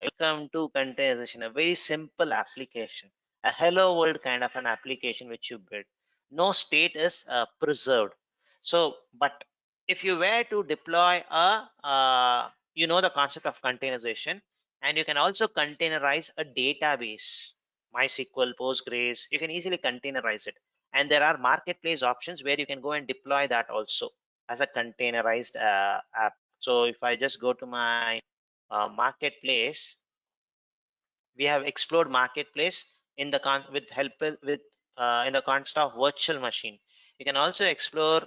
Welcome to containerization, a very simple application, a hello world kind of an application which you build. No state is preserved. So, but if you were to deploy you know the concept of containerization, and you can also containerize a database, MySQL, Postgres, you can easily containerize it. And there are marketplace options where you can go and deploy that also as a containerized app. So if I just go to my marketplace, we have explored marketplace in the with help with in the context of virtual machine. You can also explore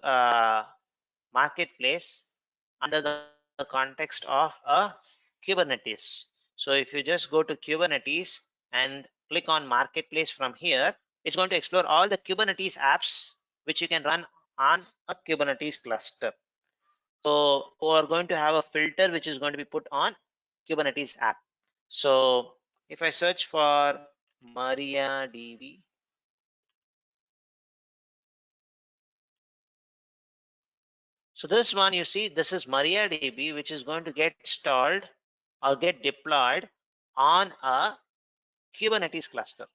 marketplace under the context of a Kubernetes. So if you just go to Kubernetes and click on marketplace from here, it's going to explore all the Kubernetes apps which you can run on a Kubernetes cluster. So we're going to have a filter which is going to be put on Kubernetes app. So if I search for MariaDB, so this one you see, this is MariaDB, which is going to get installed or get deployed on a Kubernetes cluster.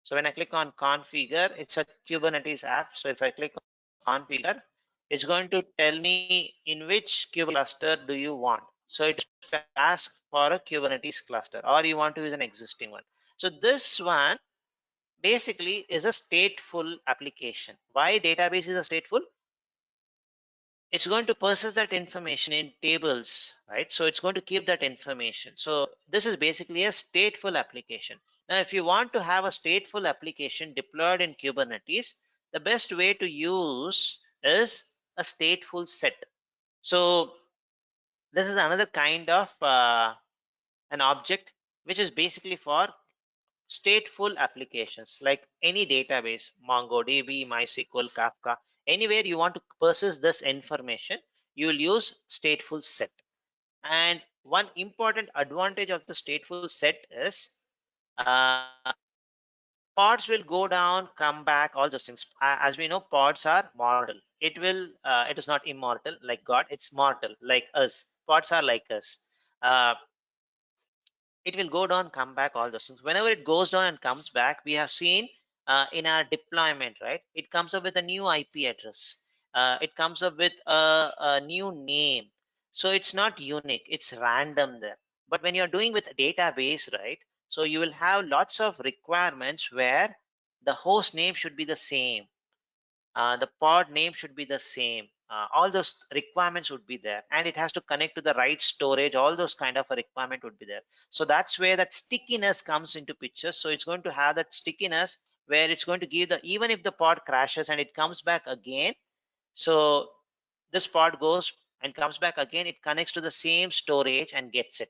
So when I click on configure, it's a Kubernetes app. So if I click on configure, it's going to tell me in which Kubernetes cluster do you want. So it asks for a Kubernetes cluster, or you want to use an existing one. So this one basically is a stateful application. Why database is a stateful? It's going to process that information in tables, right? So it's going to keep that information. So this is basically a stateful application. Now, if you want to have a stateful application deployed in Kubernetes, the best way to use is a stateful set. So this is another kind of an object which is basically for stateful applications like any database, MongoDB, MySQL, Kafka, anywhere you want to process this information, you will use stateful set. And one important advantage of the stateful set is pods will go down, come back, all those things. As we know, pods are mortal. It is not immortal like God. It's mortal like us. Pods are like us. Uh, it will go down, come back, all those things. Whenever it goes down and comes back, we have seen in our deployment, right? It comes up with a new IP address. It comes up with a new name. So it's not unique, it's random there. But when you're doing with a database, right? So you will have lots of requirements where the host name should be the same. The pod name should be the same. All those requirements would be there, and it has to connect to the right storage. All those kind of a requirement would be there. So that's where that stickiness comes into picture. So it's going to have that stickiness where it's going to give the, even if the pod crashes and it comes back again, so this pod goes and comes back again, it connects to the same storage and gets it.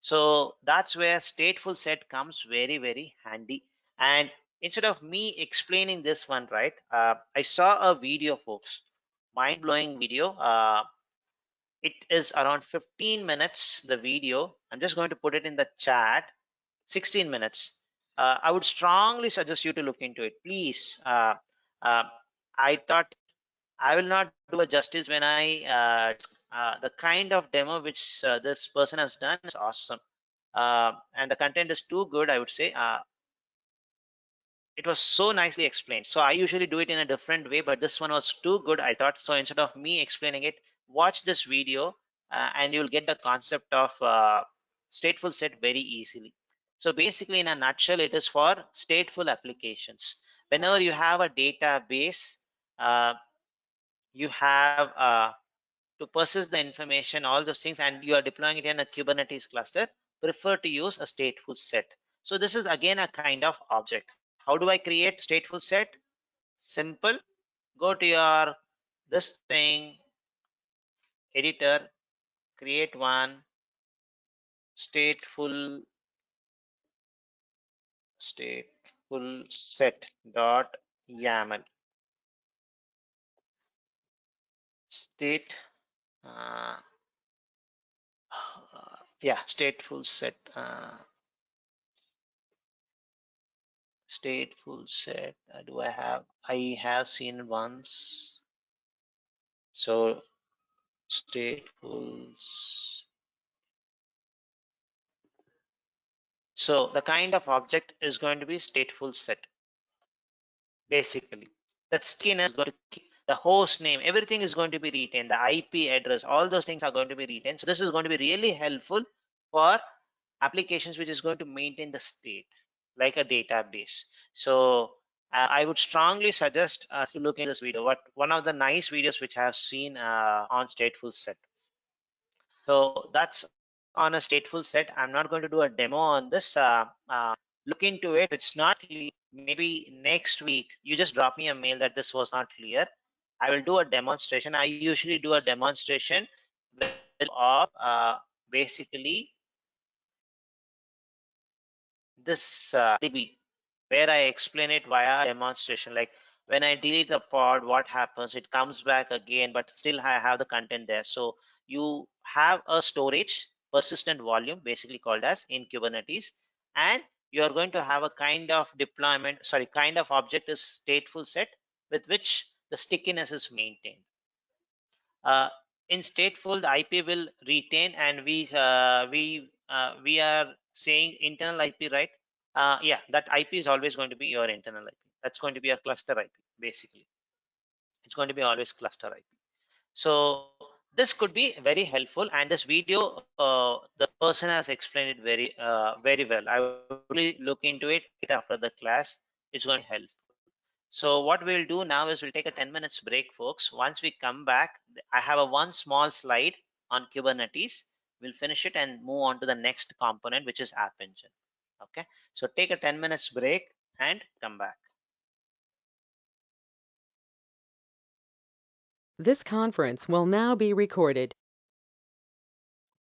So that's where stateful set comes very handy. And instead of me explaining this one, right, I saw a video, folks, mind-blowing video. It is around 15 minutes, the video. I'm just going to put it in the chat. 16 minutes. I would strongly suggest you to look into it, please. I thought I will not do a justice when the kind of demo which this person has done is awesome. And the content is too good, I would say. It was so nicely explained. So I usually do it in a different way, but this one was too good, I thought. So instead of me explaining it, watch this video and you'll get the concept of stateful set very easily. So basically, in a nutshell, it is for stateful applications. Whenever you have a database, you have to persist the information, all those things, and you are deploying it in a Kubernetes cluster, prefer to use a stateful set. So this is again a kind of object. How do I create stateful set? Simple. Go to your this thing editor, create one stateful set dot YAML. State yeah, stateful set stateful set. Do I have seen once. So stateful. So the kind of object is going to be stateful set. Basically, that stickiness is going to keep the host name, everything is going to be retained, the IP address, all those things are going to be retained. So this is going to be really helpful for applications which is going to maintain the state like a database. So I would strongly suggest to look into this video. One of the nice videos which I have seen on stateful set. So that's on a stateful set. I'm not going to do a demo on this. Look into it. It's not clear. Maybe next week you just drop me a mail that this was not clear. I will do a demonstration. I usually do a demonstration of basically this DB, where I explain it via demonstration. Like when I delete a pod, what happens? It comes back again, but still I have the content there. So you have a storage persistent volume, basically called as in Kubernetes, and you are going to have a kind of deployment, sorry, kind of object is stateful set with which the stickiness is maintained. In stateful, the IP will retain, and we are saying internal IP, right? Yeah, that IP is always going to be your internal IP. That's going to be a cluster IP, basically. It's going to be always cluster IP. So this could be very helpful, and this video, the person has explained it very well. I will really look into it right after the class. It's going to help. So what we'll do now is we'll take a 10 minutes break, folks. Once we come back, I have one small slide on Kubernetes. We'll finish it and move on to the next component, which is App Engine. Okay, so take a 10 minutes break and come back. This conference will now be recorded.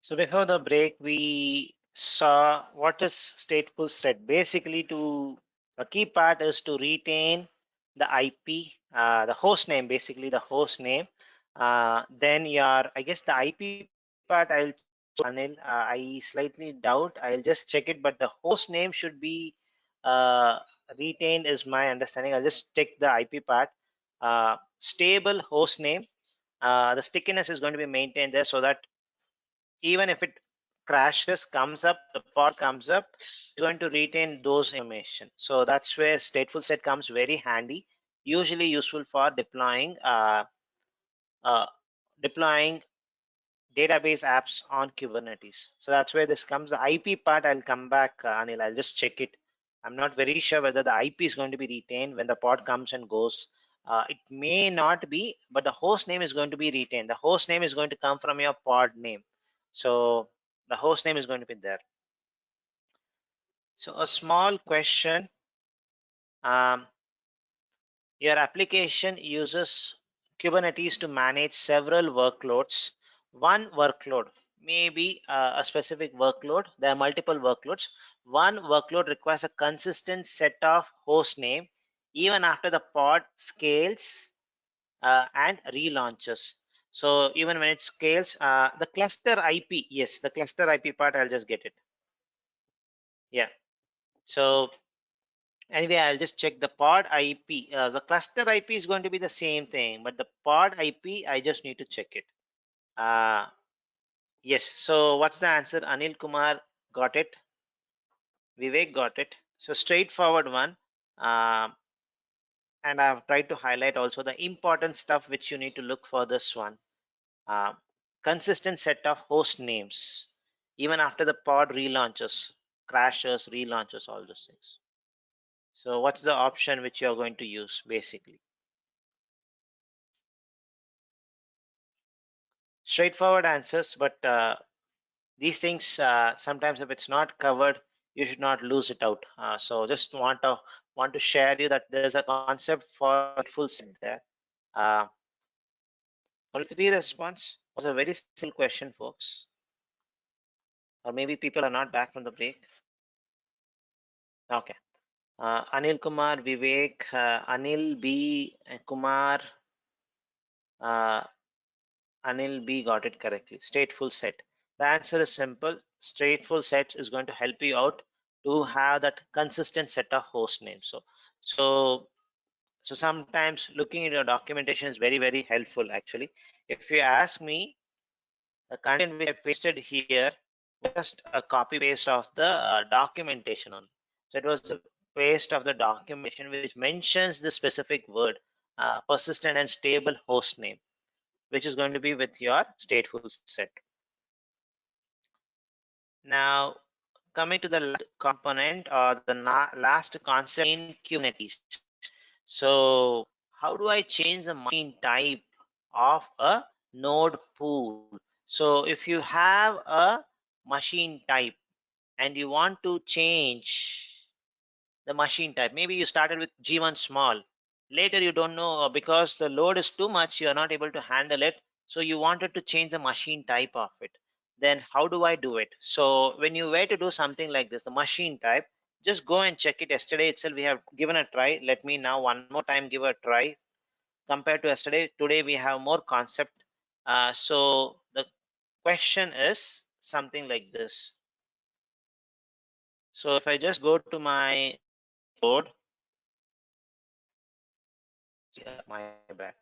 So before the break, we saw what is stateful set. Basically, a key part is to retain the IP, the host name, basically the host name, Then your, I guess the IP part I'll Anil, I slightly doubt. I'll just check it, but the host name should be retained is my understanding. I'll just check the IP part. Stable host name. The stickiness is going to be maintained there so that even if it crashes, comes up, the pod comes up, it's going to retain those information. So that's where stateful set comes very handy, usually useful for uh, deploying database apps on Kubernetes. So that's where this comes. The IP part, I'll come back, Anil. I'll just check it. I'm not very sure whether the IP is going to be retained when the pod comes and goes. It may not be, but the host name is going to be retained. The host name is going to come from your pod name. So the host name is going to be there. So a small question. Your application uses Kubernetes to manage several workloads. One workload may be a specific workload. There are multiple workloads. One workload requires a consistent set of host name even after the pod scales and relaunches. So even when it scales, the cluster IP, yes, the cluster IP part, I'll just get it. Yeah. So anyway, I'll just check the pod IP. The cluster IP is going to be the same thing, but the pod IP, I just need to check it. Yes, so what's the answer? Anil Kumar got it. Vivek got it. So straightforward one. And I've tried to highlight also the important stuff which you need to look for this one. Consistent set of host names, even after the pod relaunches, crashes, relaunches, all those things. So what's the option which you're going to use basically? Straightforward answers, but these things sometimes if it's not covered, you should not lose it out. So just want to share you that there's a concept for full set there. Only 3 response was a very simple question, folks. Or maybe people are not back from the break. Okay. Anil Kumar, Vivek, Anil B, Kumar, Anil B got it correctly. Stateful set. The answer is simple. Stateful sets is going to help you out to have that consistent set of host names. So sometimes looking at your documentation is very, very helpful actually. If you ask me, the content which I pasted here was just a copy paste of the documentation only. So it was a paste of the documentation which mentions the specific word, persistent and stable host name, which is going to be with your stateful set. Now, coming to the last component or the last concept in Kubernetes. So, how do I change the machine type of a node pool? So, if you have a machine type and you want to change the machine type, maybe you started with G1 small, later you don't know because the load is too much, you are not able to handle it, so you wanted to change the machine type of it. Then how do I do it? So when you were to do something like this, the machine type, just go and check it. Yesterday itself we have given a try. Let me now one more time give a try. Compared to yesterday, today we have more concept. So the question is something like this. So if I just go to my code, my bad,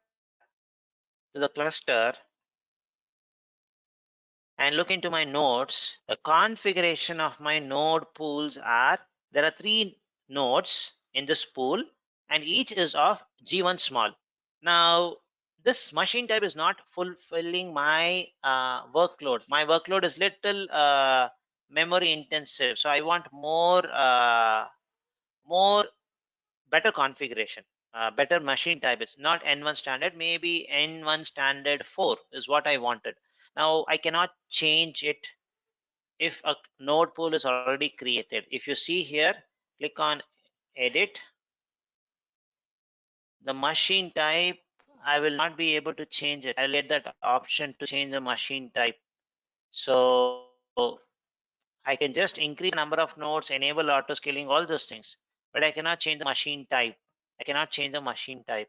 to the cluster and look into my nodes, the configuration of my node pools are, there are 3 nodes in this pool and each is of G1 small. Now, this machine type is not fulfilling my workload. My workload is little memory intensive. So I want more better configuration, better machine type. It's not N1 standard, maybe N1 standard 4 is what I wanted. Now I cannot change it if a node pool is already created. If you see here, click on edit, the machine type, I will not be able to change it. I'll get that option to change the machine type. So I can just increase the number of nodes, enable auto scaling, all those things, but I cannot change the machine type. I cannot change the machine type.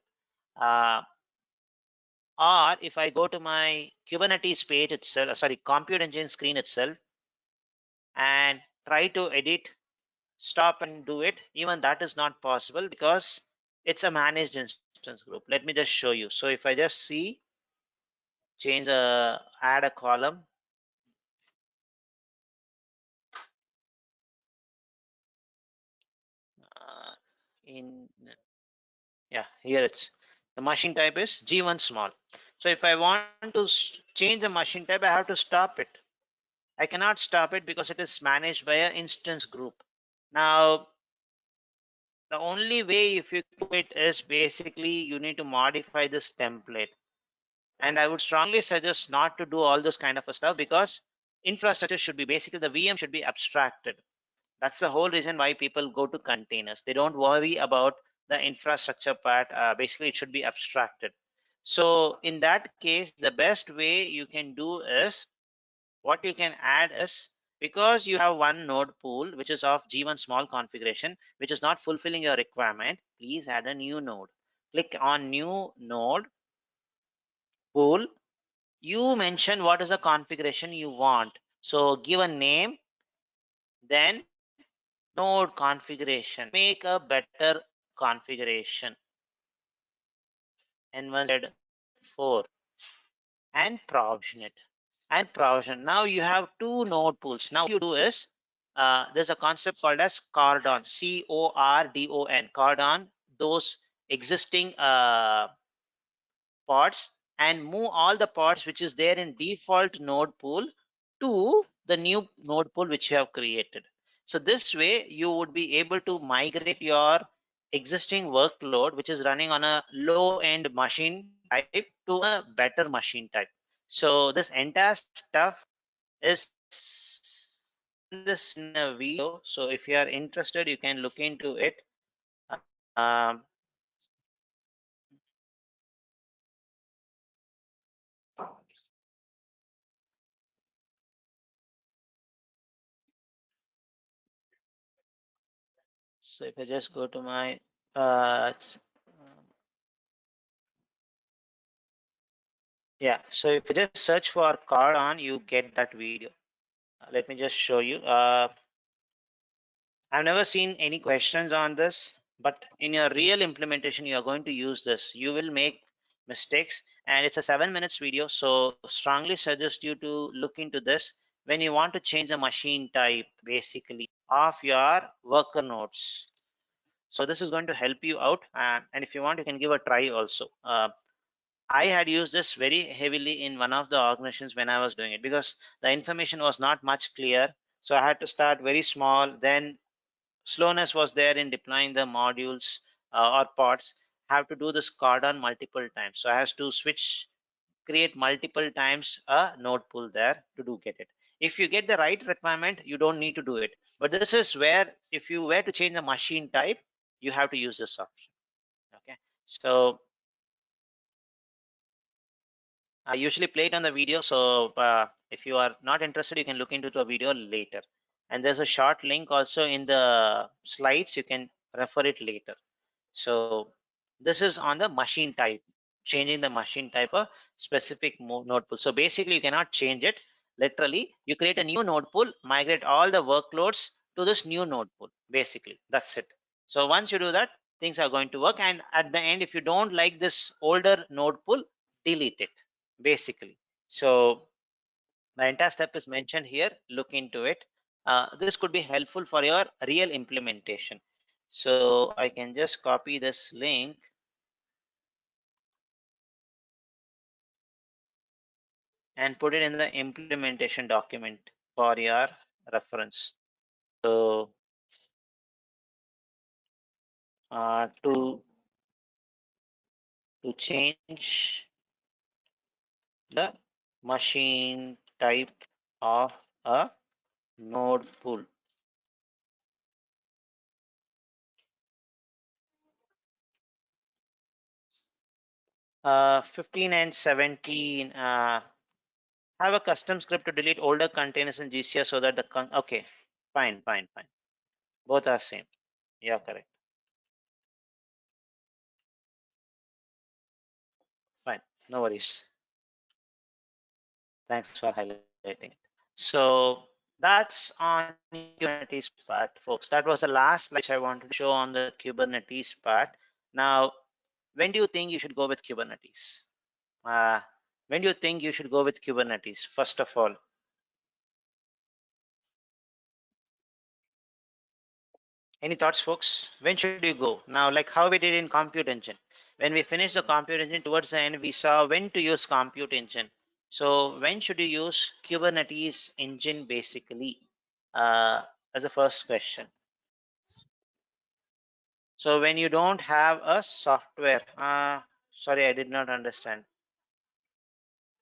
Or if I go to my Kubernetes page itself, sorry, Compute Engine screen itself, and try to edit, stop and do it, even that is not possible because it's a managed instance group. Let me just show you. So if I just see, change add a column, in yeah, here it's the machine type is G1 small. So if I want to change the machine type, I have to stop it. I cannot stop it because it is managed by an instance group. Now the only way if you do it is basically you need to modify this template. And I would strongly suggest not to do all this kind of a stuff because infrastructure should be basically the VM should be abstracted. That's the whole reason why people go to containers. They don't worry about the infrastructure part. Basically, it should be abstracted. So in that case, the best way you can do is what you can add is because you have one node pool which is of G1 small configuration which is not fulfilling your requirement, please add a new node. Click on new node pool. You mention what is the configuration you want. So give a name, then node configuration. Make a better configuration. N1 4 and provision it. And provision. Now you have two node pools. Now what you do is there's a concept called as cordon, C-O-R-D-O-N, cordon those existing pods and move all the pods which is there in default node pool to the new node pool which you have created. So this way you would be able to migrate your existing workload which is running on a low end machine type to a better machine type. So this entire stuff is in this in a video. So if you are interested, you can look into it. Um, so if I just go to my yeah, so if you just search for cardon, you get that video. Let me just show you. I've never seen any questions on this, but in your real implementation, you are going to use this. You will make mistakes, and it's a 7 minutes video, so strongly suggest you to look into this when you want to change the machine type, basically, of your worker nodes. So this is going to help you out, and if you want, you can give a try also. I had used this very heavily in one of the organizations when I was doing it because the information was not much clear. So I had to start very small. Then slowness was there in deploying the modules or pods. Have to do this cordon multiple times. So I have to switch, create multiple times a node pool there to do get it. If you get the right requirement, you don't need to do it. But this is where if you were to change the machine type, you have to use this option. Okay. So I usually play it on the video, so if you are not interested, you can look into the video later. And there's a short link also in the slides. You can refer it later. So this is on the machine type, changing the machine type of specific node pool. So basically, you cannot change it. Literally, you create a new node pool, migrate all the workloads to this new node pool. Basically, that's it. So once you do that, things are going to work. And at the end, if you don't like this older node pool, delete it basically. So the entire step is mentioned here. Look into it. This could be helpful for your real implementation. So I can just copy this link and put it in the implementation document for your reference. So to change the machine type of a node pool. 15 and 17 have a custom script to delete older containers in GCR so that the okay, fine. Both are same. Yeah, correct. Fine. No worries. Thanks for highlighting it. So that's on Kubernetes part, folks. That was the last slide which I wanted to show on the Kubernetes part. Now, when do you think you should go with Kubernetes? When do you think you should go with Kubernetes, first of all? Any thoughts, folks? When should you go? Now, like how we did in Compute Engine. When we finished the Compute Engine, towards the end, we saw when to use Compute Engine. So when should you use Kubernetes engine basically as a first question? So when you don't have a software, sorry, I did not understand.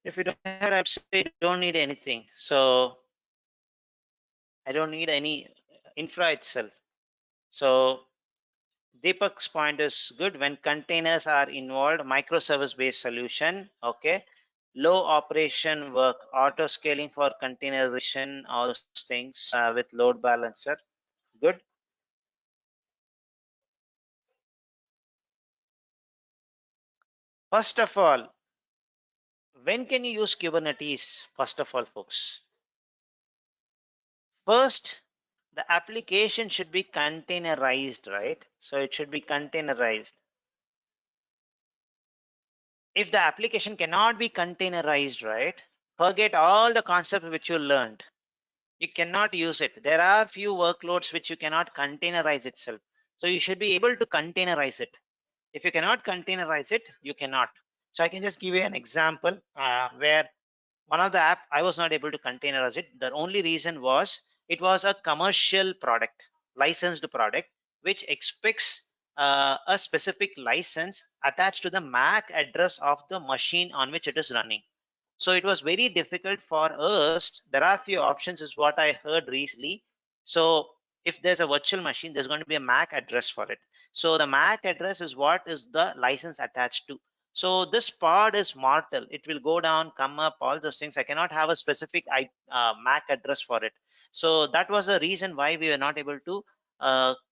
If you don't have, I would say you don't need anything. So I don't need any infra itself. So Deepak's point is good. When containers are involved, microservice based solution, okay. Low operation work, auto scaling for containerization, all those things with load balancer, good. First of all, when can you use Kubernetes? First of all, folks. First, the application should be containerized, right? So it should be containerized. If the application cannot be containerized, right? Forget all the concepts which you learned. You cannot use it. There are few workloads which you cannot containerize itself. So you should be able to containerize it. If you cannot containerize it, you cannot. So I can just give you an example where one of the app I was not able to containerize it. The only reason was it was a commercial product, licensed product, which expects a specific license attached to the MAC address of the machine on which it is running. So it was very difficult for us. There are few options is what I heard recently. So if there's a virtual machine, there's going to be a MAC address for it. So the MAC address is what is the license attached to. So this pod is mortal. It will go down, come up, all those things. I cannot have a specific MAC address for it. So that was the reason why we were not able to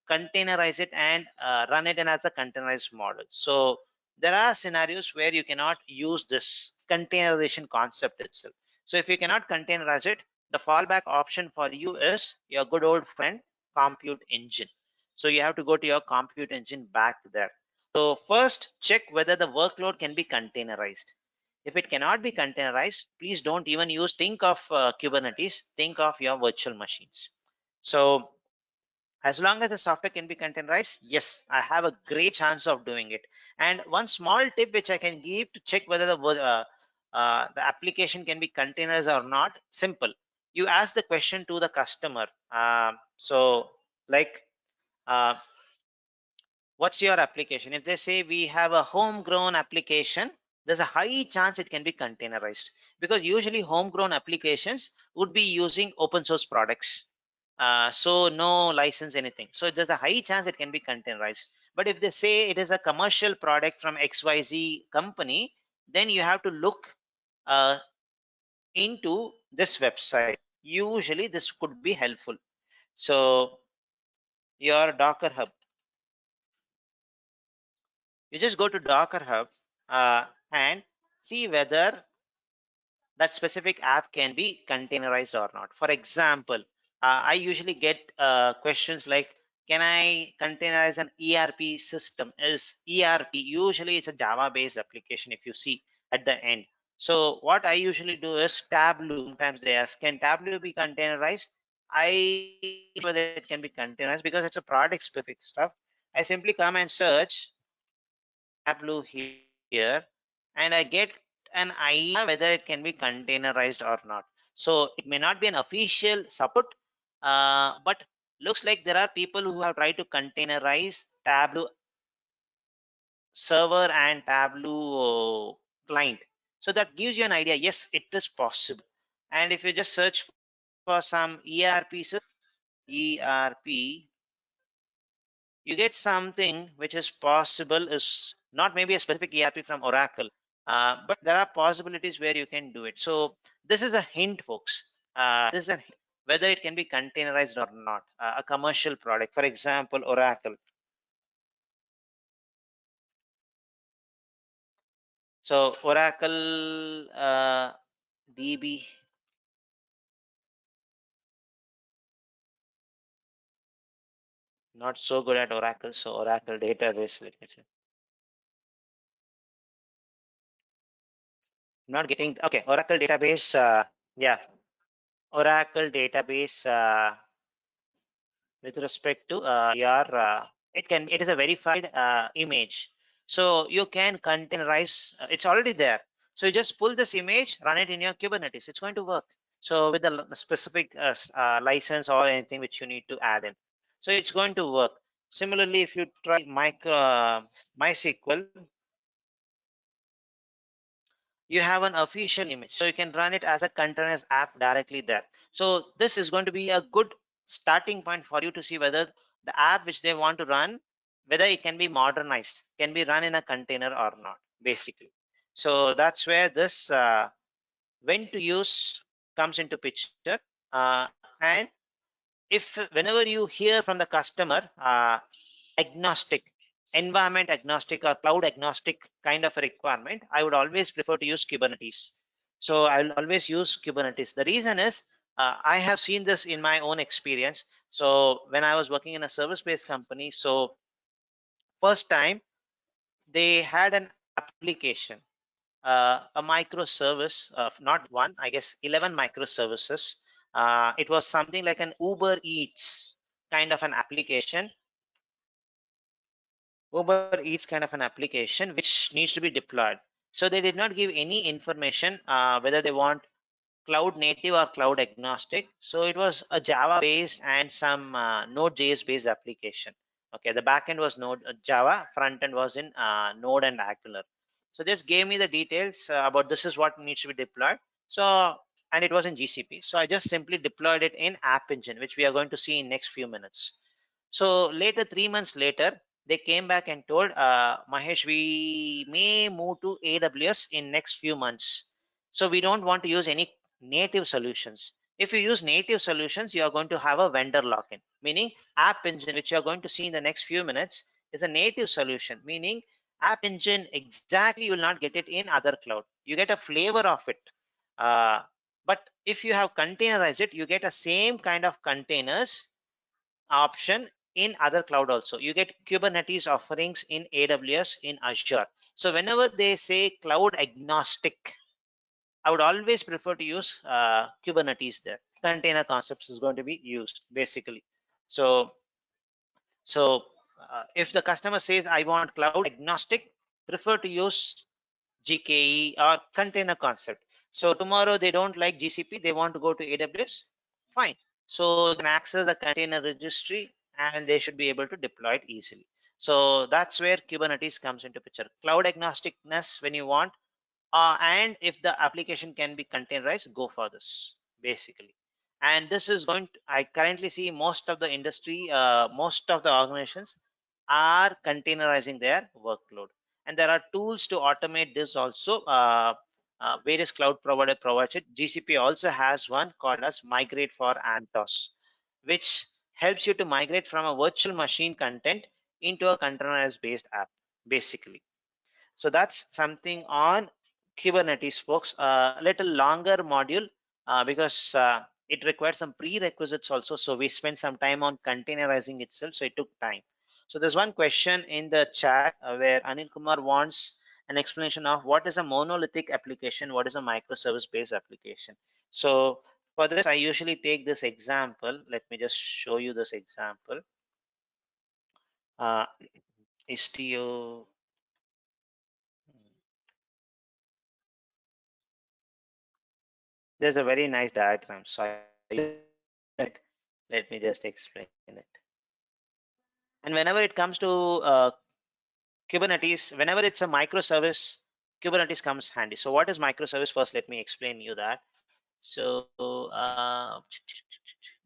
containerize it and run it in as a containerized model. So there are scenarios where you cannot use this containerization concept itself. So if you cannot containerize it, the fallback option for you is your good old friend compute engine. So you have to go to your compute engine back there. So first check whether the workload can be containerized. If it cannot be containerized, please don't even think of Kubernetes, think of your virtual machines. So as long as the software can be containerized, yes, I have a great chance of doing it. And one small tip which I can give to check whether the application can be containerized or not, simple. You ask the question to the customer. So like, what's your application? If they say we have a homegrown application, there's a high chance it can be containerized, because usually homegrown applications would be using open source products. So no license anything. So there's a high chance it can be containerized. But if they say it is a commercial product from XYZ company, then you have to look into this website. Usually this could be helpful. So your Docker Hub, you just go to Docker Hub and see whether that specific app can be containerized or not. For example, I usually get questions like, can I containerize an ERP system? Is ERP, usually it's a Java based application if you see at the end. So what I usually do is Tableau. Sometimes they ask, can Tableau be containerized? I whether it can be containerized because it's a product specific stuff. I simply come and search Tableau here, and I get an idea whether it can be containerized or not. So it may not be an official support, but looks like there are people who have tried to containerize Tableau server and Tableau client. So that gives you an idea. Yes, it is possible. And if you just search for some ERP system, ERP, you get something which is possible, is not maybe a specific ERP from Oracle, but there are possibilities where you can do it. So this is a hint, folks. This is a hint, whether it can be containerized or not. A commercial product, for example, Oracle. So Oracle DB. Not so good at Oracle, so Oracle database, let me see. Not getting, okay, Oracle database, yeah, Oracle database with respect to your, it is a verified image. So you can containerize, it's already there. So you just pull this image, run it in your Kubernetes, it's going to work. So with the specific license or anything which you need to add in. So it's going to work. Similarly, if you try MySQL, you have an official image, so you can run it as a containers app directly there. So this is going to be a good starting point for you to see whether the app which they want to run, whether it can be modernized, can be run in a container or not, basically. So that's where this when to use comes into picture. And if whenever you hear from the customer agnostic, environment agnostic or cloud agnostic kind of a requirement, I would always prefer to use Kubernetes. So I will always use Kubernetes. The reason is I have seen this in my own experience. So when I was working in a service-based company, so first time they had an application, a microservice of not one, I guess 11 microservices. It was something like an Uber Eats kind of an application. Uber Eats kind of an application which needs to be deployed. So they did not give any information whether they want cloud native or cloud agnostic. So it was a Java based and some Node.js based application. Okay, the backend was Node Java, front end was in Node and Angular. So this gave me the details about this is what needs to be deployed. So and it was in GCP. So I just simply deployed it in App Engine, which we are going to see in next few minutes. So later, 3 months later, they came back and told Mahesh, we may move to AWS in next few months. So we don't want to use any native solutions. If you use native solutions, you are going to have a vendor lock-in, meaning App Engine, which you are going to see in the next few minutes, is a native solution, meaning App Engine exactly you will not get it in other cloud. You get a flavor of it. But if you have containerized it, you get a same kind of containers option in other cloud also. You get Kubernetes offerings in AWS, in Azure. So whenever they say cloud agnostic, I would always prefer to use Kubernetes there. Container concepts is going to be used basically. So if the customer says I want cloud agnostic, prefer to use GKE or container concept. So tomorrow they don't like GCP, they want to go to AWS, fine. So they can access the container registry and they should be able to deploy it easily. So that's where Kubernetes comes into picture. Cloud agnosticness when you want, and if the application can be containerized, go for this basically. And this is going to, I currently see most of the industry, most of the organizations are containerizing their workload, and there are tools to automate this also. Various cloud provider provides it. GCP also has one called as Migrate for Antos, which helps you to migrate from a virtual machine content into a containerized based app basically. So that's something on Kubernetes, folks. A little longer module because it requires some prerequisites also. So we spent some time on containerizing itself. So it took time. So there's one question in the chat where Anil Kumar wants an explanation of what is a monolithic application, what is a microservice based application. So for this, I usually take this example. Let me just show you this example. Uh, Istio. There's a very nice diagram. So I it. Let me just explain it. And whenever it comes to Kubernetes, whenever it's a microservice, Kubernetes comes handy. So what is microservice? First, let me explain you that. So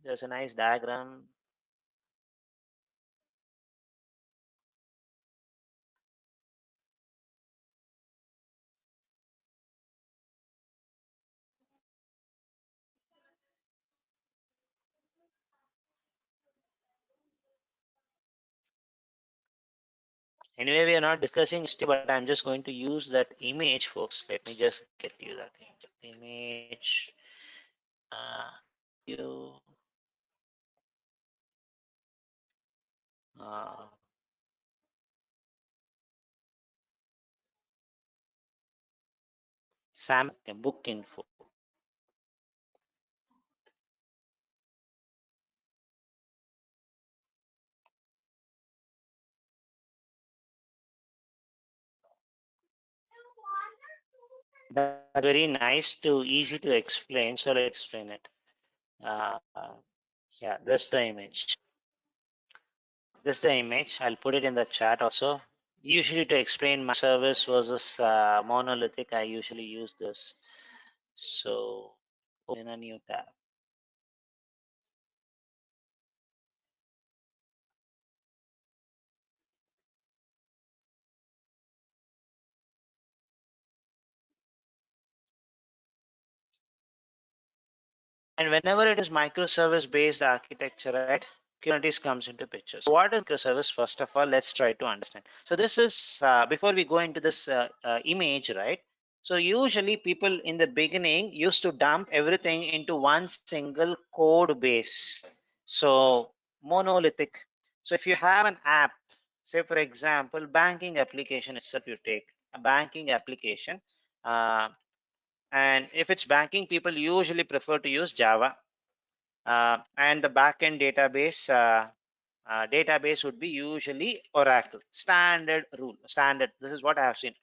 there's a nice diagram. Anyway, we are not discussing still, but I'm just going to use that image, folks. Let me just get you that image. You uh, Sam book info. That's very nice to easy to explain. So let's explain it. Uh, yeah, that's the image. This the image. I'll put it in the chat also. Usually to explain my service versus monolithic, I usually use this. So open a new tab. And whenever it is microservice based architecture, right, Kubernetes comes into picture. So what is microservice? First of all, let's try to understand. So this is, before we go into this image, right? So usually people in the beginning used to dump everything into one single code base. So monolithic. So if you have an app, say for example, banking application itself, you take a banking application. And if it's banking, people usually prefer to use Java. And the backend database would be usually Oracle. Standard rule, standard. This is what I have seen,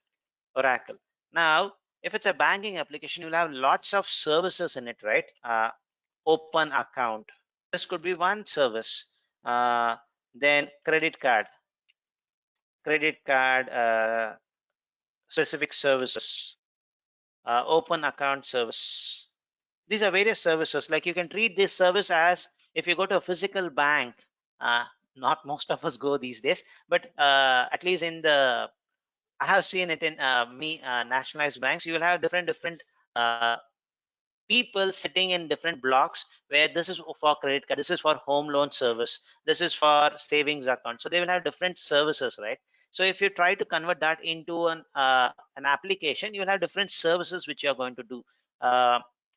Oracle. Now, if it's a banking application, you'll have lots of services in it, right? Open account. This could be one service. Then credit card specific services, open account service. These are various services. Like you can treat this service as if you go to a physical bank. Uh, Not most of us go these days, but at least in the I have seen it in nationalized banks. You will have different uh, people sitting in different blocks where this is for credit card, this is for home loan service, this is for savings account. So they will have different services, right? So if you try to convert that into an application, you will have different services which you are going to do.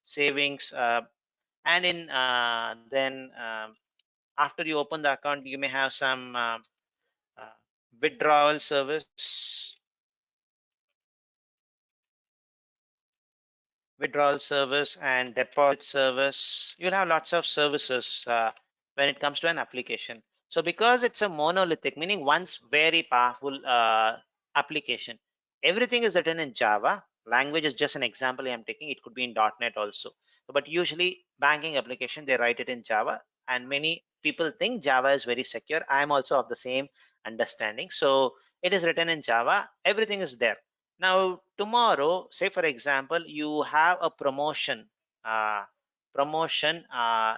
Savings, and in then after you open the account, you may have some uh, withdrawal service and deposit service. You'll have lots of services when it comes to an application. So because it's a monolithic, meaning once very powerful application, everything is written in Java. Language is just an example I'm taking. It could be in .NET also. But usually banking application, they write it in Java. And many people think Java is very secure. I'm also of the same understanding. So it is written in Java. Everything is there. Now, tomorrow, say for example, you have a promotion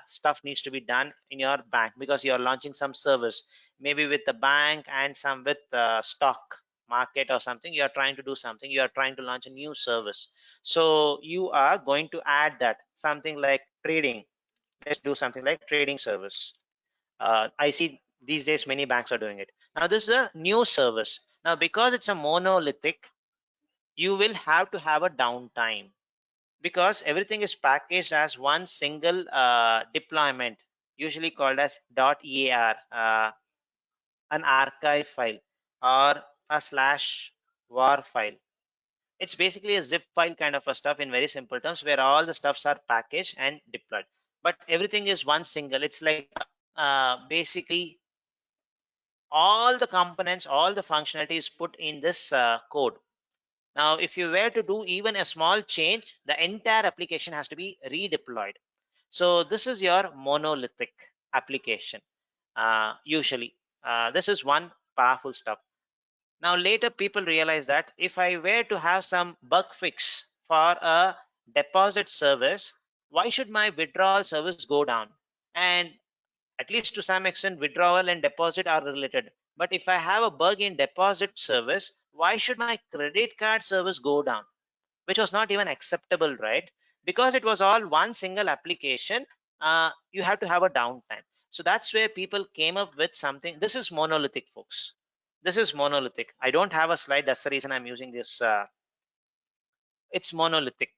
stuff needs to be done in your bank because you're launching some service, maybe with the bank and some with stock market or something. You're trying to do something, you're trying to launch a new service. So you are going to add that something like trading. Let's do something like trading service. I see these days many banks are doing it. Now, this is a new service. Now, because it's a monolithic, you will have to have a downtime because everything is packaged as one single deployment, usually called as .ear, an archive file or a /var file. It's basically a zip file kind of a stuff in very simple terms where all the stuffs are packaged and deployed. But everything is one single. It's like basically all the components, all the functionality is put in this code. Now, if you were to do even a small change, the entire application has to be redeployed. So this is your monolithic application. Usually, this is one powerful stuff. Now, later people realize that if I were to have some bug fix for a deposit service, why should my withdrawal service go down? And at least to some extent, withdrawal and deposit are related. But if I have a bug in deposit service, why should my credit card service go down? Which was not even acceptable, right? Because it was all one single application, you have to have a downtime. So that's where people came up with something. This is monolithic, folks. This is monolithic. I don't have a slide. That's the reason I'm using this. It's monolithic.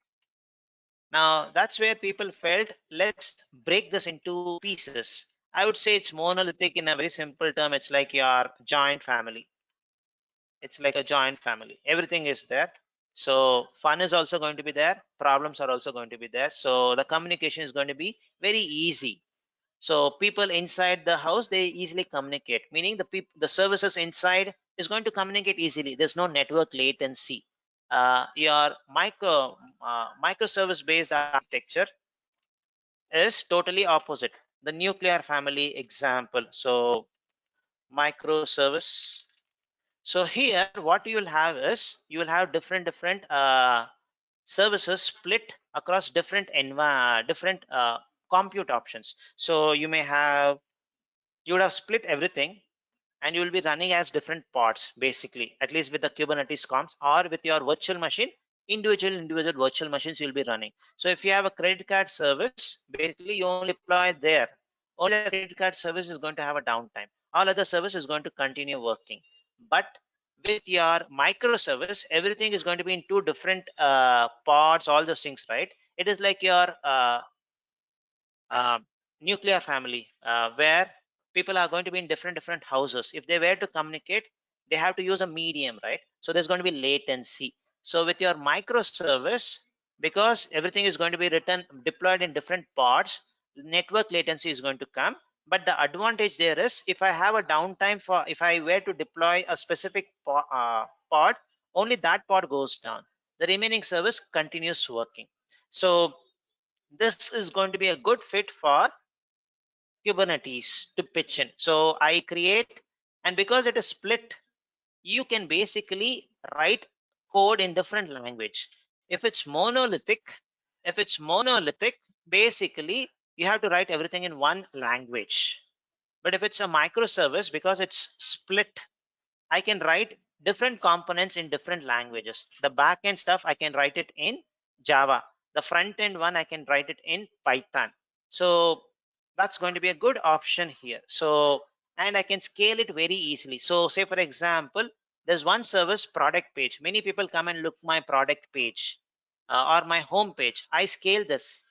Now that's where people felt, let's break this into pieces. I would say it's monolithic in a very simple term. It's like your joint family. It's like a joint family. Everything is there. So fun is also going to be there. Problems are also going to be there. So the communication is going to be very easy. So people inside the house, they easily communicate, meaning the services inside is going to communicate easily. There's no network latency. Your microservice based architecture is totally opposite. The nuclear family example. So microservice. So here what you will have is you will have different services split across different compute options. So you would have split everything and you will be running as different pods, basically, at least with the Kubernetes comps, or with your virtual machine, individual virtual machines you'll be running. So if you have a credit card service, basically you only deploy there. Only the credit card service is going to have a downtime. All other service is going to continue working. But with your microservice, everything is going to be in two different pods, all those things, right? It is like your uh, nuclear family, where people are going to be in different houses. If they were to communicate, they have to use a medium, right? So there's going to be latency. So with your microservice, because everything is going to be deployed in different pods, network latency is going to come. But the advantage there is, if I have a downtime if I were to deploy a specific pod, only that pod goes down. The remaining service continues working. So this is going to be a good fit for Kubernetes to pitch in. So I create, and because it is split, you can basically write code in different language. If it's monolithic, basically you have to write everything in one language. But if it's a microservice, because it's split, I can write different components in different languages. The backend stuff, I can write it in Java. The front end one, I can write it in Python. So that's going to be a good option here. So, and I can scale it very easily. So say for example, there's one service product page. Many people come and look my product page or my home page. I scale this.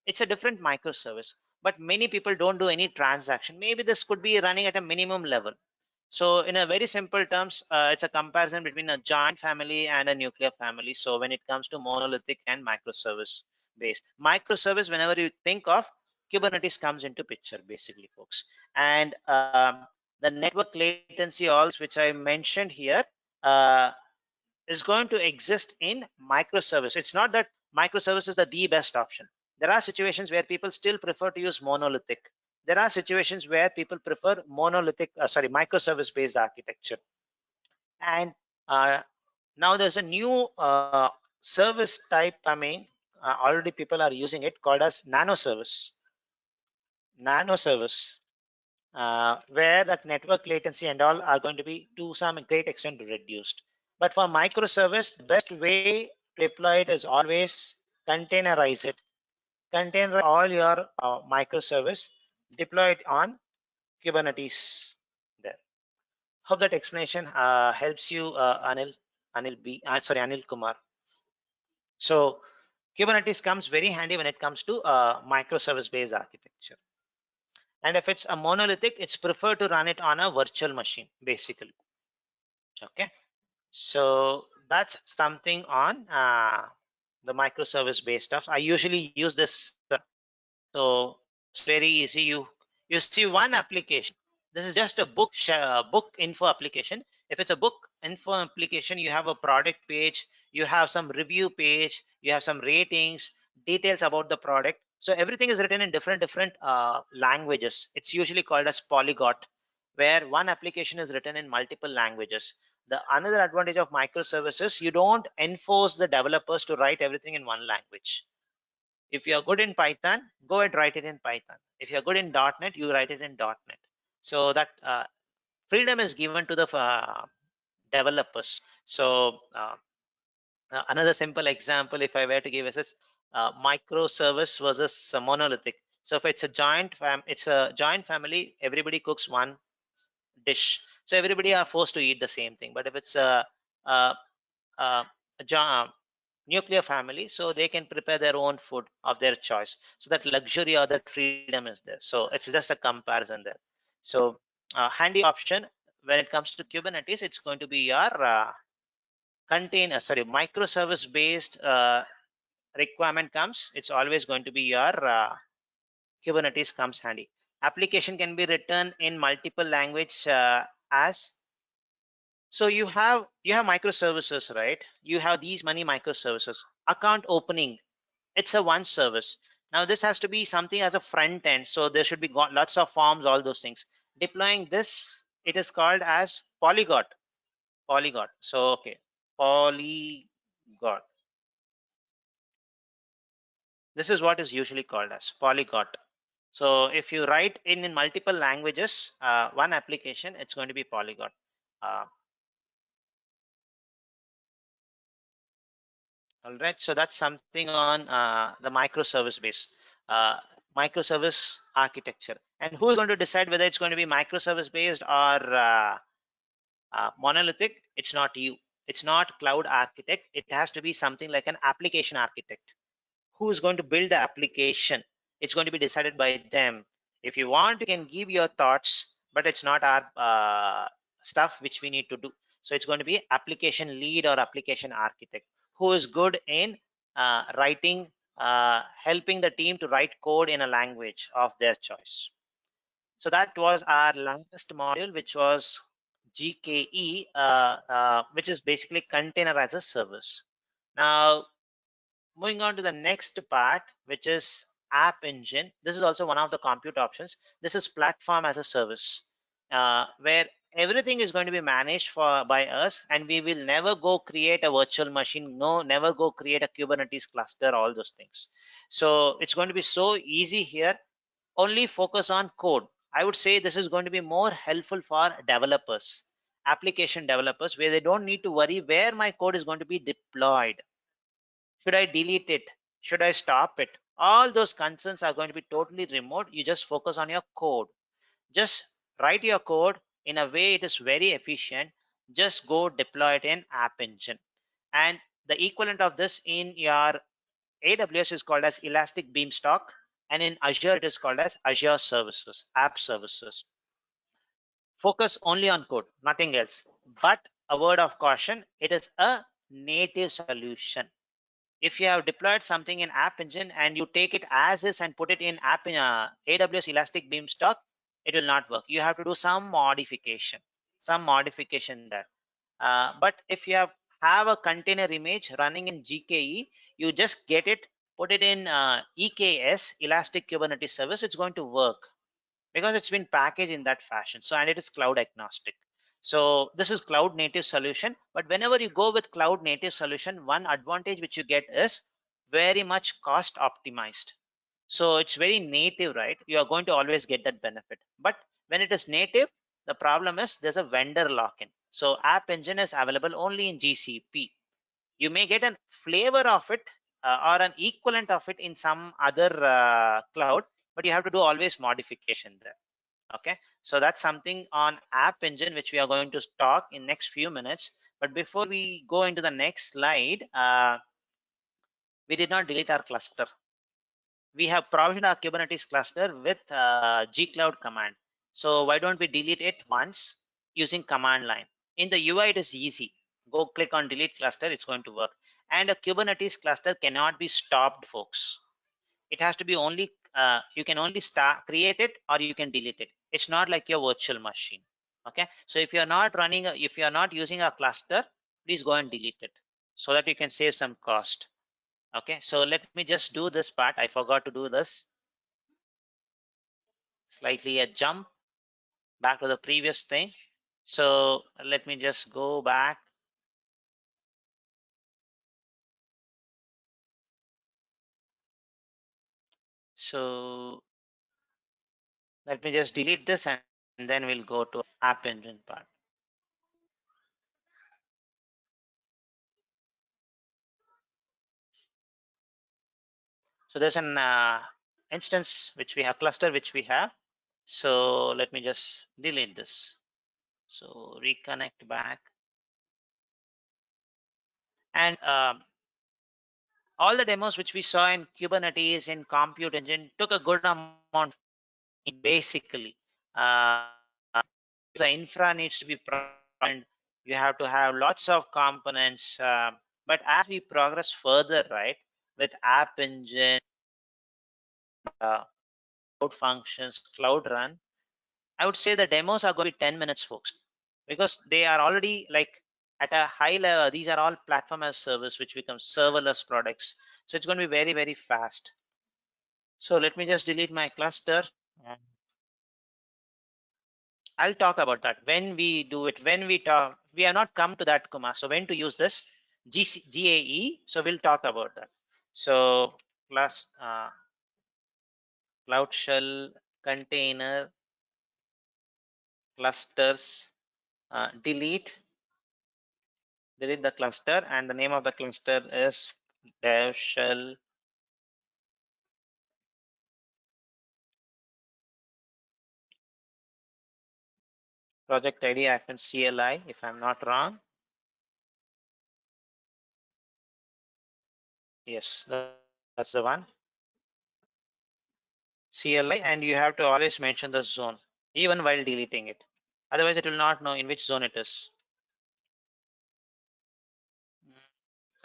It's a different microservice, but many people don't do any transaction. Maybe this could be running at a minimum level. So in a very simple terms, it's a comparison between a giant family and a nuclear family. So when it comes to monolithic and microservice based, microservice, whenever you think of, Kubernetes comes into picture, basically, folks. And the network latency also, which I mentioned here, is going to exist in microservice. It's not that microservice is the best option. There are situations where people still prefer to use monolithic. There are situations where people prefer microservice based architecture. And now there's a new service type coming. Already people are using it, called as nanoservice. Where that network latency and all are going to be to some great extent reduced. But for microservice, the best way to deploy it is always containerize it. Containerize all your microservice, deploy it on Kubernetes there. Hope that explanation helps you, Anil Kumar. So Kubernetes comes very handy when it comes to microservice based architecture. And if it's a monolithic, it's preferred to run it on a virtual machine, basically. Okay, so that's something on the microservice based stuff. I usually use this. So it's very easy. You see one application. This is just a book info application. If it's a book info application, you have a product page, you have some review page, you have some ratings, details about the product. So everything is written in different languages. It's usually called as polyglot, where one application is written in multiple languages. The another advantage of microservices, you don't enforce the developers to write everything in one language. If you're good in Python, go and write it in Python. If you're good in .NET, you write it in .NET. So that freedom is given to the developers. So another simple example, if I were to give, is microservice versus monolithic. So if it's a joint family, everybody cooks one dish. So everybody are forced to eat the same thing. But if it's a nuclear family, so they can prepare their own food of their choice. So that luxury or that freedom is there. So it's just a comparison there. So handy option when it comes to Kubernetes, it's going to be your microservice based requirement comes. It's always going to be your Kubernetes comes handy. Application can be written in multiple language as so you have microservices, right? You have these many microservices. Account opening, it's a one service. Now this has to be something as a front end, so there should be lots of forms, all those things. Deploying this, it is called as polyglot. So okay, polyglot. This is what is usually called as polyglot. So if you write in multiple languages, one application, it's going to be polyglot. All right, so that's something on the microservice base, uh, microservice architecture. And who's going to decide whether it's going to be microservice based or monolithic? It's not you. It's not cloud architect. It has to be something like an application architect. Who is going to build the application? It's going to be decided by them. If you want, you can give your thoughts, but it's not our stuff which we need to do. So it's going to be application lead or application architect who is good in writing, helping the team to write code in a language of their choice. So that was our last module, which was GKE, which is basically container as a service. Now, moving on to the next part, which is app engine. This is also one of the compute options. This is platform as a service, where everything is going to be managed by us, and we will never go create a virtual machine. No, never go create a Kubernetes cluster, all those things. So it's going to be so easy here. Only focus on code. I would say this is going to be more helpful for developers, application developers, where they don't need to worry where my code is going to be deployed. Should I delete it? Should I stop it? All those concerns are going to be totally removed. You just focus on your code. Just write your code in a way it is very efficient. Just go deploy it in App Engine. And the equivalent of this in your AWS is called as Elastic Beanstalk. And in Azure, it is called as Azure Services, App Services. Focus only on code, nothing else. But a word of caution, it is a native solution. If you have deployed something in App Engine and you take it as is and put it in AWS Elastic Beanstalk, it will not work. You have to do some modification there. But if you have a container image running in GKE, you just get it, put it in EKS, Elastic Kubernetes Service, it's going to work because it's been packaged in that fashion. So, and it is cloud agnostic. So this is cloud native solution. But whenever you go with cloud native solution, one advantage which you get is very much cost optimized. So it's very native, right? You are going to always get that benefit. But when it is native, the problem is there's a vendor lock-in. So App Engine is available only in GCP. You may get a flavor of it or an equivalent of it in some other cloud, but you have to do always modification there. Okay, so that's something on App Engine which we are going to talk in next few minutes. But before we go into the next slide, we did not delete our cluster. We have provisioned our Kubernetes cluster with gcloud command. So why don't we delete it once using command line? In the UI, it is easy. Go click on delete cluster, it's going to work. And a Kubernetes cluster cannot be stopped, folks. It has to be only, you can only create it or you can delete it. It's not like your virtual machine. Okay, so if you're not running, if you're not using a cluster, please go and delete it so that you can save some cost. Okay, so let me just do this part. I forgot to do this. Slightly a jump back to the previous thing. So let me just go back. So let me just delete this and then we'll go to App Engine part. So there's an instance which we have, cluster which we have. So let me just delete this. So reconnect back. And all the demos which we saw in Kubernetes in Compute Engine took a good amount basically. The infra needs to be and you have to have lots of components. But as we progress further, right, with App Engine, cloud functions, Cloud Run, I would say the demos are going to be 10 minutes, folks, because they are already like at a high level. These are all platform as service, which becomes serverless products. So it's going to be very, very fast. So let me just delete my cluster. I'll talk about that when we do it. When we talk, we have not come to that, Kumar. So when to use this GAE. So we'll talk about that. So plus Cloud Shell container clusters, delete the cluster, and the name of the cluster is dev shell project ID CLI, if I'm not wrong. Yes, that's the one. CLI, and you have to always mention the zone, even while deleting it. Otherwise, it will not know in which zone it is.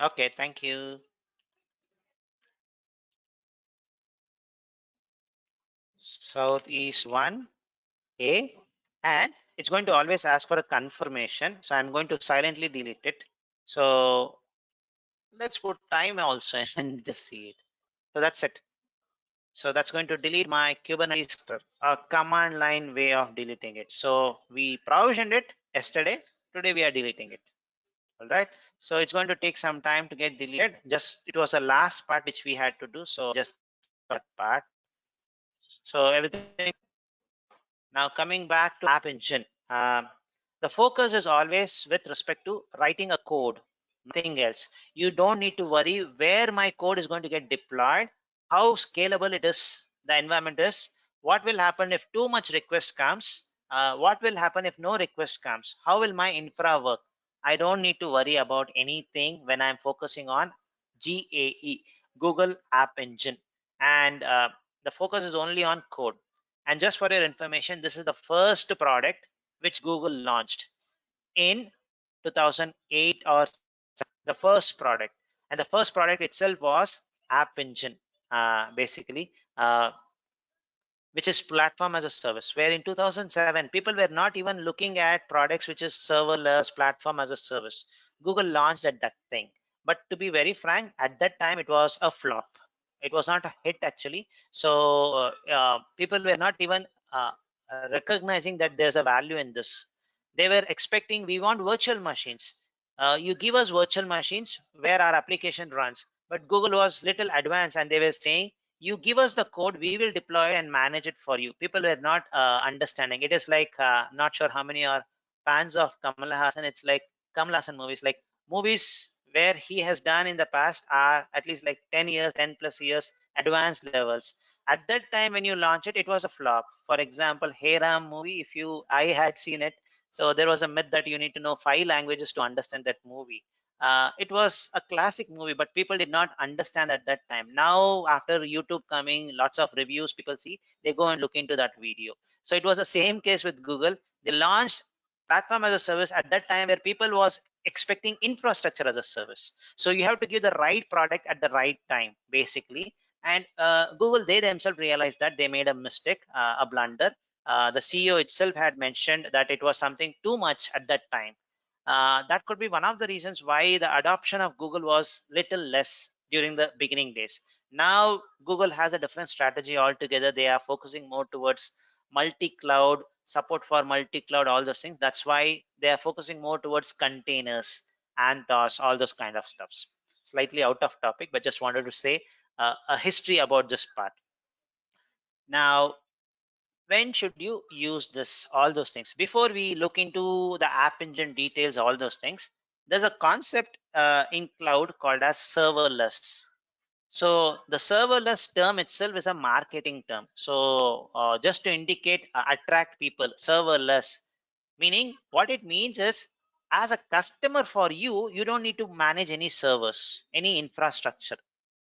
Okay, thank you. Southeast 1A, and it's going to always ask for a confirmation. So I'm going to silently delete it. So let's put time also and just see it. So that's it. So that's going to delete my Kubernetes, a command line way of deleting it. So we provisioned it yesterday. Today we are deleting it. All right. So it's going to take some time to get deleted. Just it was a last part which we had to do. So just that part. So everything. Now coming back to App Engine, the focus is always with respect to writing a code, nothing else. You don't need to worry where my code is going to get deployed, how scalable it is, the environment is, what will happen if too much request comes, what will happen if no request comes, how will my infra work. I don't need to worry about anything when I'm focusing on GAE, Google App Engine, and the focus is only on code. And just for your information, this is the first product which Google launched in 2008 or the first product. And the first product itself was App Engine, basically, which is platform as a service, where in 2007, people were not even looking at products which is serverless platform as a service. Google launched at that thing. But to be very frank, at that time, it was a flop. It was not a hit actually. So people were not even recognizing that there's a value in this. They were expecting, we want virtual machines. You give us virtual machines where our application runs. But Google was little advanced and they were saying, you give us the code, we will deploy and manage it for you. People were not understanding. It is like, not sure how many are fans of Kamal Hassan. It's like Kamal Hassan movies, like movies where he has done in the past are at least like 10 years, 10 plus years, advanced levels. At that time when you launch it, it was a flop. For example, Hey Ram movie, I had seen it. So there was a myth that you need to know 5 languages to understand that movie. It was a classic movie, but people did not understand at that time. Now, after YouTube coming, lots of reviews people see, they go and look into that video. So it was the same case with Google. They launched platform as a service at that time where people was expecting infrastructure as a service. So you have to give the right product at the right time, basically. And Google, they themselves realized that they made a mistake, a blunder. The CEO itself had mentioned that it was something too much at that time. That could be one of the reasons why the adoption of Google was little less during the beginning days. Now Google has a different strategy altogether. They are focusing more towards multi-cloud, support for multi-cloud, all those things. That's why they are focusing more towards containers, Anthos, all those kind of stuffs. Slightly out of topic, but just wanted to say a history about this part. Now, when should you use this, all those things? Before we look into the App Engine details, all those things, there's a concept in cloud called as serverless. So the serverless term itself is a marketing term. So just to indicate, attract people, serverless, Meaning what it means is, as a customer for you, you don't need to manage any servers, any infrastructure.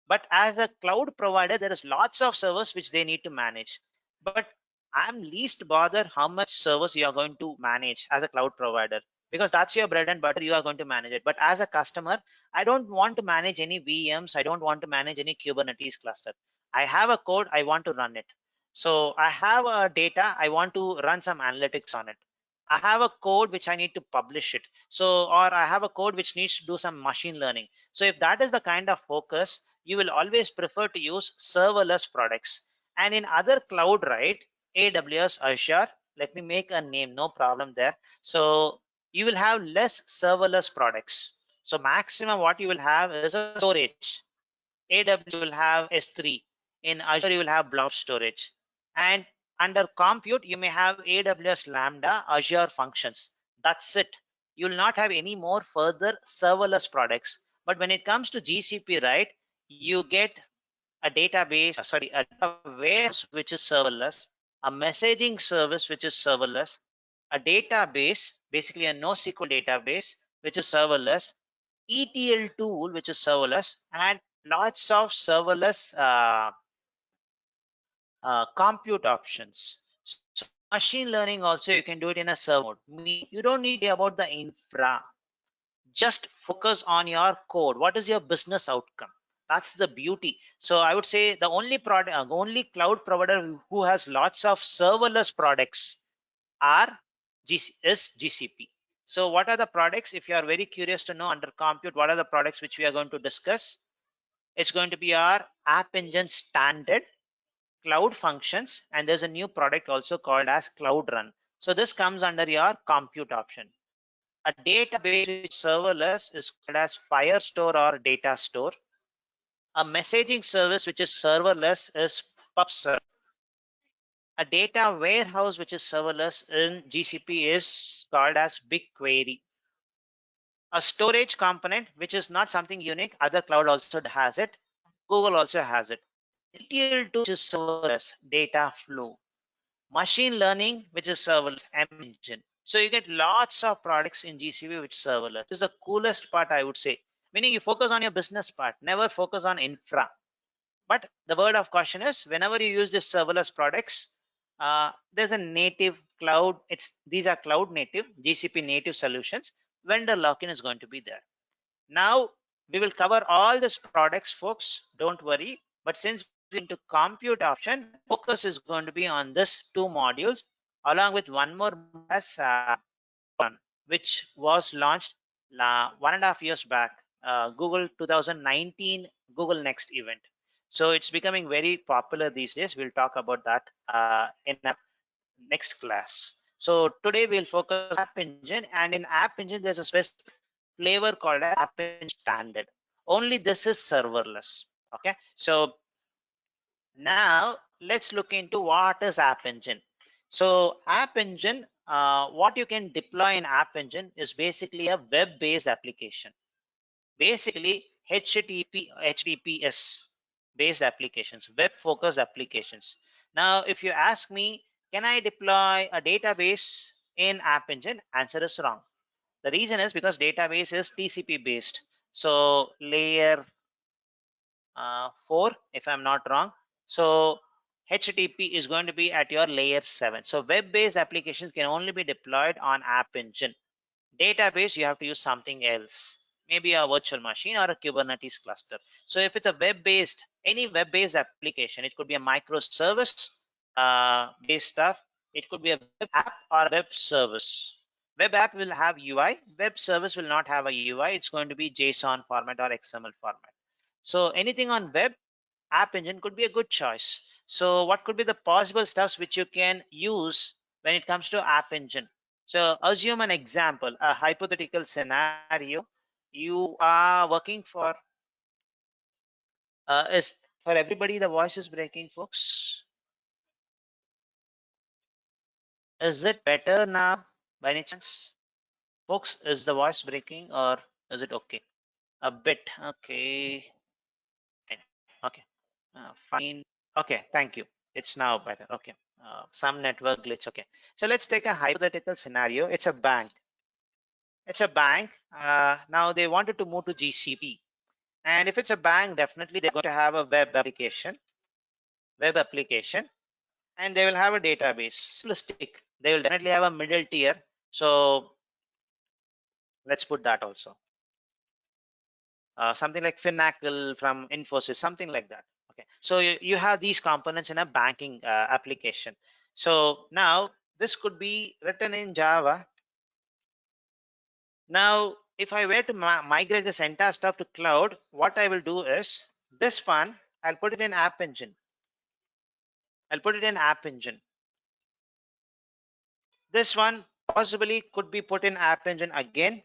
But as a cloud provider, there is lots of servers which they need to manage. But I'm least bothered how much servers you are going to manage as a cloud provider, because that's your bread and butter. You are going to manage it. But as a customer, I don't want to manage any VMs. I don't want to manage any Kubernetes cluster. I have a code. I want to run it. So I have a data. I want to run some analytics on it. I have a code which I need to publish it. So, or I have a code which needs to do some machine learning. So if that is the kind of focus, you will always prefer to use serverless products. And in other cloud, right, AWS, Azure, let me make a name, no problem there. So you will have less serverless products. So maximum what you will have is a storage. AWS will have S3. In Azure, you will have blob storage. And under compute, you may have AWS Lambda, Azure Functions. That's it. You will not have any more further serverless products. But when it comes to GCP, right, you get a database, a data warehouse which is serverless, a messaging service which is serverless, a database, basically a NoSQL database, which is serverless, ETL tool, which is serverless, and lots of serverless compute options. So machine learning also, you can do it in a server mode. Meaning you don't need to worry about the infra. Just focus on your code. What is your business outcome? That's the beauty. So I would say the only product, only cloud provider who has lots of serverless products are is GCP. So what are the products? If you are very curious to know under compute, what are the products which we are going to discuss? It's going to be our App Engine standard, Cloud Functions, and there's a new product also called as Cloud Run. So this comes under your compute option. A database which is serverless is called as Firestore or Data Store. A messaging service which is serverless is PubServe. A data warehouse which is serverless in GCP is called as BigQuery. A storage component which is not something unique, other cloud also has it, Google also has it. ETL2 which is serverless, data flow. Machine learning which is serverless, M engine. So you get lots of products in GCP which is serverless. This is the coolest part, I would say. Meaning you focus on your business part, never focus on infra. But the word of caution is, whenever you use this serverless products, there's a native cloud. These are cloud native, GCP native solutions. Vendor lock-in is going to be there. Now we will cover all these products, folks. Don't worry. But since we're into compute option, focus is going to be on this two modules, along with one more as which was launched 1.5 years back, Google 2019 Google Next event. So it's becoming very popular these days. We'll talk about that in our next class. So today we'll focus on App Engine, and in App Engine there's a specific flavor called App Engine Standard. Only this is serverless. Okay, so now let's look into what is App Engine. So App Engine, what you can deploy in App Engine is basically a web-based application. Basically HTTPS based applications, web-focused applications. Now, if you ask me, can I deploy a database in App Engine? Answer is wrong. The reason is because database is TCP based. So layer 4, if I'm not wrong. So HTTP is going to be at your layer 7. So web-based applications can only be deployed on App Engine. Database, you have to use something else, maybe a virtual machine or a Kubernetes cluster. So if it's a web-based, any web-based application, it could be a microservice based stuff. It could be a web app or a web service. Web app will have UI. Web service will not have a UI. It's going to be JSON format or XML format. So anything on web, App Engine could be a good choice. So what could be the possible stuffs which you can use when it comes to App Engine? So assume an example, a hypothetical scenario. You are working for, is for everybody the voice is breaking, folks? Is it better now by any chance? Folks, is the voice breaking or is it okay? A bit, okay. Okay, fine. Okay, thank you. It's now better. Okay. Some network glitch. Okay, so let's take a hypothetical scenario. It's a bank. Now they wanted to move to GCP, and if it's a bank, definitely they're going to have a web application, and they will have a database. Simplistic. They will definitely have a middle tier. So let's put that also. Something like Finacle from Infosys, something like that. Okay, so you have these components in a banking application. So now this could be written in Java. Now, if I were to migrate this entire stuff to cloud, what I will do is this one, I'll put it in App Engine. This one possibly could be put in App Engine again,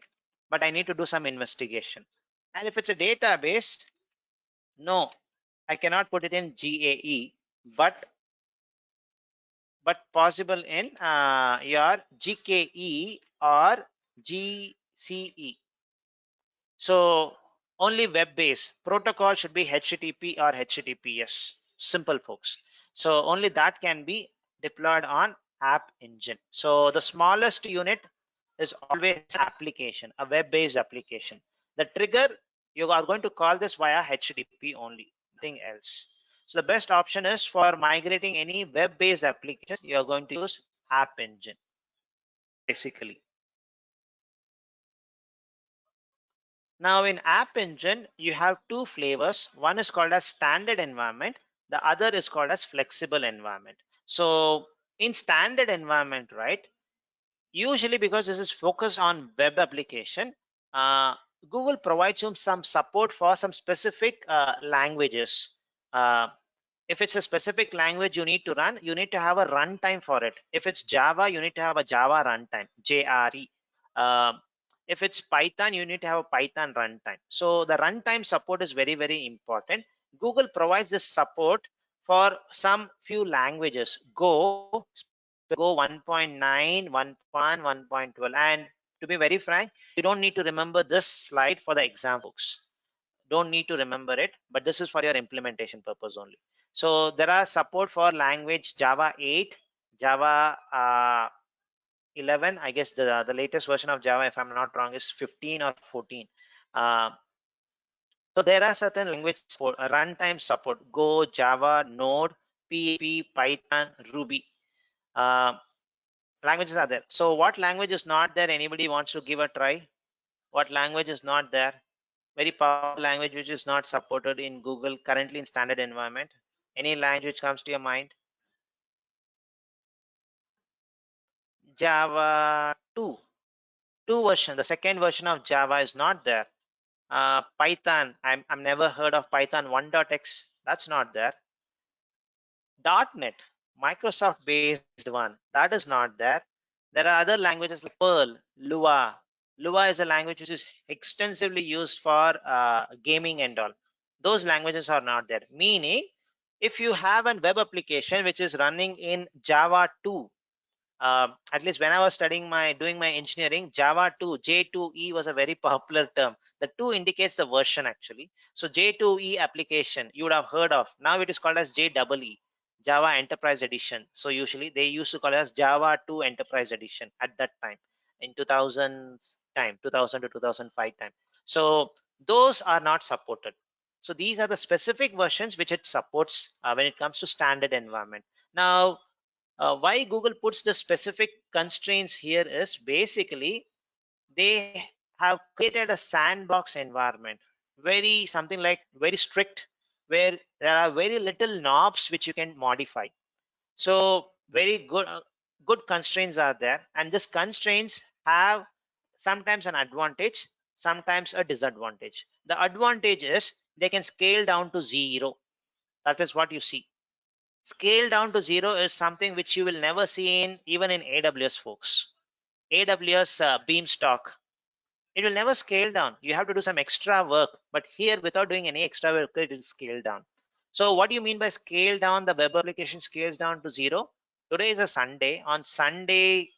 but I need to do some investigation. And if it's a database, no, I cannot put it in GAE, but possible in your GKE or GCE. So only web-based protocol should be HTTP or HTTPS. Simple, folks. So only that can be deployed on App Engine. So the smallest unit is always application, a web-based application. The trigger, you are going to call this via HTTP only, nothing else. So the best option is for migrating any web-based applications, you are going to use App Engine, basically. Now in App Engine, you have two flavors. One is called as standard environment. The other is called as flexible environment. So in standard environment, right, usually because this is focused on web application, Google provides you some support for some specific languages. If it's a specific language you need to run, you need to have a runtime for it. If it's Java, you need to have a Java runtime, JRE. If it's Python, you need to have a Python runtime. So the runtime support is very, very important. Google provides this support for some few languages. Go 1.9, 1.1, 1.12. And to be very frank, you don't need to remember this slide for the exam books. Don't need to remember it, but this is for your implementation purpose only. So there are support for language Java 8, Java 11. I guess the latest version of Java, if I'm not wrong, is 15 or 14. So there are certain language support, runtime support, Go, Java, Node, PHP, Python, Ruby. Languages are there. So what language is not there? Anybody wants to give a try? What language is not there? Very powerful language which is not supported in Google currently in standard environment. Any language which comes to your mind? Java 2 version. The second version of Java is not there. Python, I'm never heard of Python 1.x. That's not there. .NET, Microsoft based one, that is not there. There are other languages like Perl, Lua. Lua is a language which is extensively used for gaming and all. Those languages are not there. Meaning, if you have a web application which is running in Java 2, at least when I was doing my engineering, Java 2, J2E was a very popular term. The 2 indicates the version actually. So J2E application you would have heard of. Now it is called as JEE, Java Enterprise Edition. So usually they used to call it as Java 2 Enterprise Edition at that time in 2000 to 2005 time. So those are not supported. So these are the specific versions which it supports when it comes to standard environment. Now, why Google puts the specific constraints here is basically they have created a sandbox environment, something like very strict, where there are very little knobs which you can modify. So very good constraints are there, and these constraints have sometimes an advantage, sometimes a disadvantage. The advantage is they can scale down to 0. That is what you see. Scale down to 0 is something which you will never see in even in AWS, folks. AWS Beanstalk, it will never scale down. You have to do some extra work, but here without doing any extra work, it will scale down. So what do you mean by scale down? The web application scales down to 0. Today is a Sunday. On Sunday,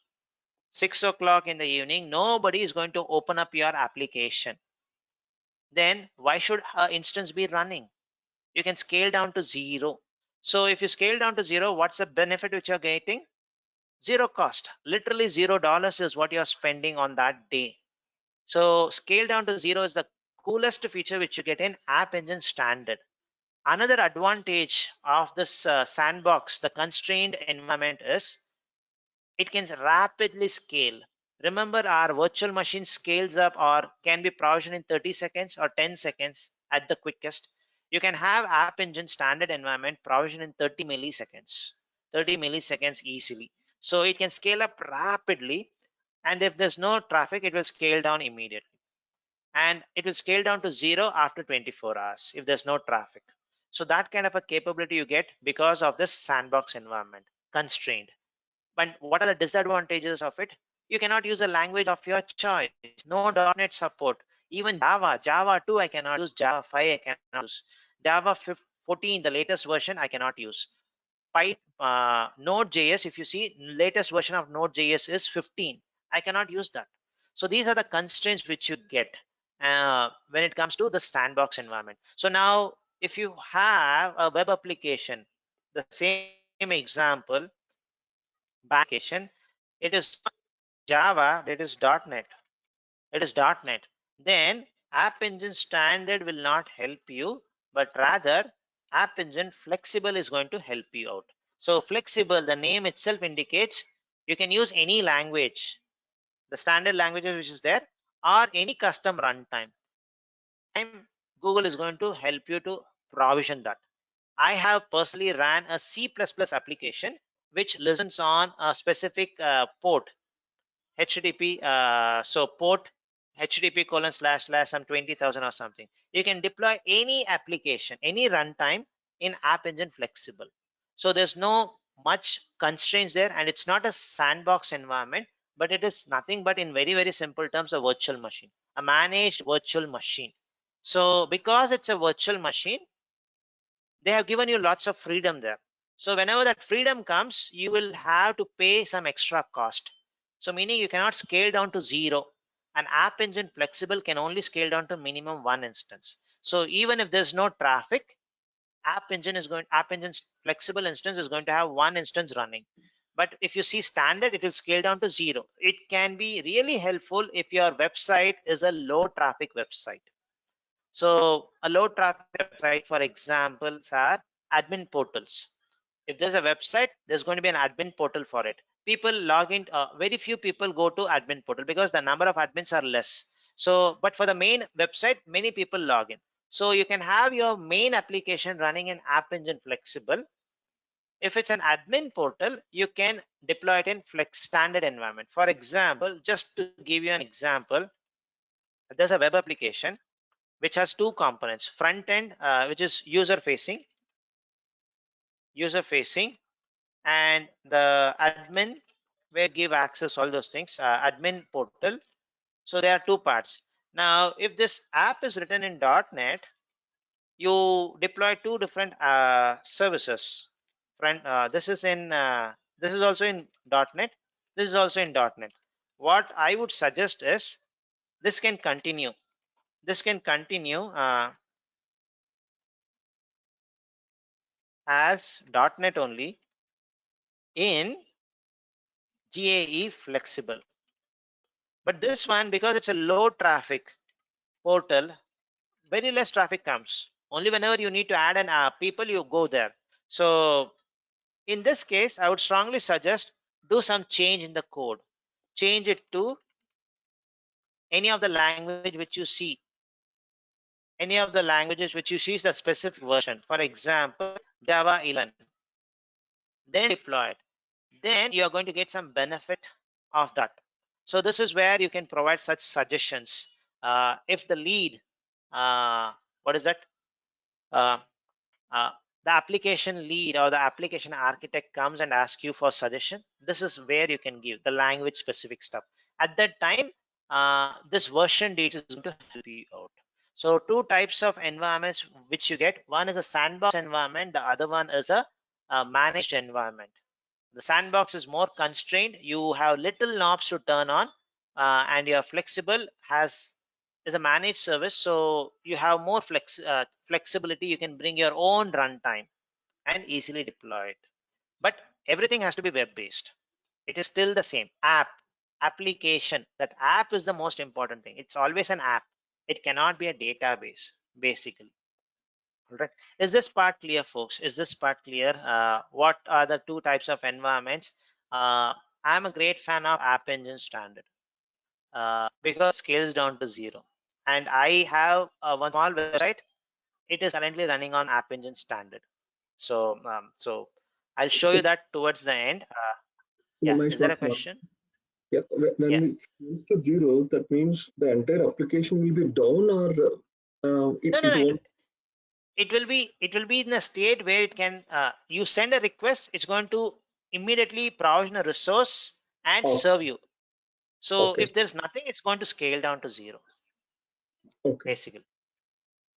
6 o'clock in the evening, nobody is going to open up your application. Then why should an instance be running? You can scale down to 0. So if you scale down to 0, what's the benefit which you're getting? Zero cost. Literally $0 is what you're spending on that day. So scale down to 0 is the coolest feature which you get in App Engine standard. Another advantage of this sandbox, the constrained environment, is it can rapidly scale. Remember, our virtual machine scales up or can be provisioned in 30 seconds or 10 seconds at the quickest. You can have App Engine standard environment provisioned in 30 milliseconds, 30 milliseconds easily. So it can scale up rapidly, and if there's no traffic, it will scale down immediately. And it will scale down to 0 after 24 hours if there's no traffic. So that kind of a capability you get because of this sandbox environment, constrained. But what are the disadvantages of it? You cannot use a language of your choice. No .NET support. Even Java 2 I cannot use. Java 5 I cannot use. Java 14, the latest version, I cannot use. Node.js, if you see, latest version of Node.js is 15. I cannot use that. So these are the constraints which you get when it comes to the sandbox environment. So now, if you have a web application, the same example, application, it is not Java, it is .NET. It is .NET. Then App Engine standard will not help you, but rather App Engine flexible is going to help you out. So flexible, the name itself indicates you can use any language, the standard languages which is there, or any custom runtime. Google is going to help you to provision that. I have personally ran a C++ application which listens on a specific port, HTTP, so port HTTP:// some 20,000 or something. You can deploy any application, any runtime in App Engine flexible. So there's no much constraints there, and it's not a sandbox environment, but it is nothing but, in very, very simple terms, a virtual machine, a managed virtual machine. So because it's a virtual machine, they have given you lots of freedom there. So whenever that freedom comes, you will have to pay some extra cost. So meaning you cannot scale down to 0. An App Engine flexible can only scale down to minimum 1 instance. So even if there's no traffic, App Engine's flexible instance is going to have 1 instance running. But if you see standard, it will scale down to 0. It can be really helpful if your website is a low traffic website. So a low traffic website, for example, are admin portals. If there's a website, there's going to be an admin portal for it. People log in, very few people go to admin portal because the number of admins are less. So, but for the main website, many people log in. So you can have your main application running in App Engine flexible. If it's an admin portal, you can deploy it in flex standard environment. For example, just to give you an example, there's a web application which has two components: front end, which is user facing, and the admin, where give access, all those things, admin portal. So there are two parts. Now if this app is written in .NET, you deploy two different services. This is also in .NET, this is also in .NET. What I would suggest is this can continue as .NET only in GAE flexible. But this one, because it's a low traffic portal, very less traffic comes. Only whenever you need to add an app, people, you go there. So in this case, I would strongly suggest do some change in the code. Change it to any of the language which you see. Any of the languages which you see is the specific version. For example, Java 11. Then deploy it. Then you are going to get some benefit of that. So this is where you can provide such suggestions. If the lead, what is that? The application lead or the application architect comes and asks you for suggestion, this is where you can give the language specific stuff. At that time, this version details is going to help you out. So two types of environments which you get. One is a sandbox environment. The other one is a managed environment. The sandbox is more constrained. You have little knobs to turn on, and your flexible is a managed service, so you have more flexibility. You can bring your own runtime, and easily deploy it. But everything has to be web-based. It is still the same application. That app is the most important thing. It's always an app. It cannot be a database, basically. All right. Is this part clear, folks? Is this part clear? What are the two types of environments? I'm a great fan of App Engine Standard because it scales down to 0. And I have one small website. It is currently running on App Engine Standard. So I'll show you that towards the end. Yeah, is there a question? Yeah, when Yeah. it scales to 0, that means the entire application will be down, or it No. won't. It will be in a state where it can you send a request, it's going to immediately provision a resource and Oh, serve you. So okay. if there's nothing, it's going to scale down to 0, Okay. basically.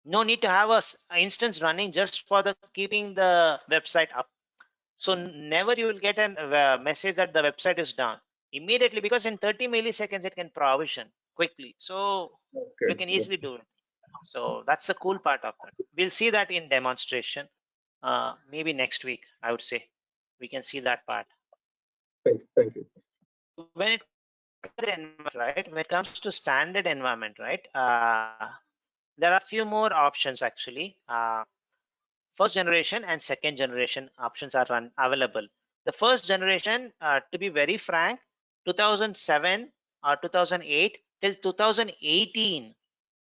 No need to have a instance running just for the keeping the website up. So never you will get a message that the website is down immediately, because in 30 milliseconds it can provision quickly. So you Okay. can easily do it. So that's the cool part of that. We'll see that in demonstration. Maybe next week, I would say. We can see that part. Thank you. When it right, when it comes to standard environment, right, there are a few more options actually. First generation and second generation options are available. The first generation, to be very frank, 2007 or 2008 till 2018,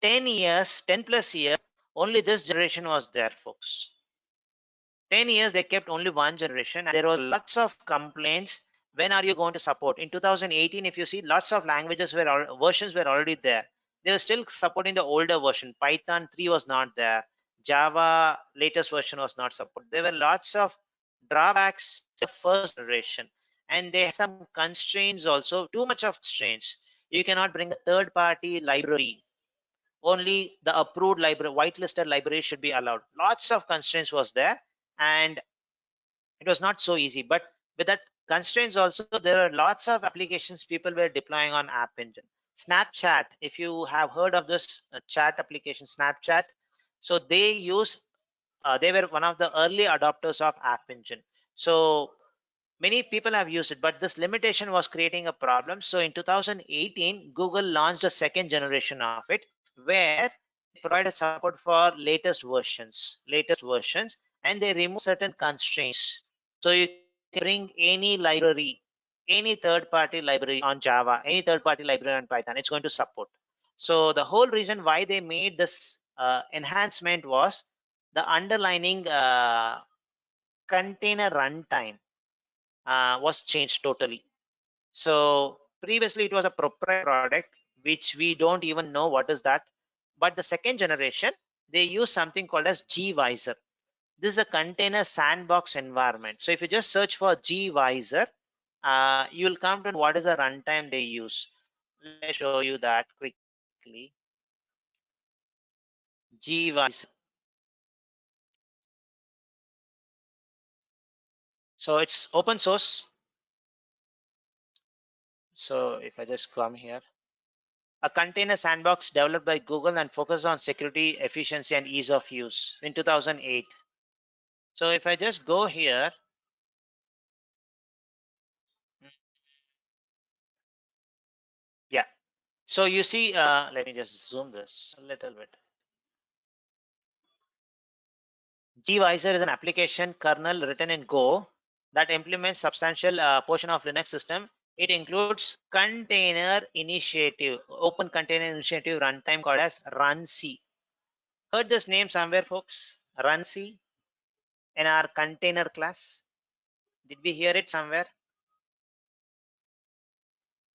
10 years, 10 plus years, only this generation was there, folks. 10 years they kept only one generation, and there were lots of complaints. When are you going to support? In 2018, if you see, lots of languages versions were already there. They were still supporting the older version. Python 3 was not there. Java latest version was not supported. There were lots of drawbacks to the first generation, and they had some constraints also. Too much of constraints. You cannot bring a third party library. Only the approved library, whitelisted library should be allowed. Lots of constraints was there, and it was not so easy. But with that constraints also, there are lots of applications people were deploying on App Engine. Snapchat, if you have heard of this chat application, Snapchat, so they were one of the early adopters of App Engine. So many people have used it, but this limitation was creating a problem. So in 2018, Google launched a second generation of it, where they provided support for latest versions, and they remove certain constraints. So you can bring any library, any third-party library on Java, any third-party library on Python, it's going to support. So the whole reason why they made this enhancement was the underlining container runtime was changed totally. So previously it was a proprietary product, which we don't even know what is that. But the second generation, they use something called as gvisor. This is a container sandbox environment. So if you just search for gvisor, you will come to what is the runtime they use. Let me show you that quickly. Gvisor. So it's open source. So if I just come here, a container sandbox developed by Google and focused on security, efficiency, and ease of use in 2008. So if I just go here, yeah. So you see, let me just zoom this a little bit. gvisor is an application kernel written in Go that implements substantial portion of Linux system. It includes container initiative, open container initiative runtime called as runc. Heard this name somewhere, folks? Runc in our container class. Did we hear it somewhere?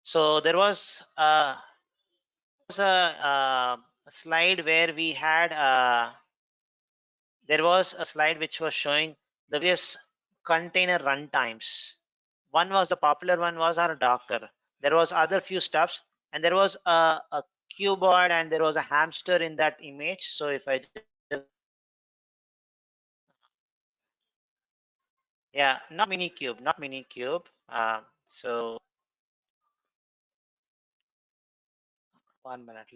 So there was a slide where we had there was a slide which was showing the various container runtimes. One was the popular one was our Docker. There was other few stuffs, and there was a cuboid and there was a hamster in that image. So if I just, yeah, not Minikube. So 1 minute.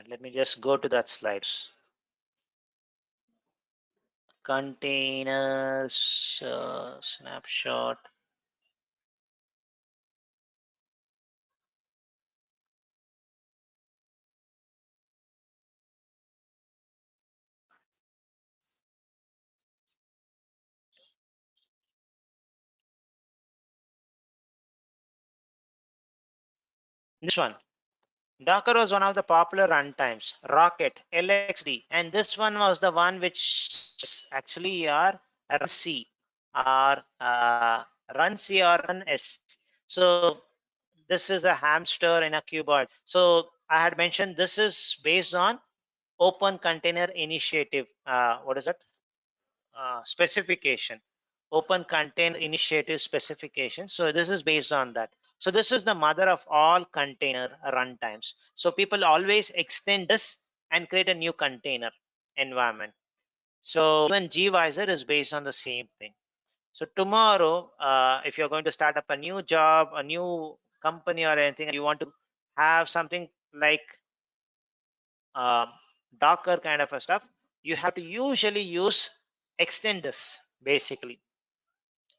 Let me just go to that slides. containers snapshot. This one. Docker was one of the popular runtimes, Rocket, LXD, and this one was the one which actually are run C or run C or run S. So this is a hamster in a cuboid. So I had mentioned this is based on Open Container Initiative. What is it? Specification. Open Container Initiative specification. So this is based on that. So this is the mother of all container runtimes. So people always extend this and create a new container environment. So even gvisor is based on the same thing. So tomorrow, if you're going to start up a new job, a new company or anything, and you want to have something like Docker kind of a stuff, you have to usually use extend this basically.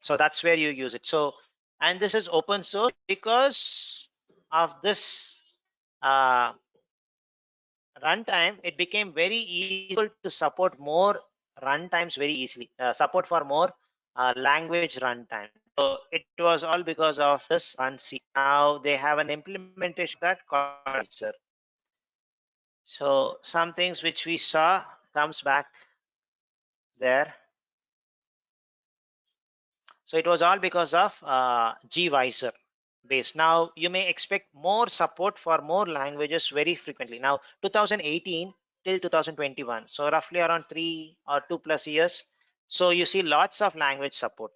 So that's where you use it. So, and this is open source because of this runtime, it became very easy to support more runtimes very easily, support for more language runtime. So it was all because of this run C. Now they have an implementation that called Gvisor. So some things which we saw comes back there. So it was all because of gvisor base. Now you may expect more support for more languages very frequently. Now 2018 till 2021, so roughly around 3 or 2+ years. So you see lots of language support,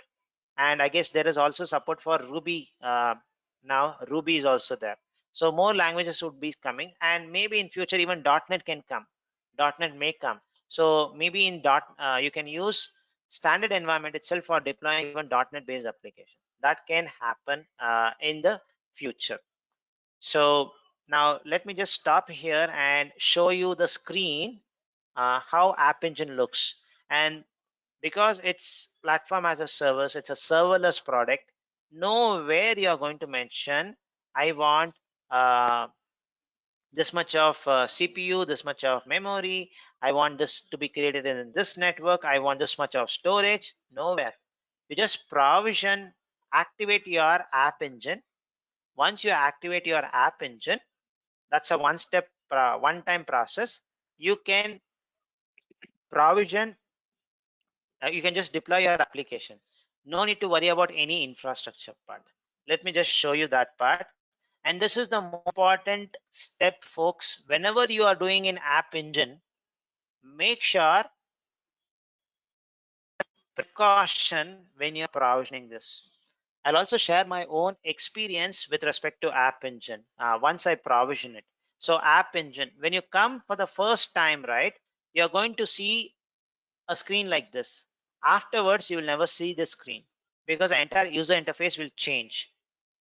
and I guess there is also support for Ruby. Now Ruby is also there. So more languages would be coming, and maybe in future even .NET can come. .NET may come. So maybe in you can use standard environment itself for deploying even .NET based application. That can happen in the future. So now let me just stop here and show you the screen, how App Engine looks. And because it's platform as a service, it's a serverless product. Nowhere you are going to mention, I want this much of CPU, this much of memory, I want this to be created in this network, I want this much of storage. Nowhere. You just provision, activate your app engine. Once you activate your app engine, that's a one-step, one-time process. You can provision, you can just deploy your application. No need to worry about any infrastructure part. Let me just show you that part. And this is the most important step, folks. Whenever you are doing an app engine, make sure precaution when you're provisioning this. I'll also share my own experience with respect to App Engine once I provision it. So App Engine, when you come for the first time, right, you're going to see a screen like this. Afterwards, you will never see the screen because the entire user interface will change.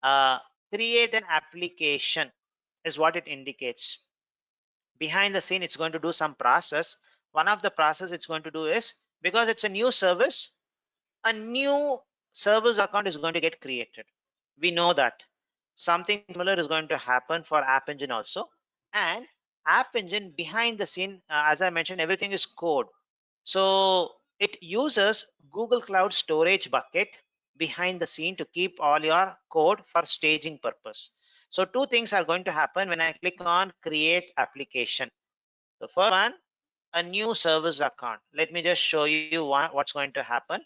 Uh, Create an application is what it indicates. Behind the scene, it's going to do some process. One of the process it's going to do is, because it's a new service, a new service account is going to get created. We know that. Something similar is going to happen for App Engine also. And App Engine behind the scene, as I mentioned, everything is code. So it uses Google Cloud Storage bucket behind the scene to keep all your code for staging purpose. So two things are going to happen when I click on create application. The first one, a new service account. Let me just show you what's going to happen.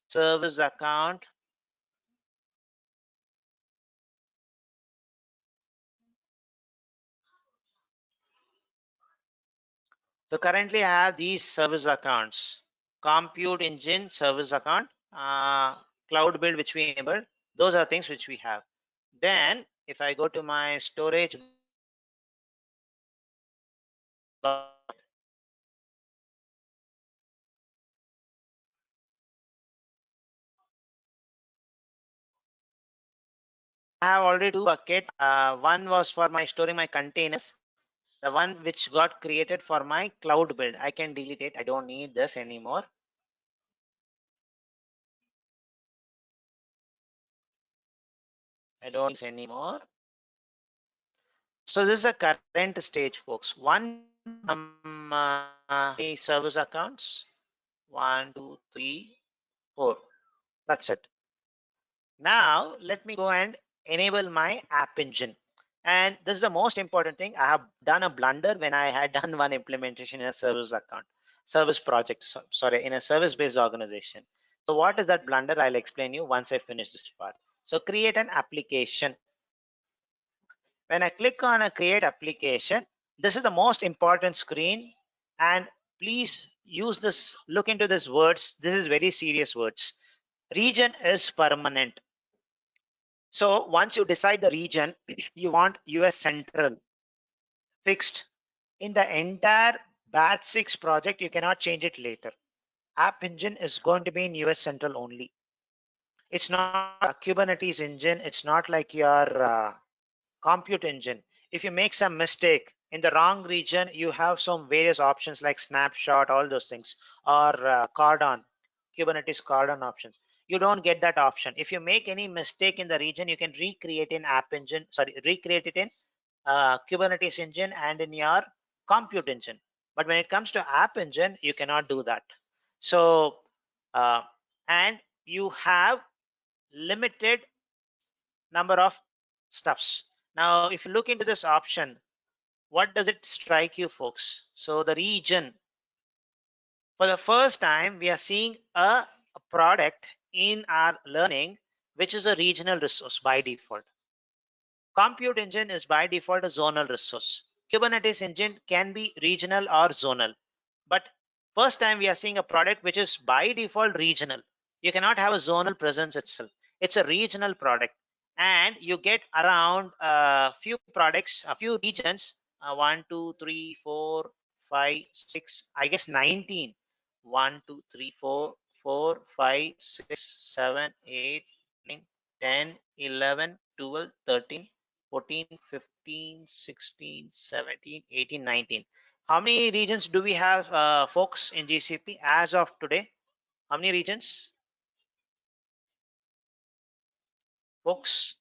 Service account. So currently I have these service accounts. Compute engine service account, cloud build which we enabled. Those are things which we have. Then if I go to my storage, I have already two buckets. One was for my storing my containers. The one which got created for my cloud build, I can delete it. I don't need this anymore. I don't use anymore. So this is a current stage, folks. One service accounts. 1, 2, 3, 4. That's it. Now let me go and enable my app engine. And this is the most important thing. I have done a blunder when I had done one implementation in a service account, service project, sorry, in a service-based organization. So what is that blunder? I'll explain you once I finish this part. So create an application. When I click on a create application, this is the most important screen. And please use this, look into these words. This is very serious words. Region is permanent. So once you decide the region, you want US Central fixed in the entire batch 6 project. You cannot change it later. App engine is going to be in US Central only. It's not a Kubernetes engine. It's not like your compute engine. If you make some mistake in the wrong region, you have some various options like snapshot, all those things, or cordon, Kubernetes cordon options. You don't get that option. If you make any mistake in the region, you can recreate in app engine, sorry, recreate it in Kubernetes engine and in your compute engine. But when it comes to app engine, you cannot do that. So, and you have limited number of stuffs. Now, if you look into this option, what does it strike you, folks? So the region, for the first time, we are seeing a product in our learning, which is a regional resource by default. Compute engine is by default a zonal resource. Kubernetes engine can be regional or zonal. But first time we are seeing a product which is by default regional. You cannot have a zonal presence itself. It's a regional product. And you get around a few products, a few regions, 1, 2, 3, 4, 5, 6, I guess 19. 1, 2, 3, 4, 4, 5, 6, 7, 8, 9, 10, 11, 12, 13, 14, 15, 16, 17, 18, 19. How many regions do we have, folks, in GCP as of today? How many regions, folks?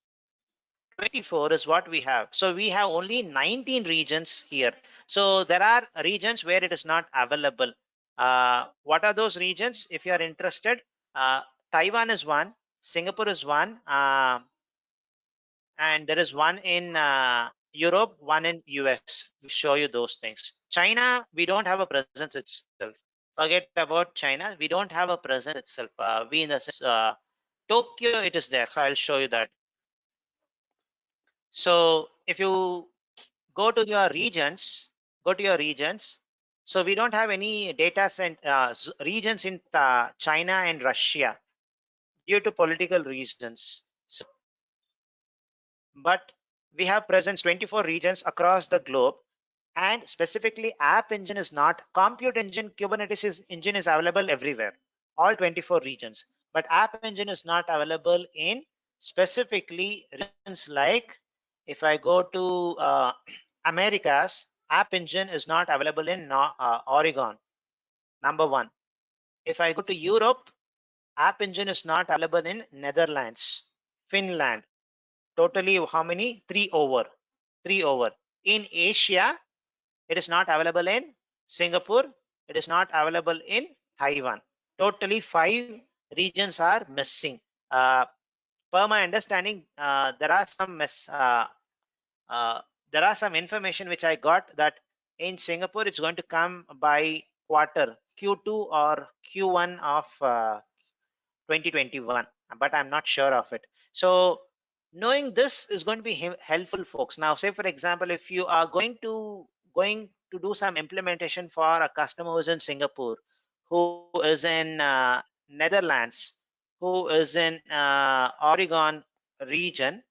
24 is what we have. So we have only 19 regions here. So there are regions where it is not available. What are those regions? If you are interested, Taiwan is one, Singapore is one, and there is one in Europe, one in US. We show you those things. China, we don't have a presence itself. Forget about China. We don't have a presence itself. We in the sense, Tokyo, it is there. So I'll show you that. So if you go to your regions, So we don't have any data regions in China and Russia due to political reasons. So, but we have presence 24 regions across the globe, and specifically app engine is not. Compute engine, Kubernetes engine is available everywhere, all 24 regions. But app engine is not available in specifically regions like, if I go to Americas, app engine is not available in Oregon, number one. If I go to Europe, app engine is not available in Netherlands, Finland. Totally how many? 3 over. In Asia, it is not available in Singapore. It is not available in Taiwan. Totally 5 regions are missing. Per my understanding, there are some information which I got that in Singapore it's going to come by quarter Q2 or Q1 of 2021, but I'm not sure of it. So knowing this is going to be helpful, folks. Now, say for example, if you are going to do some implementation for a customer who's in Singapore, who is in Netherlands, who is in Oregon region,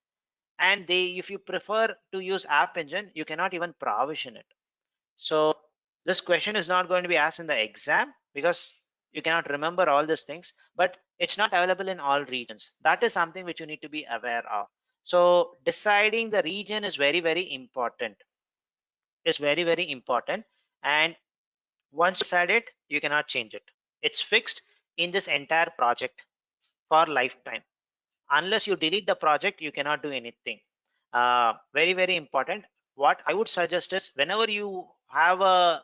and if you prefer to use App Engine, you cannot even provision it. So this question is not going to be asked in the exam because you cannot remember all these things, but it's not available in all regions. That is something which you need to be aware of. So deciding the region is very, very important. And once you decide it, you cannot change it. It's fixed in this entire project for lifetime. unless you delete the project, you cannot do anything. Very, very important. What I would suggest is whenever you have a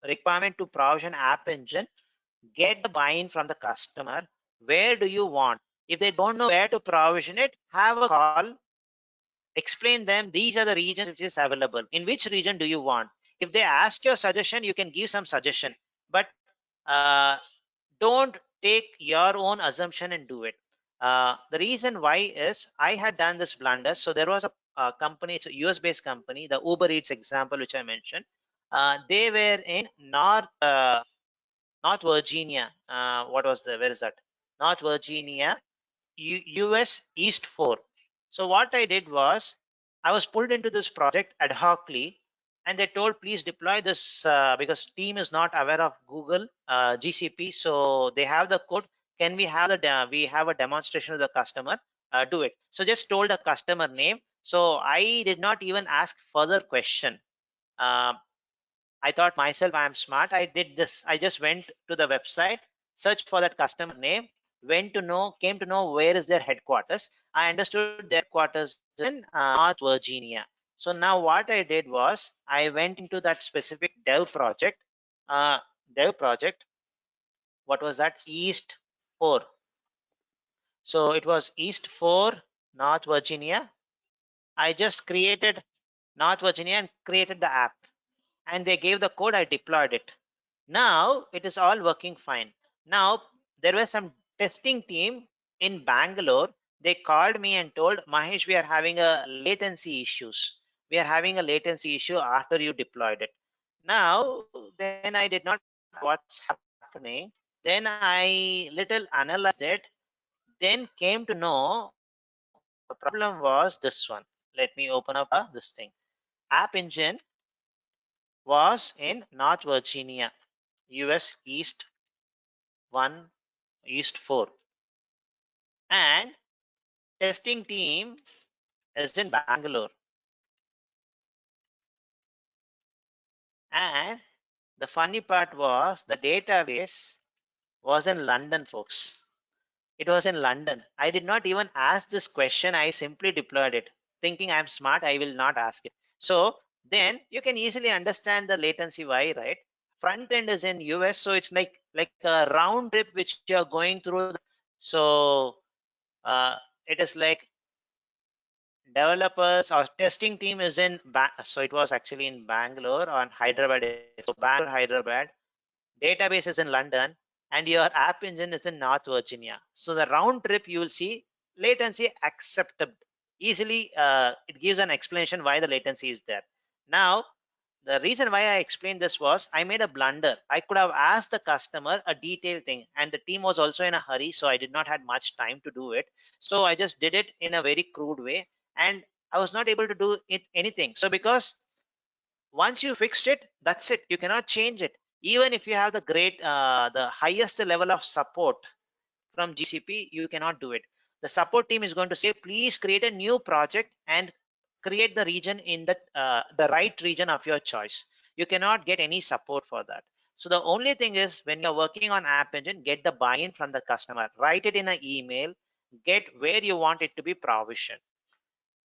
requirement to provision App Engine, get the buy-in from the customer. Where do you want? If they don't know where to provision it, have a call, explain them these are the regions which is available. In which region do you want? If they ask your suggestion, you can give some suggestion, but uh, don't take your own assumption and do it. The reason why is I had done this blunder. So there was a company, it's a US based company, the Uber Eats example which I mentioned. They were in North Virginia. What was the, where is that? North Virginia, US East 4. So what I did was I was pulled into this project ad hocly, and they told please deploy this because team is not aware of Google GCP. So they have the code. Can we have the we have a demonstration of the customer? Do it. So just told the customer name. So I did not even ask further question. Uh, I thought myself I'm smart. I did this. I just went to the website, searched for that customer name, came to know where is their headquarters. I understood their headquarters in North Virginia. So now what I did was I went into that specific dev project. Uh, Dev project. What was that? East 4. So it was East 4, North Virginia. I just created North Virginia and created the app, and they gave the code. I deployed it. Now it is all working fine. Now there was some testing team in Bangalore. They called me and told Mahesh, we are having a latency issues. We are having a latency issue after you deployed it. Now then I did not what's happening. Then I little analyzed it. Then came to know the problem was this one. Let me open up this thing. App Engine was in North Virginia, US East 1, East 4. And testing team is in Bangalore. And the funny part was the database was in London, folks. It was in London. I did not even ask this question. I simply deployed it, thinking I'm smart. I will not ask it. So then you can easily understand the latency why, right? Front end is in US, so it's like a round trip which you're going through. So it is like developers or testing team is in so it was actually in Bangalore or Hyderabad. So Bangalore, Hyderabad, database is in London, and your app engine is in North Virginia. So the round trip you will see latency acceptable easily. It gives an explanation why the latency is there. Now the reason why I explained this was I made a blunder. I could have asked the customer a detailed thing, and the team was also in a hurry, so I did not have much time to do it. So I just did it in a very crude way, and I was not able to do it anything. So because once you fixed it, that's it. You cannot change it. Even if you have the highest level of support from GCP, you cannot do it. The support team is going to say, please create a new project and create the region in the right region of your choice. You cannot get any support for that. So the only thing is when you're working on App Engine, get the buy-in from the customer. Write it in an email. Get where you want it to be provisioned.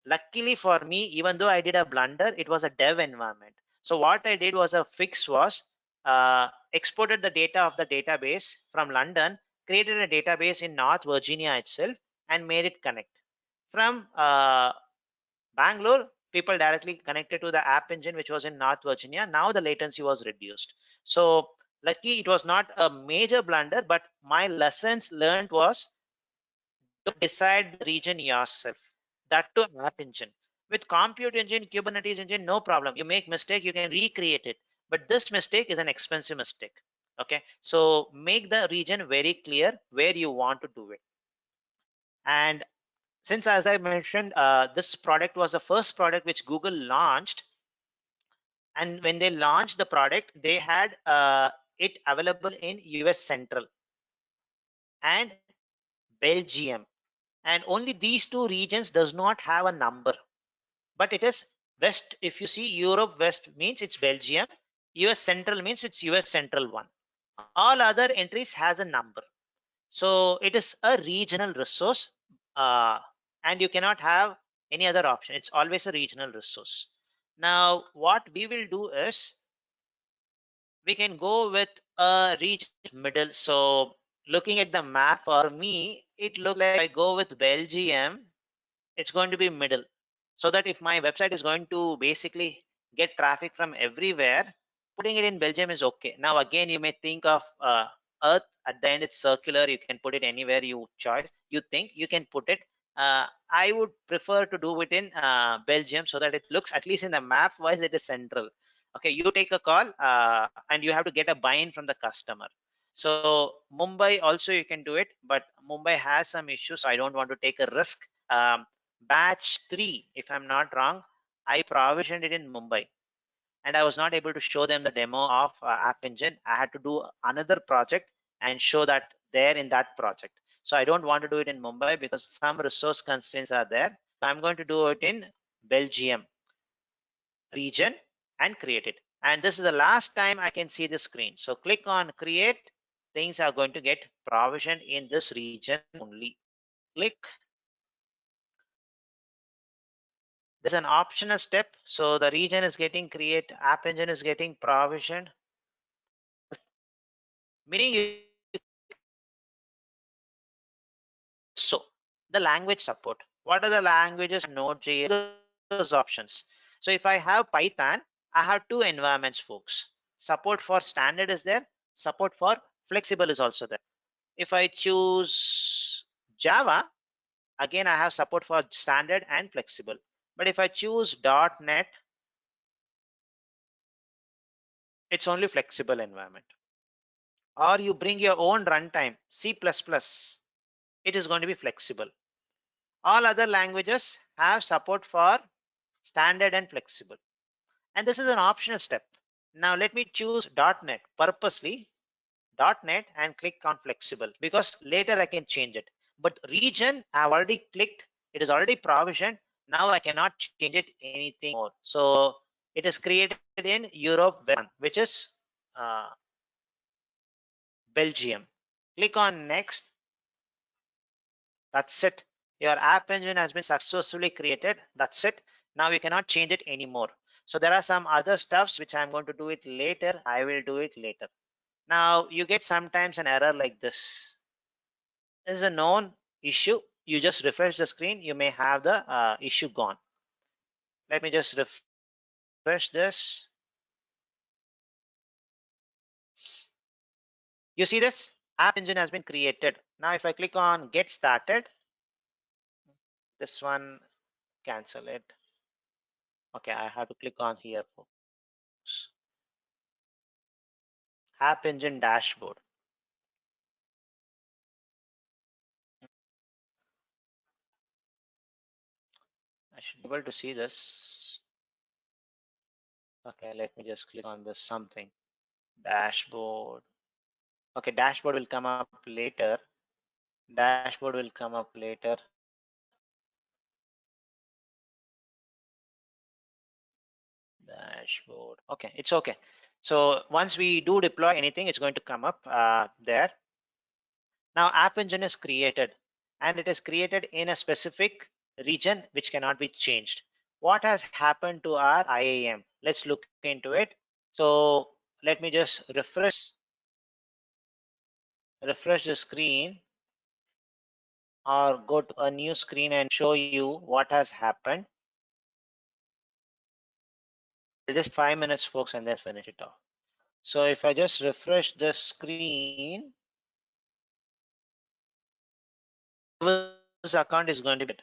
Luckily for me, even though I did a blunder, it was a dev environment. So what I did was a fix was exported the data of the database from London, created a database in North Virginia itself, and made it connect. From Bangalore, people directly connected to the app engine, which was in North Virginia. Now the latency was reduced. So lucky it was not a major blunder, but my lessons learned was don't decide the region yourself. That too app engine. With compute engine, Kubernetes engine, no problem. You make mistake, you can recreate it. But this mistake is an expensive mistake. Okay, so make the region very clear where you want to do it. And since, as I mentioned, this product was the first product which Google launched, and when they launched the product, they had it available in US Central and Belgium, and only these two regions does not have a number, but it is West. If you see Europe West means it's Belgium, US Central means it's US Central 1. All other entries has a number. So it is a regional resource. and you cannot have any other option. It's always a regional resource. Now, what we will do is we can go with a region middle. So looking at the map, for me, it looks like I go with Belgium, it's going to be middle. So that if my website is going to basically get traffic from everywhere, putting it in Belgium is okay. Now, again, you may think of Earth at the end, it's circular. You can put it anywhere you choose. You think you can put it. I would prefer to do it in Belgium so that it looks, at least in the map wise, it is central. Okay, you take a call and you have to get a buy-in from the customer. So Mumbai also you can do it, but Mumbai has some issues. So I don't want to take a risk. Batch 3, if I'm not wrong, I provisioned it in Mumbai, and I was not able to show them the demo of App Engine. I had to do another project and show that there in that project. So I don't want to do it in Mumbai because some resource constraints are there. So I'm going to do it in Belgium region and create it. And this is the last time I can see the screen. So click on create. Things are going to get provisioned in this region only. Click. There's an optional step. So the region is getting create, App Engine is getting provisioned. Meaning you, so the language support. What are the languages? Node.js, those options. So if I have Python, I have two environments, folks. Support for standard is there. Support for flexible is also there. If I choose Java, again, I have support for standard and flexible. But if I choose .NET, it's only flexible environment. Or you bring your own runtime, C++, it is going to be flexible. All other languages have support for standard and flexible. And this is an optional step. Now let me choose .NET purposely, .NET, and click on flexible because later I can change it. But region, I've already clicked, it is already provisioned. Now I cannot change it anything more. So it is created in Europe, which is Belgium. Click on next. That's it. Your app engine has been successfully created. That's it. Now you cannot change it anymore. So there are some other stuffs which I'm going to do it later. I will do it later. Now you get sometimes an error like this. This is a known issue. You just refresh the screen. You may have the issue gone. Let me just refresh this. You see this? App engine has been created. Now if I click on get started, this one, cancel it. Okay, I have to click on here, folks. App Engine dashboard. I should be able to see this. Okay, let me just click on this something. Dashboard. Okay, dashboard will come up later. Dashboard will come up later. Dashboard. Okay, it's okay. So once we do deploy anything, it's going to come up there. Now App Engine is created and it is created in a specific region which cannot be changed. What has happened to our IAM? Let's look into it. So let me just refresh the screen or go to a new screen and show you what has happened. Just 5 minutes, folks, and then finish it off. So if I just refresh the screen, this account is going to be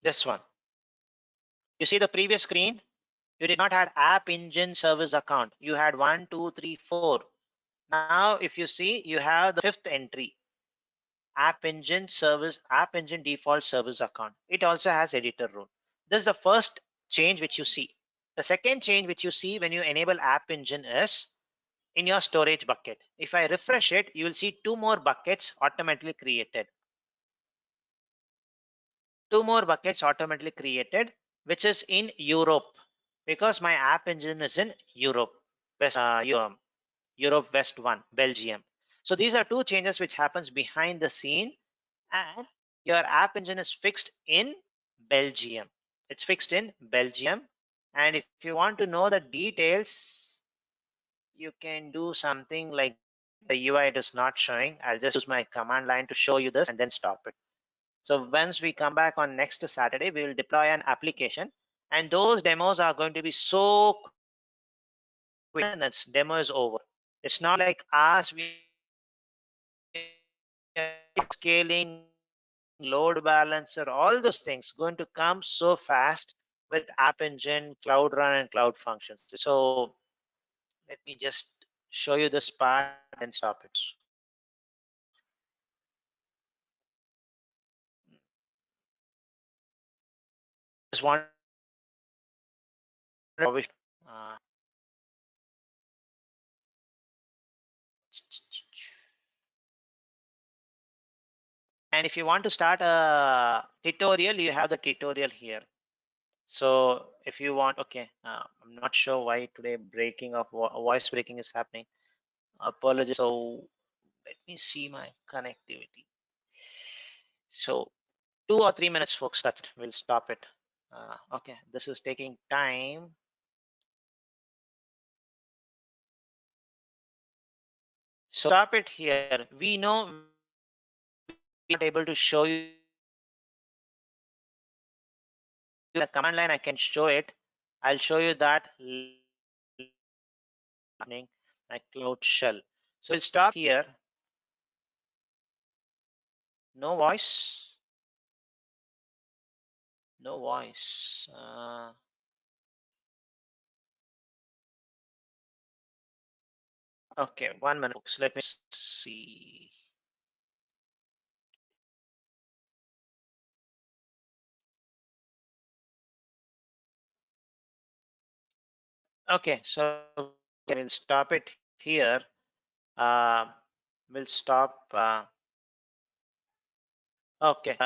this one. You see the previous screen? You did not have App Engine service account. You had 1, 2, 3, 4. Now, if you see, you have the 5th entry, App Engine default service account. It also has editor role. This is the first change which you see. The second change which you see when you enable App Engine is in your storage bucket. If I refresh it, you will see 2 more buckets automatically created. 2 more buckets automatically created, which is in Europe, because my App Engine is in Europe, Europe West 1, Belgium. So these are two changes which happens behind the scene, and your app engine is fixed in Belgium. It's fixed in Belgium. And if you want to know the details, you can do something like the UI it is not showing. I'll just use my command line to show you this and then stop it. So once we come back on next Saturday, we will deploy an application, and those demos are going to be so quick and its demo is over. It's not like us, we are scaling, load balancer, all those things going to come so fast with App Engine, Cloud Run, and Cloud Functions. So let me just show you this part and stop it. Just want uh, and if you want to start a tutorial, you have the tutorial here. So if you want, okay, I'm not sure why today breaking of voice breaking is happening. Apologies. So let me see my connectivity. So 2 or 3 minutes, folks. That's it. We'll stop it. Okay, this is taking time. So stop it here. We know we're not able to show you the command line. I can show it. I'll show you that my cloud shell. So we'll stop here. No voice. No voice. Okay, 1 minute, folks. Let me see. Okay, so we'll stop it here. We'll stop. Okay,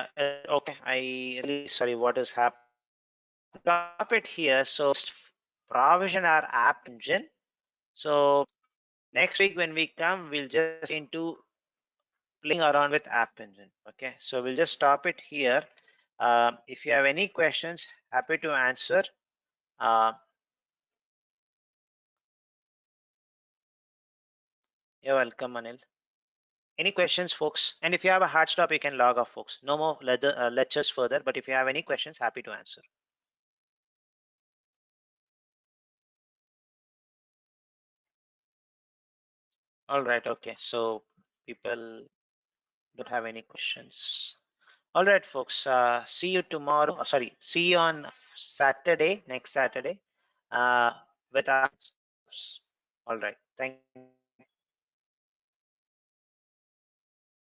okay. I really sorry. What is happening? Stop it here. So provision our app engine. So next week when we come, we'll just into playing around with app engine. Okay, so we'll just stop it here. If you have any questions, happy to answer. You're welcome, Anil. Any questions, folks? And if you have a hard stop, you can log off, folks. No more lectures further, but if you have any questions, happy to answer. All right, okay. So people don't have any questions. All right, folks. See you tomorrow. Sorry, see you on Saturday, next Saturday, with us. All right. Thank you.